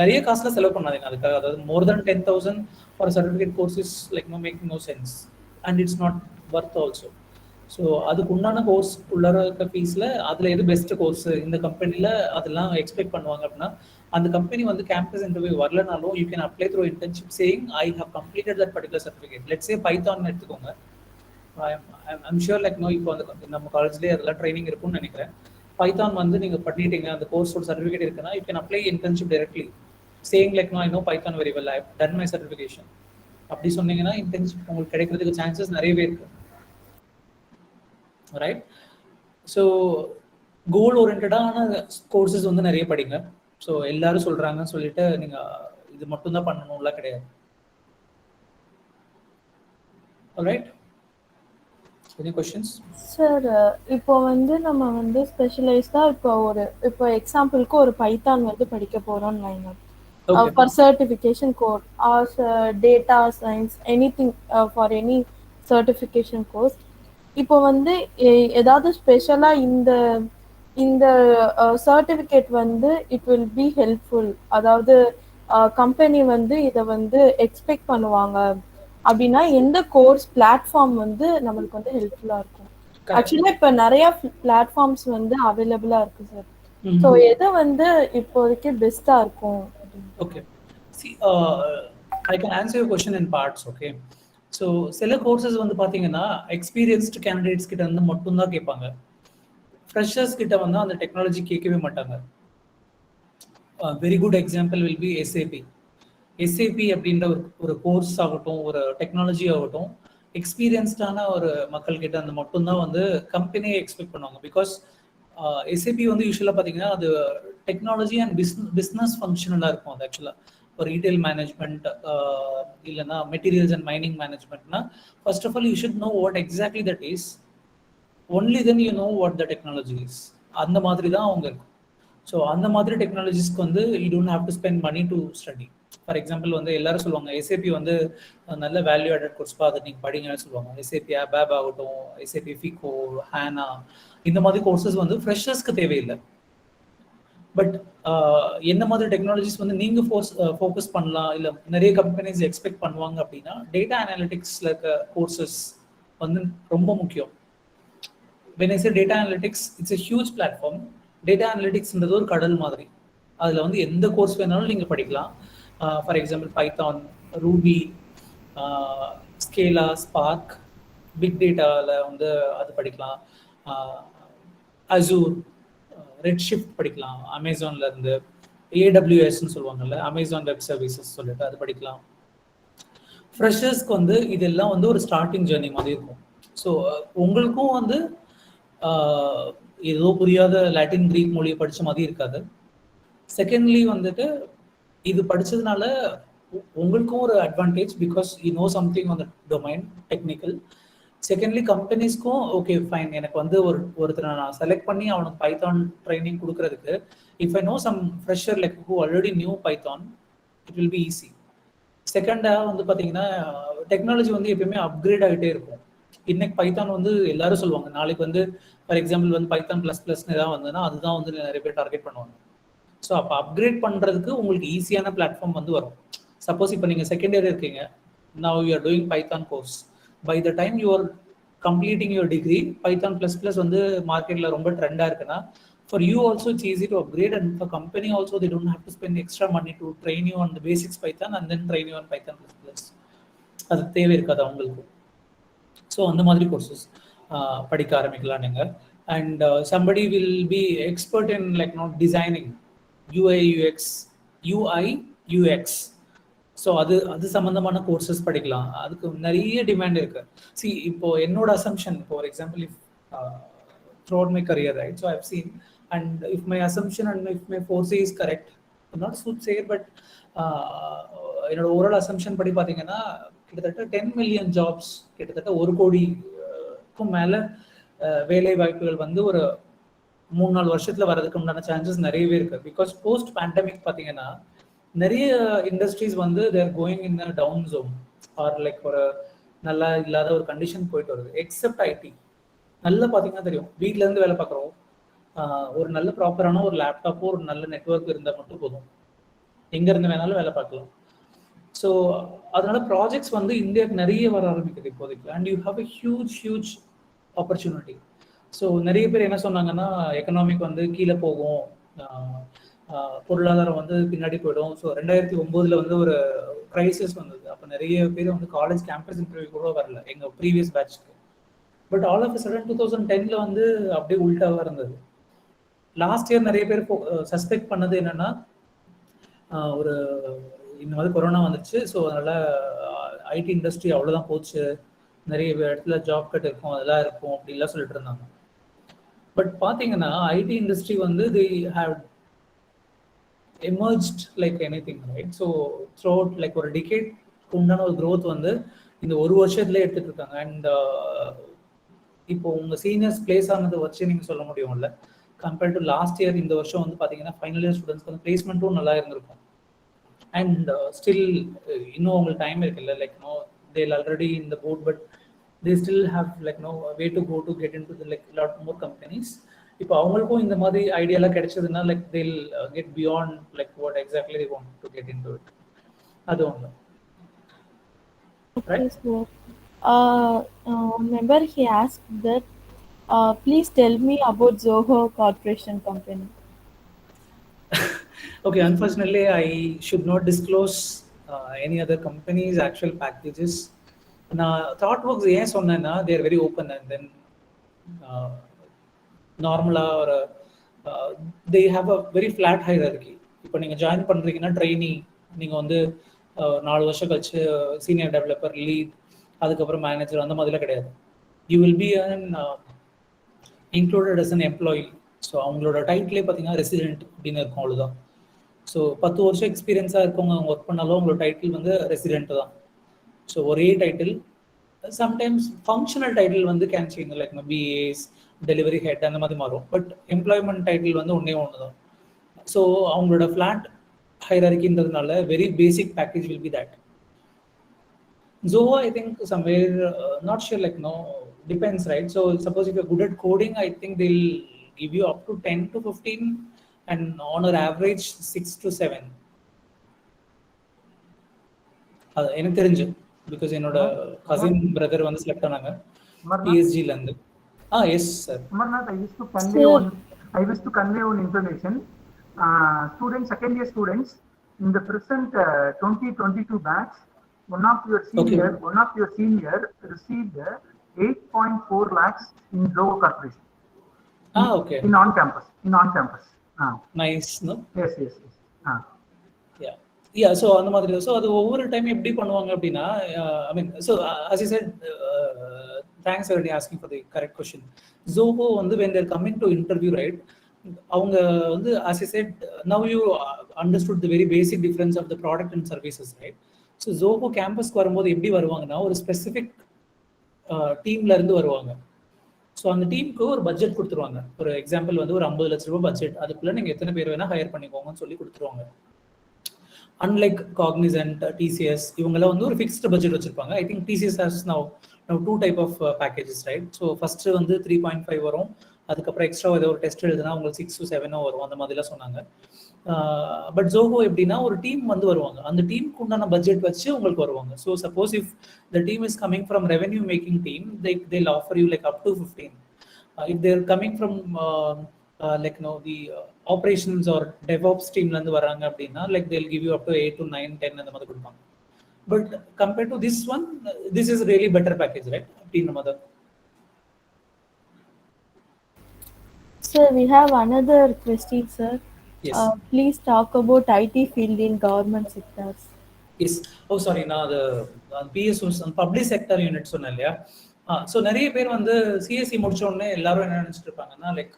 நிறைய காசுல செலவு பண்ணாதீங்க அதுக்காக. அதாவது more then 10,000 for certificate course is like know making no sense and it's not worth also. So அதுக்கு உண்டான கோர்ஸ் உள்ளார இருக்க ஃபீஸில் அதில் எது பெஸ்ட் கோர்ஸ் இந்த கம்பெனியில் அதெல்லாம் எக்ஸ்பெக்ட் பண்ணுவாங்க அப்படின்னா, அந்த கம்பெனி வந்து கேம்பஸ் இன்டர்வியூ வரலனாலும் you can apply through internship saying I have completed that particular certificate. Let's say Python எடுத்துக்கோங்க. ஐம் ஷூர் லைக் நோ இப்போ வந்து நம்ம காலேஜ்லேயே அதெல்லாம் ட்ரைனிங் இருக்கும்னு நினைக்கிறேன். பைத்தான் வந்து நீங்கள் பண்ணிட்டீங்க, அந்த கோர்ஸோட சர்டிஃபிகேட் இருக்குன்னா you can apply internship directly saying like know I know Python very well, I have done my certification. அப்படி சொன்னீங்கன்னா இன்டர்ன்ஷிப் உங்களுக்கு கிடைக்கிறதுக்கு சான்சஸ் நிறையவே இருக்கு. ரைட்? ஸோ கோல் ஓரியன்டான கோர்சஸ் வந்து நிறைய படிங்க. ஸோ எல்லாரும் சொல்றாங்கன்னு சொல்லிட்டு நீங்க இது மட்டும் தான் பண்ணணும்லாம் கிடையாது. ரைட்? Any questions? சார், இப்போ வந்து நம்ம வந்து ஸ்பெஷலைஸ்டா இப்போ எக்ஸாம்பிளுக்கு ஒரு பைத்தான் வந்து படிக்க போறோம்னு வைங்க. For certification course or data science, anything for any certification course. இப்போ வந்து ஏதாவது ஸ்பெஷலா இந்த இந்த சர்டிஃபிகேட் வந்து இட் வில் பி ஹெல்ப்ஃபுல், அதாவது கம்பெனி வந்து இதை வந்து எக்ஸ்பெக்ட் பண்ணுவாங்க அப்படின்னா எந்த கோர்ஸ் பிளாட்ஃபார்ம் வந்து நம்மளுக்கு வந்து ஹெல்ப்ஃபுல்லா இருக்கும்? ஆக்சுவலா இப்போ நிறைய பிளாட்ஃபார்ம்ஸ் வந்து அவைலபிளா இருக்கு சார். ஸோ எது வந்து இப்போதைக்கு பெஸ்டா இருக்கும்? Okay, see, I can answer your question in parts. Okay, so சில கோர்சஸ் வந்து பாத்தீங்கன்னா எக்ஸ்பீரியன்ஸ்டு கேண்டிடேட்ஸ் கிட்ட வந்து மட்டும்தான் கேட்பாங்க. ஃப்ரெஷர்ஸ் கிட்ட வந்து அந்த டெக்னாலஜி கேட்கவே மாட்டாங்க. Very good example will be SAP. SAP அப்படின்ற ஒரு கோர்ஸ் ஆகட்டும், ஒரு டெக்னாலஜி ஆகட்டும், எக்ஸ்பீரியன்ஸ்டான ஒரு மக்கள் கிட்ட அந்த மட்டும்தான் வந்து கம்பெனியை எக்ஸ்பெக்ட் பண்ணுவாங்க. பிகாஸ் எஸ்ஏபி வந்து யூஸ்வலாக பார்த்தீங்கன்னா அது டெக்னாலஜி அண்ட் பிஸ்னஸ் ஃபங்க்ஷனலாக இருக்கும். அது ஆக்சுவலாக ஒரு ரீட்டைல் மேனேஜ்மெண்ட் இல்லைன்னா மெட்டீரியல்ஸ் அண்ட் மைனிங் மேனேஜ்மெண்ட்னா first of all you should know what exactly that is, only then you know what the technology is. அந்த மாதிரி தான் அவங்க இருக்கும். ஸோ அந்த மாதிரி டெக்னாலஜிஸ்க்கு வந்து you don't have to spend money to study. For example வந்து எல்லாரும் சொல்லுவாங்க எஸ்ஏபி வந்து நல்ல வேல்யூ ஆடட் கோர்ஸ்ப்பா, அதை நீங்கள் படிங்கன்னு சொல்லுவாங்க. எஸ்ஏபி பேப் ஆகட்டும், எஸ்ஏபி ஃபிகோ, ஹேனா, இந்த மாதிரி கோர்சஸ் வந்து ஃப்ரெஷர்ஸ்க்கு தேவையில்லை. பட் என்ன மாதிரி டெக்னாலஜிஸ் வந்து நீங்கள் ஃபோக்கஸ் பண்ணலாம், இல்லை நிறைய கம்பெனிஸ் எக்ஸ்பெக்ட் பண்ணுவாங்க அப்படின்னா டேட்டா அனாலிட்டிக்ஸில் இருக்க கோர்சஸ் வந்து ரொம்ப முக்கியம். when I say data analytics, it's a huge platform. Data analyticsன்றது ஒரு கடல் மாதிரி. அதில் வந்து எந்த கோர்ஸ் வேணாலும் நீங்கள் படிக்கலாம். For example Python, Ruby, Scala, Spark, big டேட்டாவில் வந்து அது படிக்கலாம். அசூர், ரெட் ஷிஃப்ட் படிக்கலாம். அமேசான்ல இருந்து ஏடபிள்யூஎஸ்ன்னு சொல்லுவாங்கல்ல, அமேசான் வெப் சர்வீசஸ் சொல்லிட்டு அது படிக்கலாம். ஃப்ரெஷர்ஸ்க்கு வந்து இதெல்லாம் வந்து ஒரு ஸ்டார்டிங் ஜேர்னி மாதிரி இருக்கும். ஸோ உங்களுக்கும் வந்து ஏதோ புரியாத லாட்டின் கிரீக் மொழியை படித்த மாதிரி இருக்காது. செகண்ட்லி வந்துட்டு இது படித்ததுனால உங்களுக்கும் ஒரு advantage, because you know something on the domain technical. Secondly கம்பெனிஸ்க்கும் ஓகே ஃபைன், எனக்கு வந்து ஒருத்தரை நான் செலக்ட் பண்ணி அவனுக்கு பைத்தான் ட்ரைனிங் கொடுக்கறதுக்கு, if I know some fresher like who already knew Python, it will be easy. செகண்டாக வந்து பார்த்தீங்கன்னா டெக்னாலஜி வந்து எப்பயுமே அப்கிரேட் ஆகிட்டே இருக்கும். இன்னைக்கு பைத்தான் வந்து எல்லாரும் சொல்லுவாங்க, நாளைக்கு வந்து ஃபார் எக்ஸாம்பிள் வந்து பைத்தான் ++ன்னு ஏதாவது வந்ததுன்னா அதுதான் வந்து நிறைய பேர் டார்கெட் பண்ணுவாங்க. ஸோ அப்போ அப்கிரேட் பண்ணுறதுக்கு உங்களுக்கு ஈஸியான பிளாட்ஃபார்ம் வந்து வரும். சப்போஸ் இப்போ நீங்கள் செகண்ட் இயர் இருக்கீங்க, now you are doing Python course, by the time you are completing your degree, Python ++ வந்து மார்க்கெட்டில் ரொம்ப ட்ரெண்டாக இருக்குன்னா, for you also it's easy to upgrade, and for company also they don't have to spend extra money to train you on the basics Python and then train you on Python ++. அது தேவை இருக்காது அவங்களுக்கு. So அந்த மாதிரி courses படிக்க ஆரம்பிக்கலாம் நீங்கள். And somebody will be expert in like not designing, UI UX. So அது சம்மந்தமான கோர்சஸ் படிக்கலாம். அதுக்கு நிறைய டிமாண்ட் இருக்கு. சி இப்போ என்னோட assumption, for example if throughout my career, right, so I've seen, and if my assumption and if my foresee is correct, not soothsayer, but என்னோட overall assumption படி பார்த்தீங்கன்னா கிட்டத்தட்ட 10 மில்லியன் ஜாப்ஸ், கிட்டத்தட்ட 1 கோடிக்கும் மேலே வேலை வாய்ப்புகள் வந்து ஒரு 3-4 வருஷத்துல வர்றதுக்கு உண்டான சான்சஸ் நிறையவே இருக்கு. பிகாஸ் போஸ்ட் பேண்டமிக் பார்த்தீங்கன்னா நிறைய இண்டஸ்ட்ரீஸ் வந்து they're going in down zone or like ஒரு நல்லா இல்லாத ஒரு கண்டிஷன் போயிட்டு வருது. எக்ஸப்ட் ஐடி நல்லா பார்த்தீங்கன்னா தெரியும், வீட்டில இருந்து வேலை பார்க்குறோம், ஒரு நல்ல ப்ராப்பரான ஒரு லேப்டாப்போ ஒரு நல்ல நெட்ஒர்க் இருந்தால் மட்டும் போதும், எங்கேருந்து வேணாலும் வேலை பார்க்கலாம். ஸோ அதனால ப்ராஜெக்ட்ஸ் வந்து இந்தியாவுக்கு நிறைய வர ஆரம்பிக்குது இப்போதைக்கு. And you have a huge opportunity. So நிறைய பேர் என்ன சொன்னாங்கன்னா, எக்கனாமிக் வந்து கீழே போகும், பொருளாதாரம் வந்து பின்னாடி போயிடும். ஸோ 2009 வந்து ஒரு கிரைசிஸ் வந்தது. அப்போ நிறைய பேர் வந்து காலேஜ் கேம்பஸ் இன்டர்வியூ கூட வரல எங்கள் ப்ரீவியஸ் பேட்ச்க்கு. பட் ஆல் ஆஃப் சடன் 2010 வந்து அப்படியே உல்டாவாக இருந்தது. லாஸ்ட் இயர் நிறைய பேர் சஸ்பெக்ட் பண்ணது என்னன்னா, ஒரு இந்த மாதிரி கொரோனா வந்துச்சு, ஸோ அதனால் ஐடி இண்டஸ்ட்ரி அவ்வளோதான் போச்சு, நிறைய இடத்துல ஜாப் கட் இருக்கும், அதெல்லாம் இருக்கும் அப்படின்லாம் சொல்லிட்டு இருந்தாங்க. பட் பார்த்தீங்கன்னா ஐடி இண்டஸ்ட்ரி வந்து they have emerged like anything, right? So throughout like ஒரு டிகேட் உண்டான ஒரு growth வந்து இந்த ஒரு வருஷத்துலேயே எடுத்துட்டு இருக்காங்க. அண்ட் இப்போ உங்கள் சீனியர்ஸ் பிளேஸ் ஆனதை வச்சு நீங்கள் சொல்ல முடியும்ல, கம்பேர்ட் டு லாஸ்ட் இயர் இந்த வருஷம் வந்து பார்த்தீங்கன்னா ஃபைனல் இயர் ஸ்டூடெண்ட்ஸ்க்கு வந்து பிளேஸ்மெண்ட்டும் நல்லா இருந்திருக்கும். அண்ட் ஸ்டில் இன்னும் உங்களுக்கு டைம் இருக்குல்ல, like know they'll already in the board, but they still have like no way to go to get into the like lot more companies. இப்போ அவங்களுக்கும் இந்த மாதிரி ஐடியாலாம் கிடைச்சதுன்னா like they'll get beyond like what exactly they want to get into it. அது ஒன்று. Okay, sir. Member he asked that please tell me about Zoho Corporation Company. Okay, unfortunately I should not disclose any other company's actual packages. நான் thought works ஏன் சொன்னேன்னா, தேர் very open and then நார்மலாக ஒரு தே have a very flat hierarchy. இப்போ நீங்கள் join பண்ணுறீங்கன்னா trainee, நீங்கள் வந்து 4 வருஷம் கழிச்சு சீனியர் டெவலப்பர், லீட், அதுக்கப்புறம் மேனேஜர், அந்த மாதிரிலாம் கிடையாது. You will be an included as an employee. So அவங்களோட டைட்டிலே பார்த்தீங்கன்னா ரெசிடென்ட் அப்படின்னு இருக்கும், அவ்வளோதான். ஸோ 10 வருஷம் எக்ஸ்பீரியன்ஸாக இருக்கவங்க அவங்க ஒர்க் பண்ணாலும் அவங்களோட டைட்டில் வந்து ரெசிடென்ட் தான். ஸோ ஒரே டைட்டில். சம்டைம்ஸ் ஃபங்க்ஷனல் டைட்டில் வந்து can change, like BAs, delivery head அந்த மாதிரி மாறும். பட் எம்ப்ளாய்மெண்ட் டைட்டில் வந்து ஒன்றே தான். ஸோ அவங்களோட ஃப்ளாட் ஹைரார்கின்றதுனால very basic package will be that. Zoho, I think somewhere, not sure, like no, depends, right? So suppose if you're good at coding, I think they'll give you up to 10 to 15 and on an average 6 to 7. எனக்கு தெரிஞ்சு, because என்னோட cousin brother வந்து select ஆனாங்க பிஎஸ்ஜில இருந்து. Yes sir. Amarnath, I wish to convey one information. Students, second year students, in the present 2022 batch, one of your senior received 8.4 lakhs in Zoho Corporation. Okay. In on campus. Nice, no? Yes. So அந்த மாதிரி. So அது ஒவ்வொரு time எப்படி பண்ணுவாங்க அப்படின்னா, ஐ மீன், so as you said, thanks for asking for the correct question. Zoho வந்து when they're coming to interview, right, அவங்க வந்து as I said, now you understood the very basic difference of the product and services, right? So Zoho கேம்பஸ்க்கு வரும்போது எப்படி வருவாங்கன்னா, ஒரு specific டீம்ல இருந்து வருவாங்க. So அந்த டீமுக்கு ஒரு பட்ஜெட் கொடுத்துருவாங்க. ஒரு எக்ஸாம்பிள் வந்து ஒரு 50 லட்ச ரூபாய் பட்ஜெட், அதுக்குள்ள நீங்கள் எத்தனை பேர் வேணால் ஹையர் பண்ணிக்கோங்கன்னு சொல்லி கொடுத்துருவாங்க. அன்லைக் காக்னிசன்ட், டிசிஎஸ், இவங்கெல்லாம் வந்து ஒரு ஃபிக்ஸ்டு பட்ஜெட் வச்சிருப்பாங்க. I think TCS has now 2 type of packages, right? So first வந்து 3.5 வரும், அதுக்கப்புறம் எக்ஸ்ட்ரா ஏதோ ஒரு டெஸ்ட் எழுதுனா உங்களுக்கு 6 to 7 வரும், அந்த மாதிரிலாம் சொன்னாங்க. பட் Zoho எப்படின்னா, ஒரு டீம் வந்து வருவாங்க, அந்த டீமுக்கு உண்டான பட்ஜெட் வச்சு உங்களுக்கு வருவாங்க. So suppose if the team is coming from revenue making team, they'll offer you like up to 15. If they're coming from like the operations or DevOps teamல இருந்து வராங்க அப்படின்னா, like they'll give you up to 8 to 9, 10 அந்த மாதிரி கொடுப்பாங்க. But compared to this one, this is really better package, right? அப்படின்ற மாதிரி. Sir, we have another question, sir. Yes. Please talk about IT field in government sectors. Yes. Oh, sorry. நான் அது PS public sector unit சொன்னேன் இல்லையா? So நிறைய பேர் வந்து CSC முடிச்ச உடனே எல்லாரும் என்ன நினச்சிட்டு இருப்பாங்கன்னா, லைக்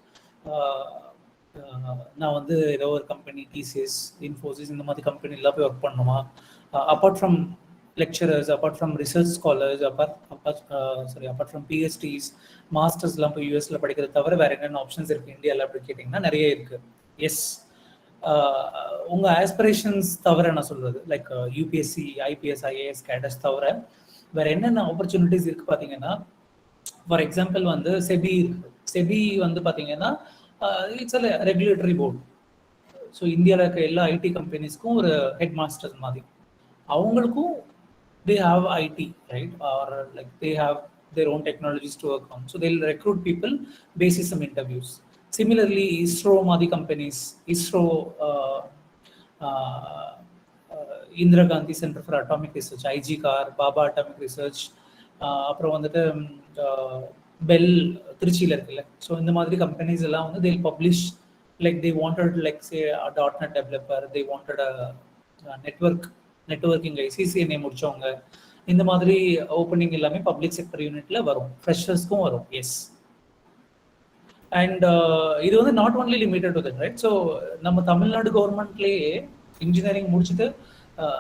நான் வந்து ஏதோ ஒரு கம்பெனி, டிசிஎஸ், இன்ஃபோசிஸ், இந்த மாதிரி கம்பெனிலாம் போய் ஒர்க் பண்ணணுமா? Apart from lecturers, apart from research scholars, apart from PhDs, மாஸ்டர்ஸ்லாம் போய் யூஎஸ்ல படிக்கிறது தவிர வேற என்னென்ன ஆப்ஷன்ஸ் இருக்குது இந்தியாவில் அப்படி கேட்டிங்கன்னா நிறைய இருக்குது. எஸ், உங்கள் ஆஸ்பிரேஷன்ஸ் தவிர நான் சொல்கிறது, லைக் யூபிஎஸ்சி, ஐபிஎஸ், ஐஏஎஸ் கேடஸ் தவிர வேறு என்னென்ன ஆப்பர்ச்சுனிட்டிஸ் இருக்குது பார்த்தீங்கன்னா, ஃபார் எக்ஸாம்பிள் வந்து செபி வந்து பார்த்தீங்கன்னா it's a regulatory board. So இந்தியாவில் இருக்க எல்லா ஐடி கம்பெனிஸ்க்கும் ஒரு ஹெட் மாஸ்டர் மாதிரி. அவங்களுக்கும் they have IT, right? Or like they have their own technologies to work on. So they'll recruit people based on some interviews. Similarly, ISRO Madi companies, ISRO, Indira Gandhi Center for Atomic Research, IGCAR, Baba Atomic Research, அப்புறம் வந்துட்டு bell திருச்சியில் இருக்குல்ல. So இந்த மாதிரி companies எல்லாம் வந்து they'll publish like they wanted like say a .NET developer, they wanted a networking CCNA முடிச்சவங்க, இந்த மாதிரி ஓப்பனிங் எல்லாமே பப்ளிக் செக்டர் யூனிட்ல வரும், ஃப்ரெஷர்ஸ்க்கும் வரும். எஸ். அண்ட் இது வந்து not only limited to that, right? So நம்ம தமிழ்நாடு கவர்மெண்ட்லேயே இன்ஜினியரிங் முடிச்சுட்டு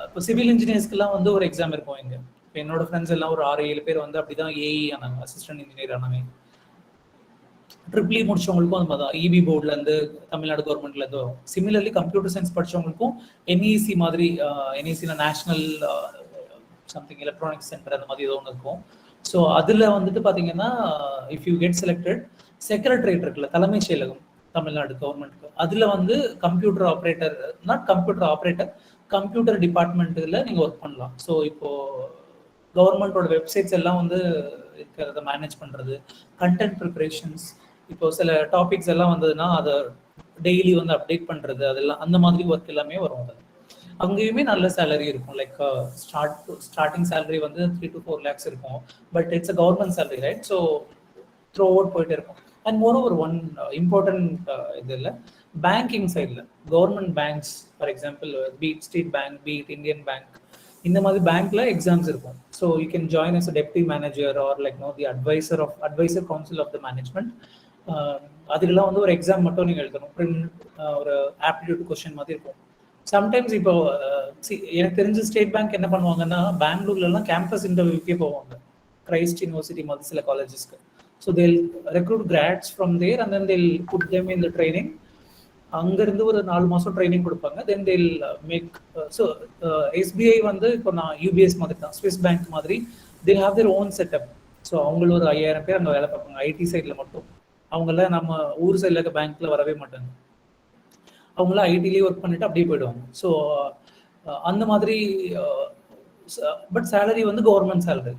இப்போ சிவில் இன்ஜினியர்ஸ்க்கெல்லாம் வந்து ஒரு எக்ஸாம் இருக்கும் இங்கே. இப்போ என்னோட ஃப்ரெண்ட்ஸ் எல்லாம் ஒரு 6-7 பேர் வந்து அப்படிதான் ஏஇ ஆனாங்க, அசிஸ்டன்ட் இன்ஜினியர் ஆனாங்க. ட்ரிபிள் முடிச்சவங்களுக்கும் அந்த மாதிரி தான் இபி போர்ட்லேருந்து தமிழ்நாடு கவர்மெண்ட்லேருந்து வரும். சிமிலர்லி கம்ப்யூட்டர் சயின்ஸ் படித்தவங்களுக்கும் என்இசி மாதிரி, என்இசியில் நேஷனல் சம்திங் எலக்ட்ரானிக்ஸ் சென்டர் அந்த மாதிரி ஏதோ ஒன்று இருக்கும். ஸோ அதில் வந்துட்டு பார்த்தீங்கன்னா if you get selected, secretariat இருக்குல்ல, தலைமைச் செயலகம் தமிழ்நாடு கவர்மெண்ட்டுக்கு, அதில் வந்து computer operator, not computer operator, computer டிபார்ட்மெண்ட்டில் நீங்கள் ஒர்க் பண்ணலாம். ஸோ இப்போது கவர்மெண்ட்டோட வெப்சைட்ஸ் எல்லாம் வந்து இருக்கிறத மேனேஜ் பண்ணுறது, கண்டென்ட் ப்ரிப்பரேஷன்ஸ், இப்போ சில டாபிக்ஸ் எல்லாம் வந்ததுன்னா அதை டெய்லி வந்து அப்டேட் பண்ணுறது, அதெல்லாம் அந்த மாதிரி ஒர்க் எல்லாமே வரும். அது அங்கேயுமே நல்ல சேலரி இருக்கும். லைக் ஸ்டார்டிங் சேலரி வந்து 3 to 4 lakhs இருக்கும். But it's a government salary, right? So through out போயிட்டே இருக்கும். அண்ட் மோரோவர் ஒன் இம்பார்ட்டன்ட் இது இல்லை, பேங்கிங் சைடில் government banks, for example be it state bank, be it Indian bank, இந்த மாதிரி பேங்க்ல எக்ஸாம்ஸ் இருக்கும். So you can join as a deputy manager or like know the advisor council of the management. அதுக்கெல்லாம் வந்து ஒரு எக்ஸாம் மட்டும் நீங்கள் எழுதணும், ஒரு ஆப்டிடியூட் கொஸ்டின் மாதிரி இருக்கும். சம்டைம்ஸ் இப்போ எனக்கு தெரிஞ்ச ஸ்டேட் பேங்க் என்ன பண்ணுவாங்கன்னா, பெங்களூர்லாம் கேம்பஸ் இன்டர்வியூக்கே போவாங்க, கிரைஸ்ட் யூனிவர்சிட்டி மாதிரி சில காலேஜஸ்க்கு. So they'll recruit grads from there and then they'll put them in the training. அங்கேருந்து ஒரு 4 மாதம் ட்ரைனிங் கொடுப்பாங்க. தென் தேல் மேக். ஸோ எஸ்பிஐ வந்து இப்போ நான் யூபிஎஸ் மாதிரி தான், ஸ்விஸ் பேங்க் மாதிரி, they have their own setup. So அவங்கள ஒரு 5000 பேர் அங்கே வேலை பார்ப்பாங்க, ஐடி சைடில் மட்டும். அவங்களாம் நம்ம ஊர் சைடில் இருக்க பேங்க்கில் வரவே மாட்டாங்க, அவங்களாம் ஐடிலேயே ஒர்க் பண்ணிட்டு அப்படியே போயிடுவாங்க. ஸோ அந்த மாதிரி, பட் சேலரி வந்து கவர்மெண்ட் சேலரி.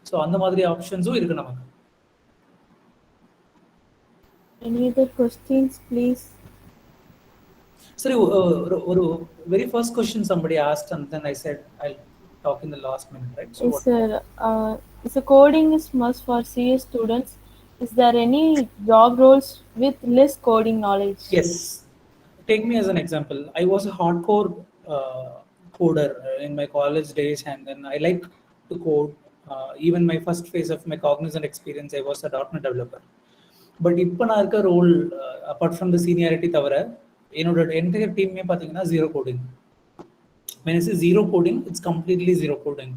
ஸோ அந்த மாதிரி ஆப்ஷன்ஸும் இருக்கு நமக்கு. Any other questions, please? சரி, ஒரு very first question somebody asked and then I said I'll talk in the last minute, right? So yes, sir. Is coding is must for CS students? Is there any job roles with less coding knowledge? Yes. Take me as an example. I was a hardcore coder in my college days, and then I like to code. Even my first phase of my cognizant experience, I was a .NET developer. But இப்போ நான் இருக்க role, apart from the seniority தவிர, என்னோட entire டீமே பார்த்தீங்கன்னா zero coding. when I say zero coding, it's completely zero coding.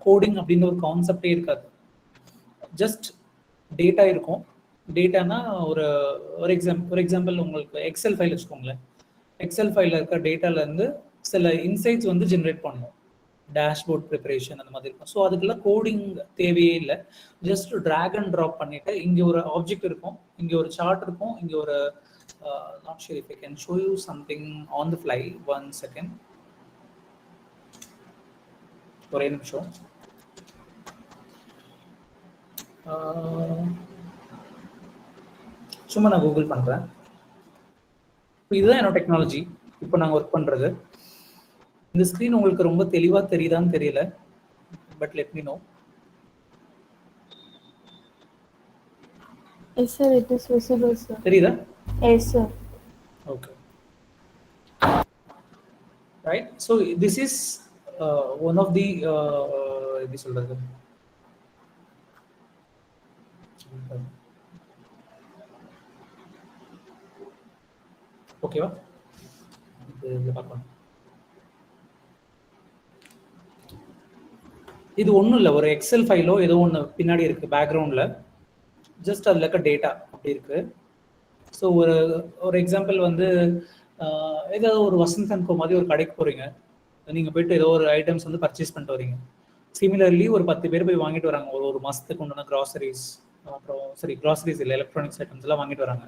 Coding அப்படின்ற ஒரு கான்செப்டே இருக்காது. ஜஸ்ட் டேட்டா இருக்கும். டேட்டானா ஒரு எக்ஸாம்பிள் உங்களுக்கு எக்ஸல் ஃபைல் வச்சுக்கோங்களேன். எக்ஸல் ஃபைலில் இருக்க டேட்டாலேருந்து சில இன்சைட்ஸ் வந்து ஜென்ரேட் பண்ணணும், டேஷ்போர்ட் ப்ரிப்பரேஷன் அந்த மாதிரி இருக்கும். ஸோ அதுக்கெல்லாம் கோடிங் தேவையே இல்லை. ஜஸ்ட் ட்ராக் அண்ட் ட்ராப் பண்ணிவிட்டு இங்கே ஒரு ஆப்ஜெக்ட் இருக்கும், இங்கே ஒரு சார்ட் இருக்கும், இங்கே ஒரு not sure if I can show you something on the fly. 1 second. ஒரே நிமிஷம். சும்மா நான் கூகுள் பண்ணுறேன். இதுதான் என்னோட டெக்னாலஜி இப்போ நாங்கள் ஒர்க் பண்ணுறது. இந்த ஸ்க்ரீன் உங்களுக்கு ரொம்ப தெளிவாக தெரியுதான்னு தெரியல, but let me know. Yes, sir. It is visible, sir. தெரியுதா? Yes, sir. Okay. Right. So this is one of the எப்படி சொல்றது, ஓகேவா? இது பார்க்கலாம். இது ஒன்றும் இல்லை, ஒரு எக்ஸல் ஃபைலோ ஏதோ ஒன்று பின்னாடி இருக்குது பேக்ரவுண்டில். ஜஸ்ட் அதில் இருக்க டேட்டா அப்படி இருக்குது. ஸோ ஒரு எக்ஸாம்பிள் வந்து ஏதாவது ஒரு வசந்த் அண்ட் கோ மாதிரி ஒரு கடைக்கு போகிறீங்க, நீங்கள் போய்ட்டு ஏதோ ஒரு ஐட்டம்ஸ் வந்து பர்ச்சேஸ் பண்ணிட்டு வரீங்க. சிமிலர்லி ஒரு 10 பேர் போய் வாங்கிட்டு வராங்க, ஒரு மாதத்துக்கு உண்டான கிராசரிஸ், அப்புறம் சரி கிராசரிஸ் இல்லை எலக்ட்ரானிக்ஸ் ஐட்டம்ஸ் எல்லாம் வாங்கிட்டு வராங்க.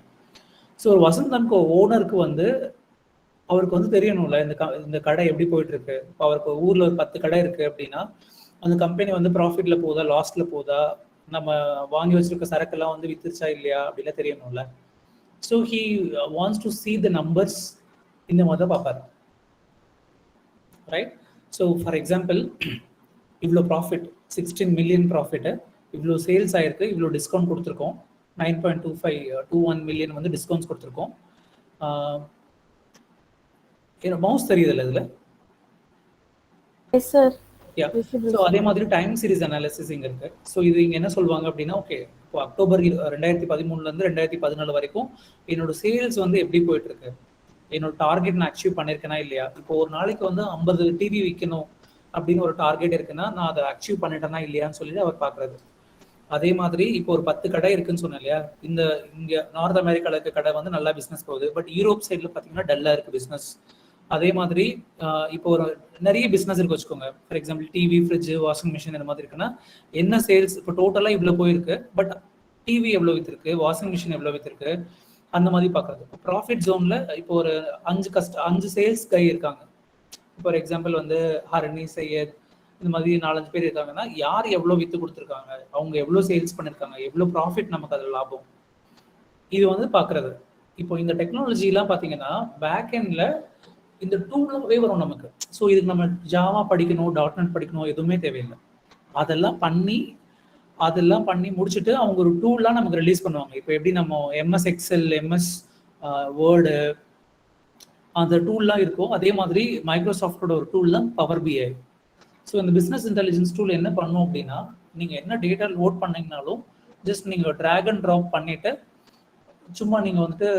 ஸோ ஒரு வசந்த் அண்ட் கோ ஓனருக்கு வந்து அவருக்கு வந்து தெரியணும்ல இந்த கடை எப்படி போயிட்டு இருக்கு. இப்போ அவருக்கு ஊர்ல ஒரு 10 கடை இருக்கு அப்படின்னா அந்த கம்பெனி வந்து ப்ராஃபிட்ல போதா லாஸ்ட்ல போதா, நம்ம வாங்கி வச்சிருக்க சரக்கெல்லாம் வந்து வித்துருச்சா இல்லையா அப்படிலாம் தெரியணும்ல. So he wants to see the numbers இந்த மாதிரி தான் பார்ப்பாரு, ரைட்? ஸோ ஃபார் எக்ஸாம்பிள் இவ்வளோ ப்ராஃபிட் 16 மில்லியன் ப்ராஃபிட்டு, இவ்வளோ சேல்ஸ் ஆயிருக்கு, இவ்வளோ டிஸ்கவுண்ட் கொடுத்துருக்கோம், 9.21 மில்லியன் வந்து டிஸ்கவுண்ட்ஸ் கொடுத்துருக்கோம். மவுஸ் தெரியுதுல்ல இதில்? Yes sir. ஸோ அதே மாதிரி டைம் சீரிஸ் அனாலிசிஸ் இங்கே இருக்கு. ஸோ இது இங்கே என்ன சொல்லுவாங்க அப்படின்னா, ஓகே இப்போ அக்டோபர் 2013 2014 வரைக்கும் என்னோட சேல்ஸ் வந்து எப்படி போயிட்டு இருக்கு, என்னோட டார்கெட் நான் அச்சீவ் பண்ணியிருக்கேனா இல்லையா. இப்போ ஒரு நாளைக்கு வந்து 50 டிவி விற்கணும் அப்படின்னு ஒரு டார்கெட் இருக்குன்னா நான் அதை அச்சீவ் பண்ணிட்டேனா இல்லையான்னு சொல்லிட்டு அவர் பார்க்குறது. அதே மாதிரி இப்போ ஒரு 10 கடை இருக்குன்னு சொன்னேன் இல்லையா, இங்கே நார்த் அமெரிக்காவில் இருக்க கடை வந்து நல்லா பிஸ்னஸ் போகுது, பட் யூரோப் சைடில் பார்த்தீங்கன்னா டல்லாக இருக்குது பிஸ்னஸ். அதே மாதிரி இப்போ ஒரு நிறைய பிஸ்னஸ் இருக்கு வச்சுக்கோங்க. For example TV, fridge, washing machine இந்த மாதிரி இருக்குன்னா என்ன சேல்ஸ் இப்போ டோட்டலாக இவ்வளோ போயிருக்கு, பட் டிவி எவ்வளோ விற்றுருக்கு, வாஷிங் மிஷின் எவ்வளோ விற்றுருக்கு, அந்த மாதிரி பார்க்குறது. ப்ராஃபிட் ஜோனில் இப்போ ஒரு 5 சேல்ஸ் கை இருக்காங்க. ஃபார் எக்ஸாம்பிள் வந்து ஹரணி, சையத் இந்த மாதிரி 4-5 பேர் இருக்காங்கன்னா யார் எவ்வளோ விற்று கொடுத்துருக்காங்க, அவங்க எவ்வளோ சேல்ஸ் பண்ணியிருக்காங்க, எவ்வளோ ப்ராஃபிட் நமக்கு அதில் லாபம், இது வந்து பார்க்குறது. இப்போ இந்த டெக்னாலஜிலாம் பார்த்தீங்கன்னா பேக் எண்டில் இந்த டூலாகவே வரும் நமக்கு. ஸோ இதுக்கு நம்ம ஜாவா படிக்கணும், .NET படிக்கணும் எதுவுமே தேவையில்லை. அதெல்லாம் பண்ணி முடிச்சுட்டு அவங்க ஒரு டூல்லாம் நமக்கு ரிலீஸ் பண்ணுவாங்க. இப்போ எப்படி நம்ம MS எக்ஸல், MS வேர்டு அந்த டூல்லாம் இருக்கோ அதே மாதிரி மைக்ரோசாஃப்டோட ஒரு டூல் தான் பவர் BI. ஸோ இந்த பிஸ்னஸ் இன்டெலிஜென்ஸ் டூல் என்ன பண்ணும் அப்படின்னா, நீங்கள் என்ன டேட்டா லோட் பண்ணீங்கனாலும் ஜஸ்ட் நீங்கள் ட்ராக் அண்ட் ட்ராப் பண்ணிவிட்டு சும்மா நீங்கள் வந்துட்டு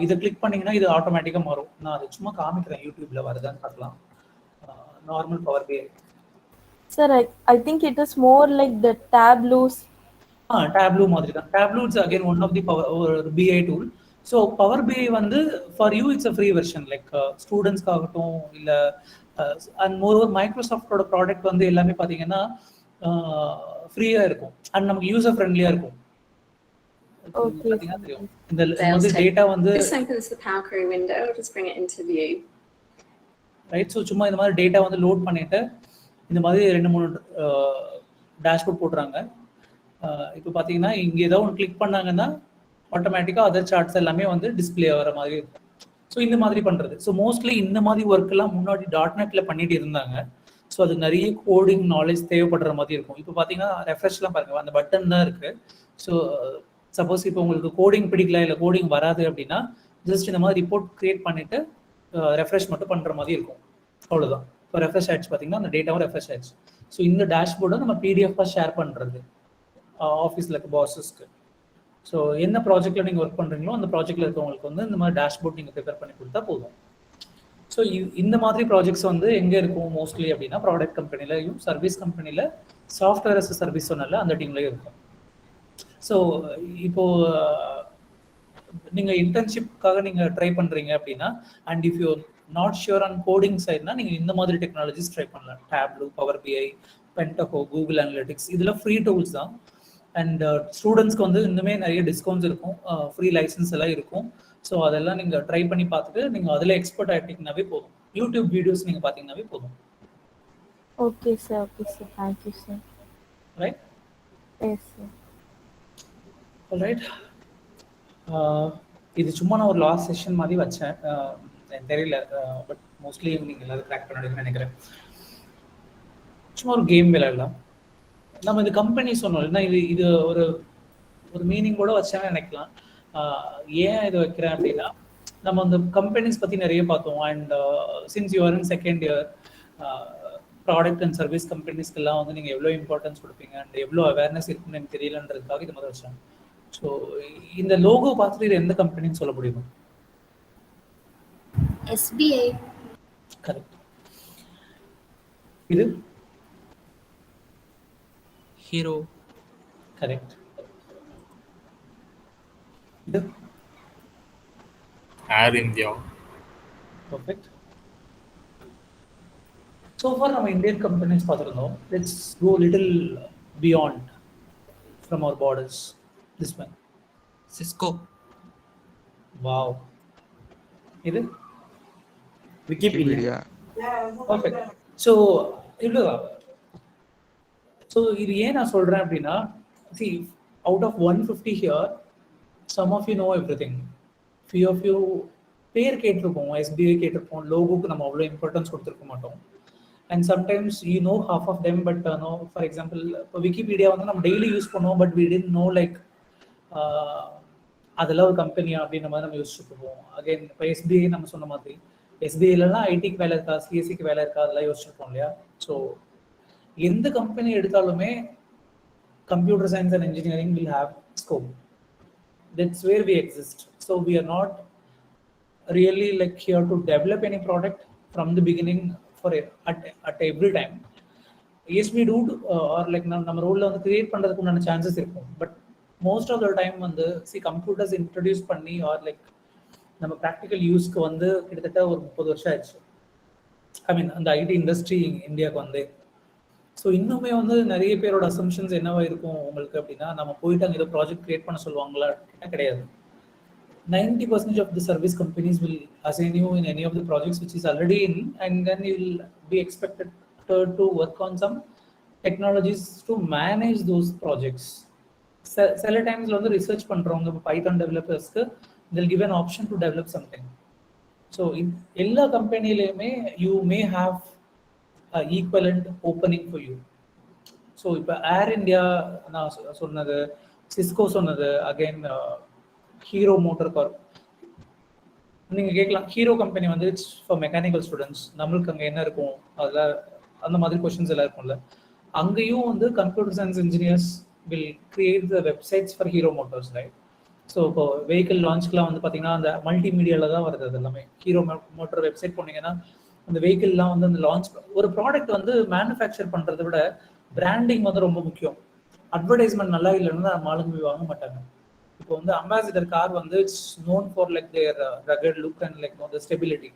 இதை கிளிக் பண்ணீங்கன்னா இது ஆட்டோமேட்டிக்காக மாறும். நான் அதை சும்மா காமிக்கிறேன், யூடியூப்ல வருதான்னு பார்க்கலாம். Normal power BI. Sir, I think it is more like the Tableau's. Tableau மாதிரி தான். Tableau is again one of the BI tool. So Power BI வந்து for you it's a free version, like ஸ்டூடெண்ட்ஸ்க்கு ஆகட்டும் இல்லை and moreover மைக்ரோசாஃப்டோட product வந்து எல்லாமே பார்த்தீங்கன்னா ஃப்ரீயாக இருக்கும் அண்ட் நமக்கு யூசர் ஃப்ரெண்ட்லியாக இருக்கும். பார்த்தீங்கன்னா தெரியும் இந்த வந்து டேட்டா வந்து ரைட். ஸோ சும்மா இந்த மாதிரி டேட்டா வந்து லோட் பண்ணிட்டு இந்த மாதிரி 2-3 டேஷ்போர்ட் போட்டுறாங்க. இப்போ பார்த்தீங்கன்னா இங்கே ஏதோ ஒன்று கிளிக் பண்ணாங்கன்னா ஆட்டோமேட்டிக்காக அதர் சார்ட்ஸ் எல்லாமே வந்து டிஸ்பிளே ஆகிற மாதிரி இருக்கும். ஸோ இந்த மாதிரி பண்ணுறது. ஸோ மோஸ்ட்லி இந்த மாதிரி ஒர்க்கெல்லாம் முன்னாடி .NETல பண்ணிட்டு இருந்தாங்க. ஸோ அது நிறைய கோடிங் நாலேஜ் தேவைப்படுற மாதிரி இருக்கும். இப்போ பார்த்தீங்கன்னா ரெஃப்ரெஷ்லாம் பாருங்கள், அந்த பட்டன் தான் இருக்குது. ஸோ சப்போஸ் இப்போ உங்களுக்கு கோடிங் பிடிக்கல இல்லை கோடிங் வராது அப்படின்னா ஜஸ்ட் இந்த மாதிரி ரிப்போர்ட் கிரியேட் பண்ணிவிட்டு ரெஃப்ரெஷ் மட்டும் பண்ணுற மாதிரி இருக்கும், அவ்வளோதான். இப்போ ரெஃப்ரெஷ் ஆயிடுச்சு பார்த்தீங்கன்னா அந்த டேட்டாவும் ரெஃப்ரெஷ் ஆயிடுச்சு. ஸோ இந்த டேஷ்போர்டை நம்ம PDF-ஆக ஷேர் பண்ணுறது ஆஃபீஸில் இருக்க பாஸஸ்க்கு. ஸோ என்ன ப்ராஜெக்டில் நீங்கள் ஒர்க் பண்ணுறீங்களோ அந்த ப்ராஜெக்டில் இருக்கவங்களுக்கு வந்து இந்த மாதிரி டேஷ்போர்ட் நீங்கள் ப்ரிப்பேர் பண்ணி கொடுத்தா போதும். ஸோ இந்த மாதிரி ப்ராஜெக்ட்ஸ் வந்து எங்கே இருக்கும் மோஸ்ட்லி அப்படின்னா ப்ராடக்ட் கம்பெனிலையும் சர்வீஸ் கம்பெனியில் சாஃப்ட்வேர் அஸ் சர்வீஸ் சொன்னால அந்த டீம்லேயும் இருக்கும். ஸோ இப்போது நீங்கள் இன்டர்ன்ஷிப்காக நீங்கள் ட்ரை பண்ணுறீங்க அப்படின்னா and if you not sure on coding சைட்னா நீங்கள் இந்த மாதிரி டெக்னாலஜிஸ் ட்ரை பண்ணலாம். Tableau, power BI, Pentaho, Google Analytics இதெல்லாம் ஃப்ரீ டூல்ஸ் தான். அண்ட் ஸ்டூடெண்ட்ஸ்க்கு வந்து இன்னுமே நிறைய டிஸ்கவுண்ட்ஸ் இருக்கும், ஃப்ரீ லைசன்ஸ் எல்லாம் இருக்கும். ஸோ அதெல்லாம் நீங்கள் ட்ரை பண்ணி பார்த்துட்டு நீங்கள் அதில் எக்ஸ்பர்ட் ஆகிட்டீங்கன்னாவே போதும். யூடியூப் வீடியோஸ் நீங்கள் பார்த்தீங்கன்னாவே போதும். Okay sir, okay sir, thank you sir. Right? Yes sir. Right. இது சும்மா நான் ஒரு லாஸ்ட் செஷன் மாதிரி வச்சேன், எனக்கு தெரியல, பட் மோஸ்ட்லி நீங்கள் எல்லாரும் கிராக் பண்ணிடுங்கன்னு நினைக்கிறேன். சும்மா ஒரு கேம் விளையாடலாம். நம்ம இந்த கம்பெனி சொன்னோம் இல்லைன்னா இது ஒரு ஒரு மீனிங் கூட வச்சேன்னு நினைக்கலாம். ஏன் இதை வைக்கிறேன் அப்படின்னா நம்ம அந்த கம்பெனிஸ் பற்றி நிறைய பார்த்தோம். And since you are in second year product and service கம்பெனிஸ்க்கெல்லாம் வந்து நீங்கள் எவ்வளோ இம்பார்ட்டன்ஸ் கொடுப்பீங்க அண்ட் எவ்வளோ அவேர்னஸ் இருக்குன்னு எனக்கு தெரியலன்றதுக்காக இது மாதிரி வச்சேன். ஸோ இந்த லோகோ பார்த்துட்டு இது எந்த கம்பெனின்னு சொல்ல முடியுமா? SBI. கரெக்ட். இது ஹீரோ. கரெக்ட். இது Air India. Perfect. So far நம்ம இந்தியன் கம்பெனிஸ் பார்த்துருந்தோம். Let's go little beyond from our borders. This one Cisco. Wow. இது Wikipedia. பர்ஃபெக்ட். ஸோ இவ்வளோதான். ஸோ இது ஏன் நான் சொல்கிறேன் அப்படின்னா, see out of 150 here, some of you know everything. Few of you பேர் கேட்டிருப்போம், SBI கேட்டிருப்போம், லோகோக்கு நம்ம அவ்வளோ இம்பார்ட்டன்ஸ் கொடுத்துருக்க மாட்டோம். And sometimes you know half of them, but know for example இப்போ விக்கிபீடியா வந்து நம்ம டெய்லி யூஸ் பண்ணுவோம், but we did know like அதெல்லாம் ஒரு கம்பெனியா அப்படின்ற மாதிரி நம்ம யோசிச்சுட்டு இருப்போம். அகைன் இப்போ எஸ்பிஐ நம்ம சொன்ன மாதிரி எஸ்பிஐலாம் ஐடிக்கு வேலை இருக்கா, சிஎஸ்சிக்கு வேலை இருக்கா, அதெல்லாம் யோசிச்சிருப்போம் இல்லையா. ஸோ எந்த கம்பெனி எடுத்தாலுமே computer science and engineering will have scope. That's where we exist. So we are not really like here to develop any product from the beginning for at every time. Yes, we do or like நம்ம ரோல்ல வந்து create பண்றதுக்கு உண்டான chances இருக்கும். But most of the time வந்து computers introduce பண்ணி or like நம்ம practical யூஸ்க்கு வந்து கிட்டத்தட்ட ஒரு 30 வருஷம் ஆயிடுச்சு. ஐ மீன் அந்த ஐடி இண்டஸ்ட்ரி இந்தியாவுக்கு வந்து. ஸோ இன்னுமே வந்து நிறைய பேரோட அசம்ஷன்ஸ் என்னவா இருக்கும் உங்களுக்கு அப்படின்னா, நம்ம போயிட்டு அங்கே ஏதோ ப்ராஜெக்ட் கிரியேட் பண்ண சொல்லுவாங்களா கிடையாது. 90% of the service companies will assign you in any of the projects which is already in, and then you will be expected to work on some technologies to manage those projects. சில டைம்ஸ்ல வந்து research பண்றவங்க பைத்தான் டெவலப்பர்ஸ்க்கு they'll give an option to develop something. So எல்லா கம்பெனிலையுமே you may have equivalent opening for you. So இப்போ Air India நான் சொன்னது, சிஸ்கோ சொன்னது, அகைன் ஹீரோ மோட்டர் கார்ப். நீங்கள் கேட்கலாம் ஹீரோ கம்பெனி வந்து இட்ஸ் ஃபார் மெக்கானிக்கல் ஸ்டூடெண்ட்ஸ், நம்மளுக்கு அங்கே என்ன இருக்கும் அதில் அந்த மாதிரி கொஷின்ஸ் எல்லாம் இருக்கும்ல. அங்கேயும் வந்து computer science engineers will create the websites for hero motors, right. So இப்போ வெஹிக்கிள் லான்ச்க்குலாம் வந்து பார்த்தீங்கன்னா அந்த மல்டிமீடியாவில் தான் வருது. அது எல்லாமே ஹீரோ மோட்டர் வெப்சைட் போனீங்கன்னா அந்த வெஹிக்கிள்லாம் வந்து அந்த லான்ச் ஒரு ப்ராடக்ட் வந்து மேனுஃபேக்சர் பண்ணுறதை விட பிராண்டிங் வந்து ரொம்ப முக்கியம். அட்வர்டைஸ்மெண்ட் நல்லா இல்லைன்னா நம்ம ஆளுங்க போய் வாங்க மாட்டாங்க. இப்போ வந்து அம்பாசிடர் கார் வந்து it's known for like their rugged look and like the stability.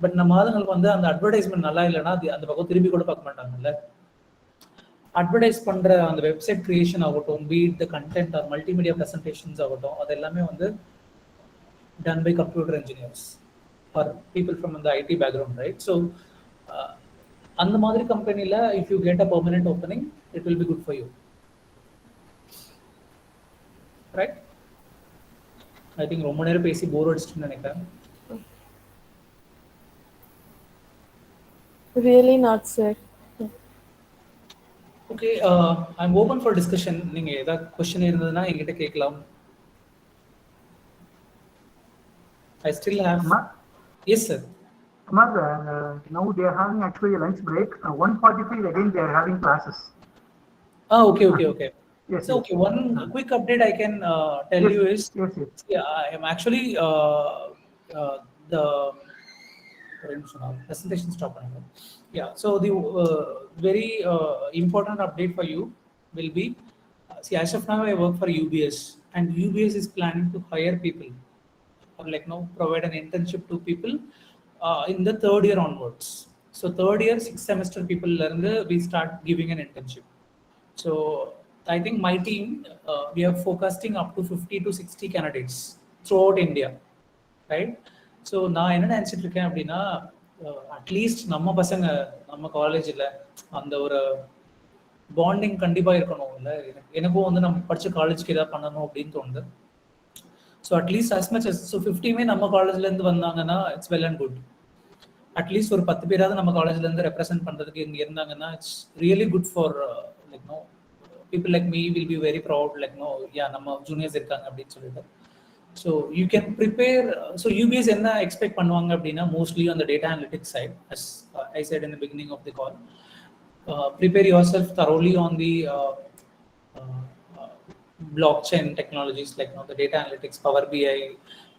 But நம்ம ஆளுங்களுக்கு வந்து அந்த அட்வர்டைஸ்மெண்ட் நல்லா இல்லைன்னா அது அந்த பக்கம் திரும்பி கூட பார்க்க மாட்டாங்கல்ல. அட்வர்டைஸ் பண்ணுற அந்த வெப்சைட் கிரியேஷன் ஆகட்டும், be it the content or multimedia presentations ஆகட்டும், அது எல்லாமே வந்து done by computer engineers or people from the IT background, right? So அந்த மாதிரி கம்பெனில if you get a permanent opening, it will be good for you, right? I think ரொம்ப நேரம் பேசி போர் அடிச்சிட்டு நினைக்கிறேன். Really not, sir. Okay, I'm open for discussion. நீங்க ஏதாவது क्वेश्चन இருந்ததுன்னா என்கிட்ட கேட்கலாம். I still have. Yes, sir. Amar, now they are having actually a lunch break. 1:45 again they are having classes. Okay. Yes. So, okay, one quick update I can tell you is, yeah, I am actually the presentation stop. Yeah, so the very important update for you will be, see, as of now I work for UBS, and UBS is planning to hire people, or like now provide an internship to people in the third year onwards. So third year 6th semester people learn, we start giving an internship. So I think my team we are focusing up to 50 to 60 candidates throughout India, right? So நான் என்ன நினைச்சிட்டு இருக்கேன் அப்படின்னா, at least நம்ம பசங்க நம்ம காலேஜில் அந்த ஒரு பாண்டிங் கண்டிப்பாக இருக்கணும் இல்லை. எனக்கும் வந்து நம்ம படித்த காலேஜ்க்கு ஏதாவது பண்ணணும் அப்படின்னு தோணுது. So at least as much as, so 50 நம்ம காலேஜ்லேருந்து வந்தாங்கன்னா it's well and good. At least ஒரு 10 பேராவது நம்ம காலேஜ்லேருந்து ரெப்ரசென்ட் பண்ணுறதுக்கு இங்கே இருந்தாங்கன்னா it's really good for like know people like me will be very proud like know yeah நம்ம ஜூனியர்ஸ் இருக்காங்க அப்படின்னு சொல்லிட்டு. So you can prepare. So UPS என்ன எக்ஸ்பெக்ட் பண்ணுவாங்க அப்படின்னா, mostly on the data analytics side, as I said in the beginning of the call, prepare yourself thoroughly on the blockchain technologies like the data analytics, Power BI,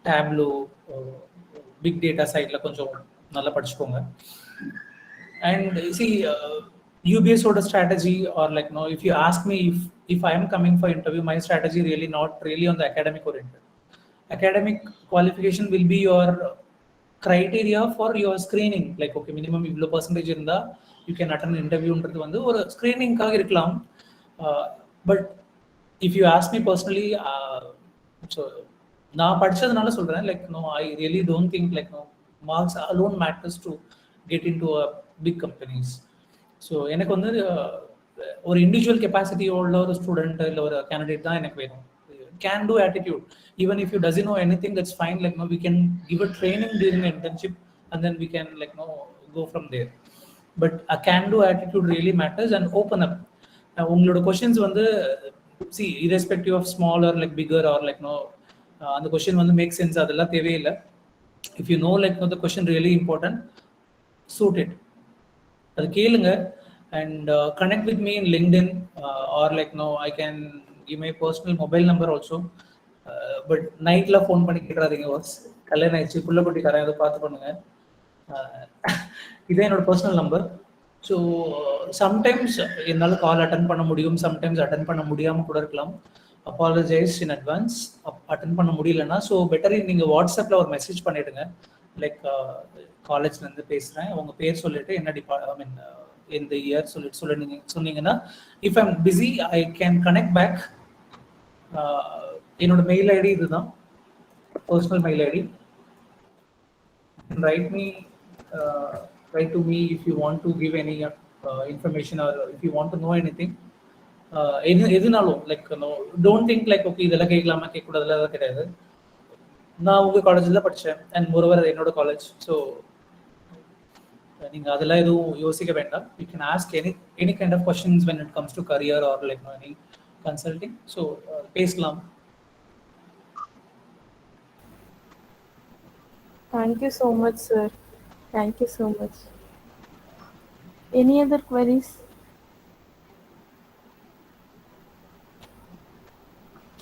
Tableau, big data side la konjam nalla padichukonga. And see UBS oda strategy, or like if you ask me if I am coming for interview, my strategy really not really on the academic oriented. Academic qualification will be your criteria for your screening, like okay minimum இவ்வளோ percentage இருந்தா you can attend interviewன்றது வந்து ஒரு ஸ்க்ரீனிங்காக இருக்கலாம். But if you ask me personally, so நான் படிச்சதுனால சொல்றேன், like know I really don't think like know marks alone matters to get into big companies. So எனக்கு வந்து ஒரு இண்டிவிஜுவல் கெப்பாசிட்டியோட ஒரு ஸ்டூடெண்ட் இல்லை ஒரு கேண்டிடேட் தான் எனக்கு வேணும். Can do attitude, even if you doesn't know anything, that's fine. Like know we can give a training during internship and then we can like know go from there. But a can do attitude really matters and open up. உங்களோட questions வந்து see irrespective of smaller like bigger or like know அந்த question வந்து make sense, அதெல்லாம் தேவையில்லை. If you know like know the question really important, shoot it, அது கேளுங்க. And connect with me in LinkedIn or like know I can give my personal mobile number also. But நைட்டில் phone பண்ணி கேட்குறாதீங்க. Watts கல்யாணம் ஆயிடுச்சு புள்ள குட்டிக்காரன் அதை பார்த்து பண்ணுங்க. இதே என்னோட பர்சனல் நம்பர். ஸோ சம்டைம்ஸ் என்னால் கால் அட்டன் பண்ண முடியும், சம்டைம்ஸ் அட்டன் பண்ண முடியாமல் கூட இருக்கலாம். அப்பாலஜைஸ் இன் அட்வான்ஸ் அட்டன் பண்ண முடியலன்னா. ஸோ பெட்டர் நீங்கள் வாட்ஸ்அப்பில் ஒரு மெசேஜ் பண்ணிவிடுங்க, லைக் காலேஜ்லேருந்து பேசுகிறேன், உங்கள் பேர் சொல்லிவிட்டு என்ன ஐ மீன் எந்த இயர் சொல்லிட்டு சொன்னீங்கன்னா, if I'm busy I can connect back. என்னோட மெயில் ஐடி இதுதான், personal mail ID. Write to me if you want to give any information or if you want to know anything. எதுனாலும் like don't think like okay இதெல்லாம் கேட்கலாமா கேட்கக்கூடாதுல, அதெல்லாம் கிடையாது. நான் உங்கள் காலேஜில் தான் படித்தேன் அண்ட் மோரோவர் என்னோட காலேஜ். ஸோ நீங்கள் அதெல்லாம் எதுவும் யோசிக்க வேண்டாம். You can ask any kind of questions when it comes to career or like any consulting. So பேசலாம். Thank you so much, sir. Thank you so much. Any other queries?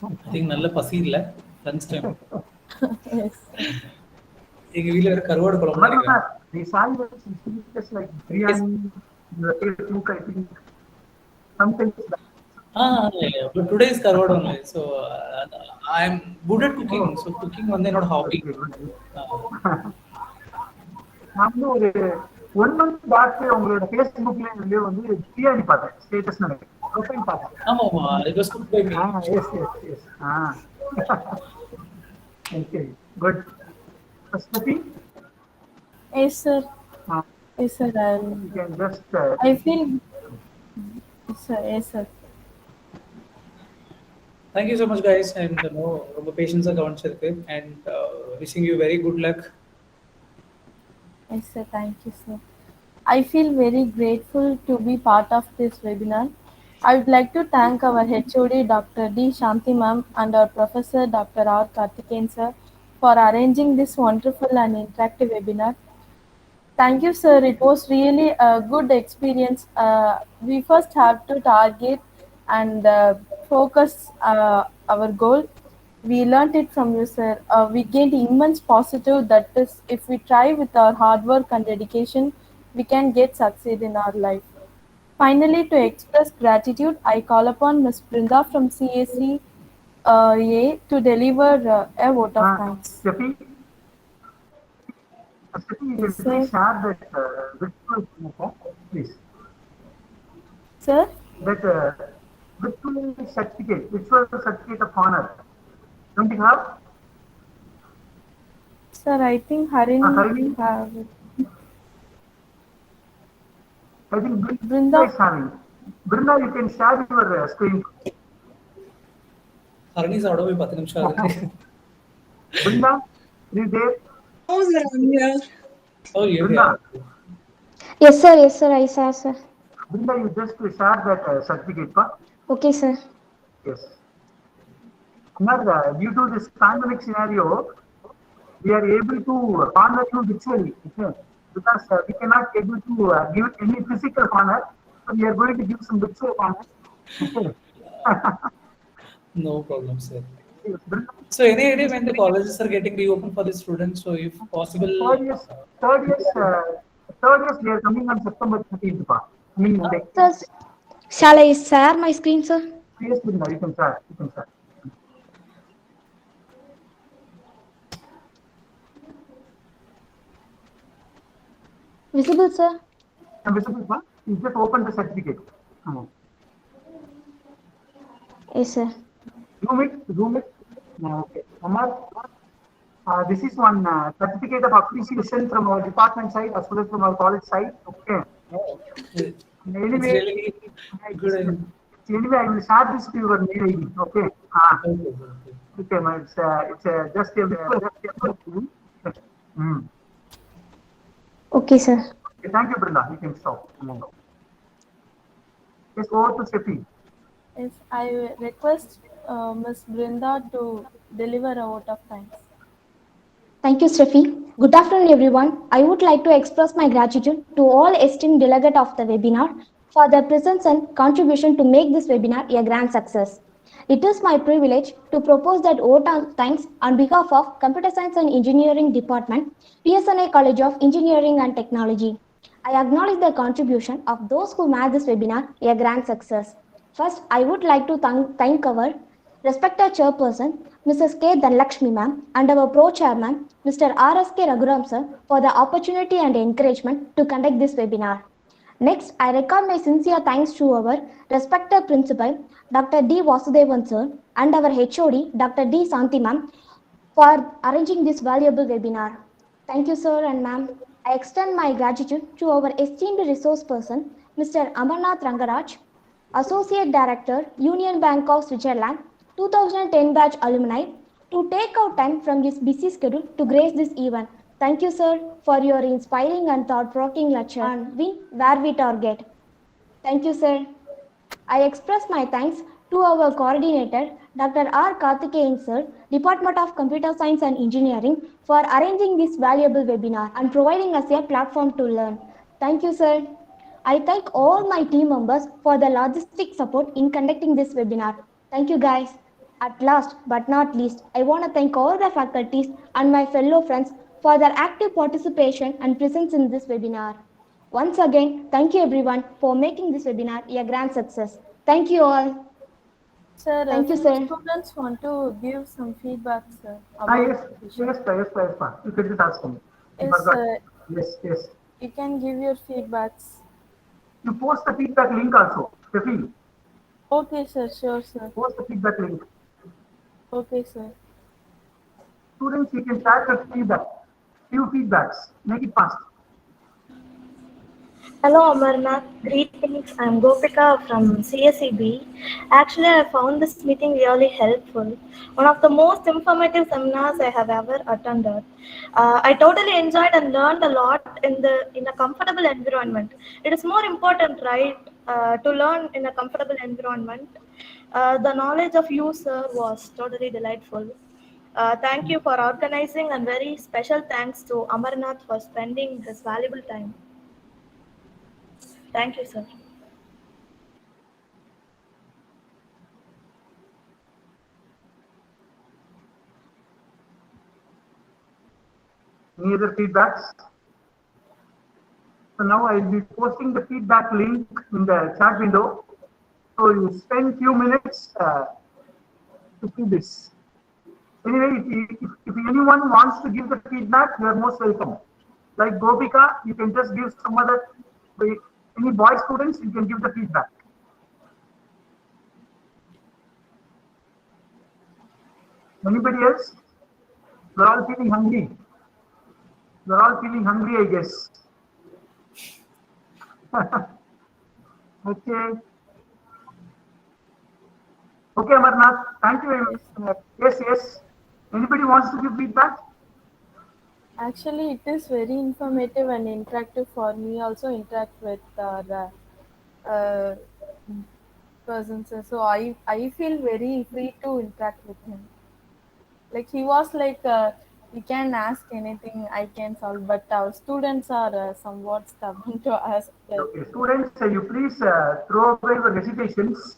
I think நல்ல பசி இல்லை, lunch time. Yes. எங்கள் வீட்டில் வேறு கருவாடு குழம்பு. They saw you just like biryani, the Facebook, I think something like that. But today is கருவாடு only. So I am good at cooking. So cooking வந்து என்னோட ஹாபி. நான் ஒரு 1 month பேக் உங்களோட Facebookல வந்து பிரியாணி பார்த்தேன், ஸ்டேட்டஸ் நினைக்கிறேன், ப்ரொஃபைல் பார்த்தேன். ஆமாமா, it was cooked by me. Yes. Okay, good. Steffi? Yes, sir. Yes, sir. You can just I feel. Yes, sir. Thank you so much, guys, and ரொம்ப பேஷன்ஸா கவனிச்சிருக்கு, and wishing you very good luck. Yes, sir. Thank you, sir. I feel very grateful to be part of this webinar. I would like to thank our HOD, Dr. D. Shanti ma'am, and our Professor, Dr. R. Karthikeyan sir, for arranging this wonderful and interactive webinar. Thank you, sir. It was really a good experience. We first have to target and focus our goal. We learned it from you, sir. We gained immense positive. That is, if we try with our hard work and dedication, we can get succeed in our life. Finally, to express gratitude, I call upon Ms. Brinda from CAC A to deliver a vote of thanks. Steffi, you Yes, can sir. please share that virtual, please. Sir? That virtual certificate of honor. Don't you have? Sir, I think Harini have it. I think Brinda is having. Brinda, you can share your screen. Harini சாப்பிட போய் 10 நிமிஷம் ஆகுது. Brinda, are you there? Oh, sir, I'm here. Oh, you're Brinda. here. Yes, sir, I saw, sir. Brinda, you just share that certificate, pa? Okay, sir. Yes. Due to this pandemic scenario, we are able to honor you virtually, okay? Because we cannot able to give any physical honor, so we are going to give some virtual honor. Okay. No problem, sir. So any idea when the colleges are getting reopened for the students? So if possible. Third years they are coming on September 13th, pa. I mean, Sir, shall I share my screen, sir? Yes, Brinda, you can share. Visible, sir? Visible, pa? You just open the certificate. Yes, sir. Zoom it. Okay. Amar, This is one certificate of appreciation from our department side as well as from our college side. Okay. Oh, it's Anyway, really good. anyway, I will share this to your mail ID. Okay. Okay. Okay, man. It's just a Okay, sir. Okay, thank you, Brenda. You can stop. Yes, over to Stephanie. Yes, I request Ms. Brinda to deliver a vote of thanks. Thank you, Steffi. Good afternoon, everyone. I would like to express my gratitude to all esteemed delegates of the webinar for their presence and contribution to make this webinar a grand success. It is my privilege to propose that vote of thanks on behalf of Computer Science and Engineering Department, PSNA College of Engineering and Technology. I acknowledge the contribution of those who made this webinar a grand success. First, I would like to thank our respected chairperson, Mrs. K. Dhanlakshmi ma'am, and our pro-chairman, Mr. R.S.K. Raghuram sir, for the opportunity and encouragement to conduct this webinar. Next, I record my sincere thanks to our respected principal, Dr. D. Vasudevan sir, and our HOD, Dr. D. Santi ma'am, for arranging this valuable webinar. Thank you, sir and ma'am. I extend my gratitude to our esteemed resource person, Mr. Amarnath Rangaraj, Associate Director, Union Bank of Switzerland, 2010 batch alumni, to take out time from his busy schedule to grace this event. Thank you, sir, for your inspiring and thought-provoking lecture on Win Where We Target. Thank you, sir. I express my thanks to our coordinator, Dr. R. Karthikeyan sir, Department of Computer Science and Engineering, for arranging this valuable webinar and providing us a platform to learn. Thank you, sir. I thank all my team members for the logistic support in conducting this webinar. Thank you, guys. At last but not least, I want to thank all the faculties and my fellow friends for their active participation and presence in this webinar. Once again, thank you everyone for making this webinar a grand success. Thank you all. Sir, a Thank you, few sir. students want to give some feedback, sir, Yes, about the session. yes. You can just ask me. You Yes, forgot. Yes. you can give your feedbacks. You post the feedback link also, Stephanie. Okay, sir, sure, sir. Post the feedback link. Okay, sir. Students, you can share the feedback. Few feedbacks. Make it fast. Hello Amarnath, greetings. I'm Gopika from CSEB. Actually, I found this meeting really helpful. One of the most informative seminars I have ever attended. I totally enjoyed and learned a lot in a comfortable environment. It is more important, right, to learn in a comfortable environment. The knowledge of you, sir, was totally delightful. Thank you for organizing, and very special thanks to Amarnath for spending his valuable time. Thank you, sir. Any other feedbacks? So now I will be posting the feedback link in the chat window. So you spend few minutes to do this. Anyway, if anyone wants to give the feedback, you are most welcome. Like Gopika, you can just give some other, any boy students, you can give the feedback. Anybody else? You're all feeling hungry. You're all feeling hungry, I guess. Okay. Okay, Amarnath. Thank you very much. Yes. Anybody wants to give feedback? Actually, it is very informative and interactive for me. Also, interact with the persons. So I feel very free to interact with him. Like he was like, you can ask anything, I can solve. But our students are somewhat stubborn to ask. Like, Okay, students, you please throw away your hesitations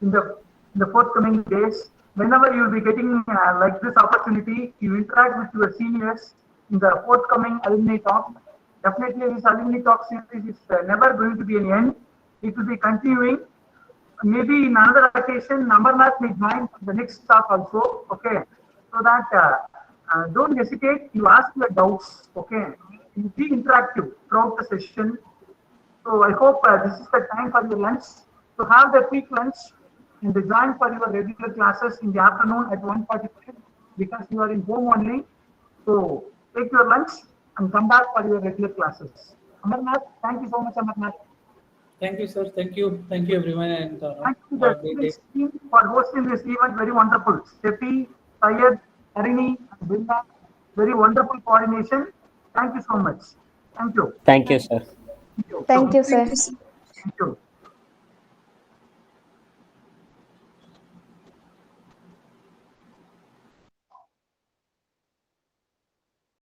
in the forthcoming days. Whenever you will be getting like this opportunity, you interact with your seniors in the forthcoming alumni talk. Definitely, this alumni talk series is never going to be an end. It will be continuing. Maybe in another occasion, Amarnath may join the next talk also. Okay, so that don't hesitate. You ask your doubts. Okay, you be interactive throughout the session. So I hope this is the time for your lunch. So have the quick lunch and join for your regular classes in the afternoon at 1:45 because you are in home only. So take your lunch and come back for your regular classes. Amarnath, thank you so much, Amarnath. Thank you, sir. Thank you everyone, and Thank you have a the great day. team for hosting this event. Very wonderful. Steffi, Syed, Harini, and Binda. Very wonderful coordination. Thank you so much. Thank you. Thank you, sir. Thank you. So, Thank you, Thank sir. you, sir. thank you.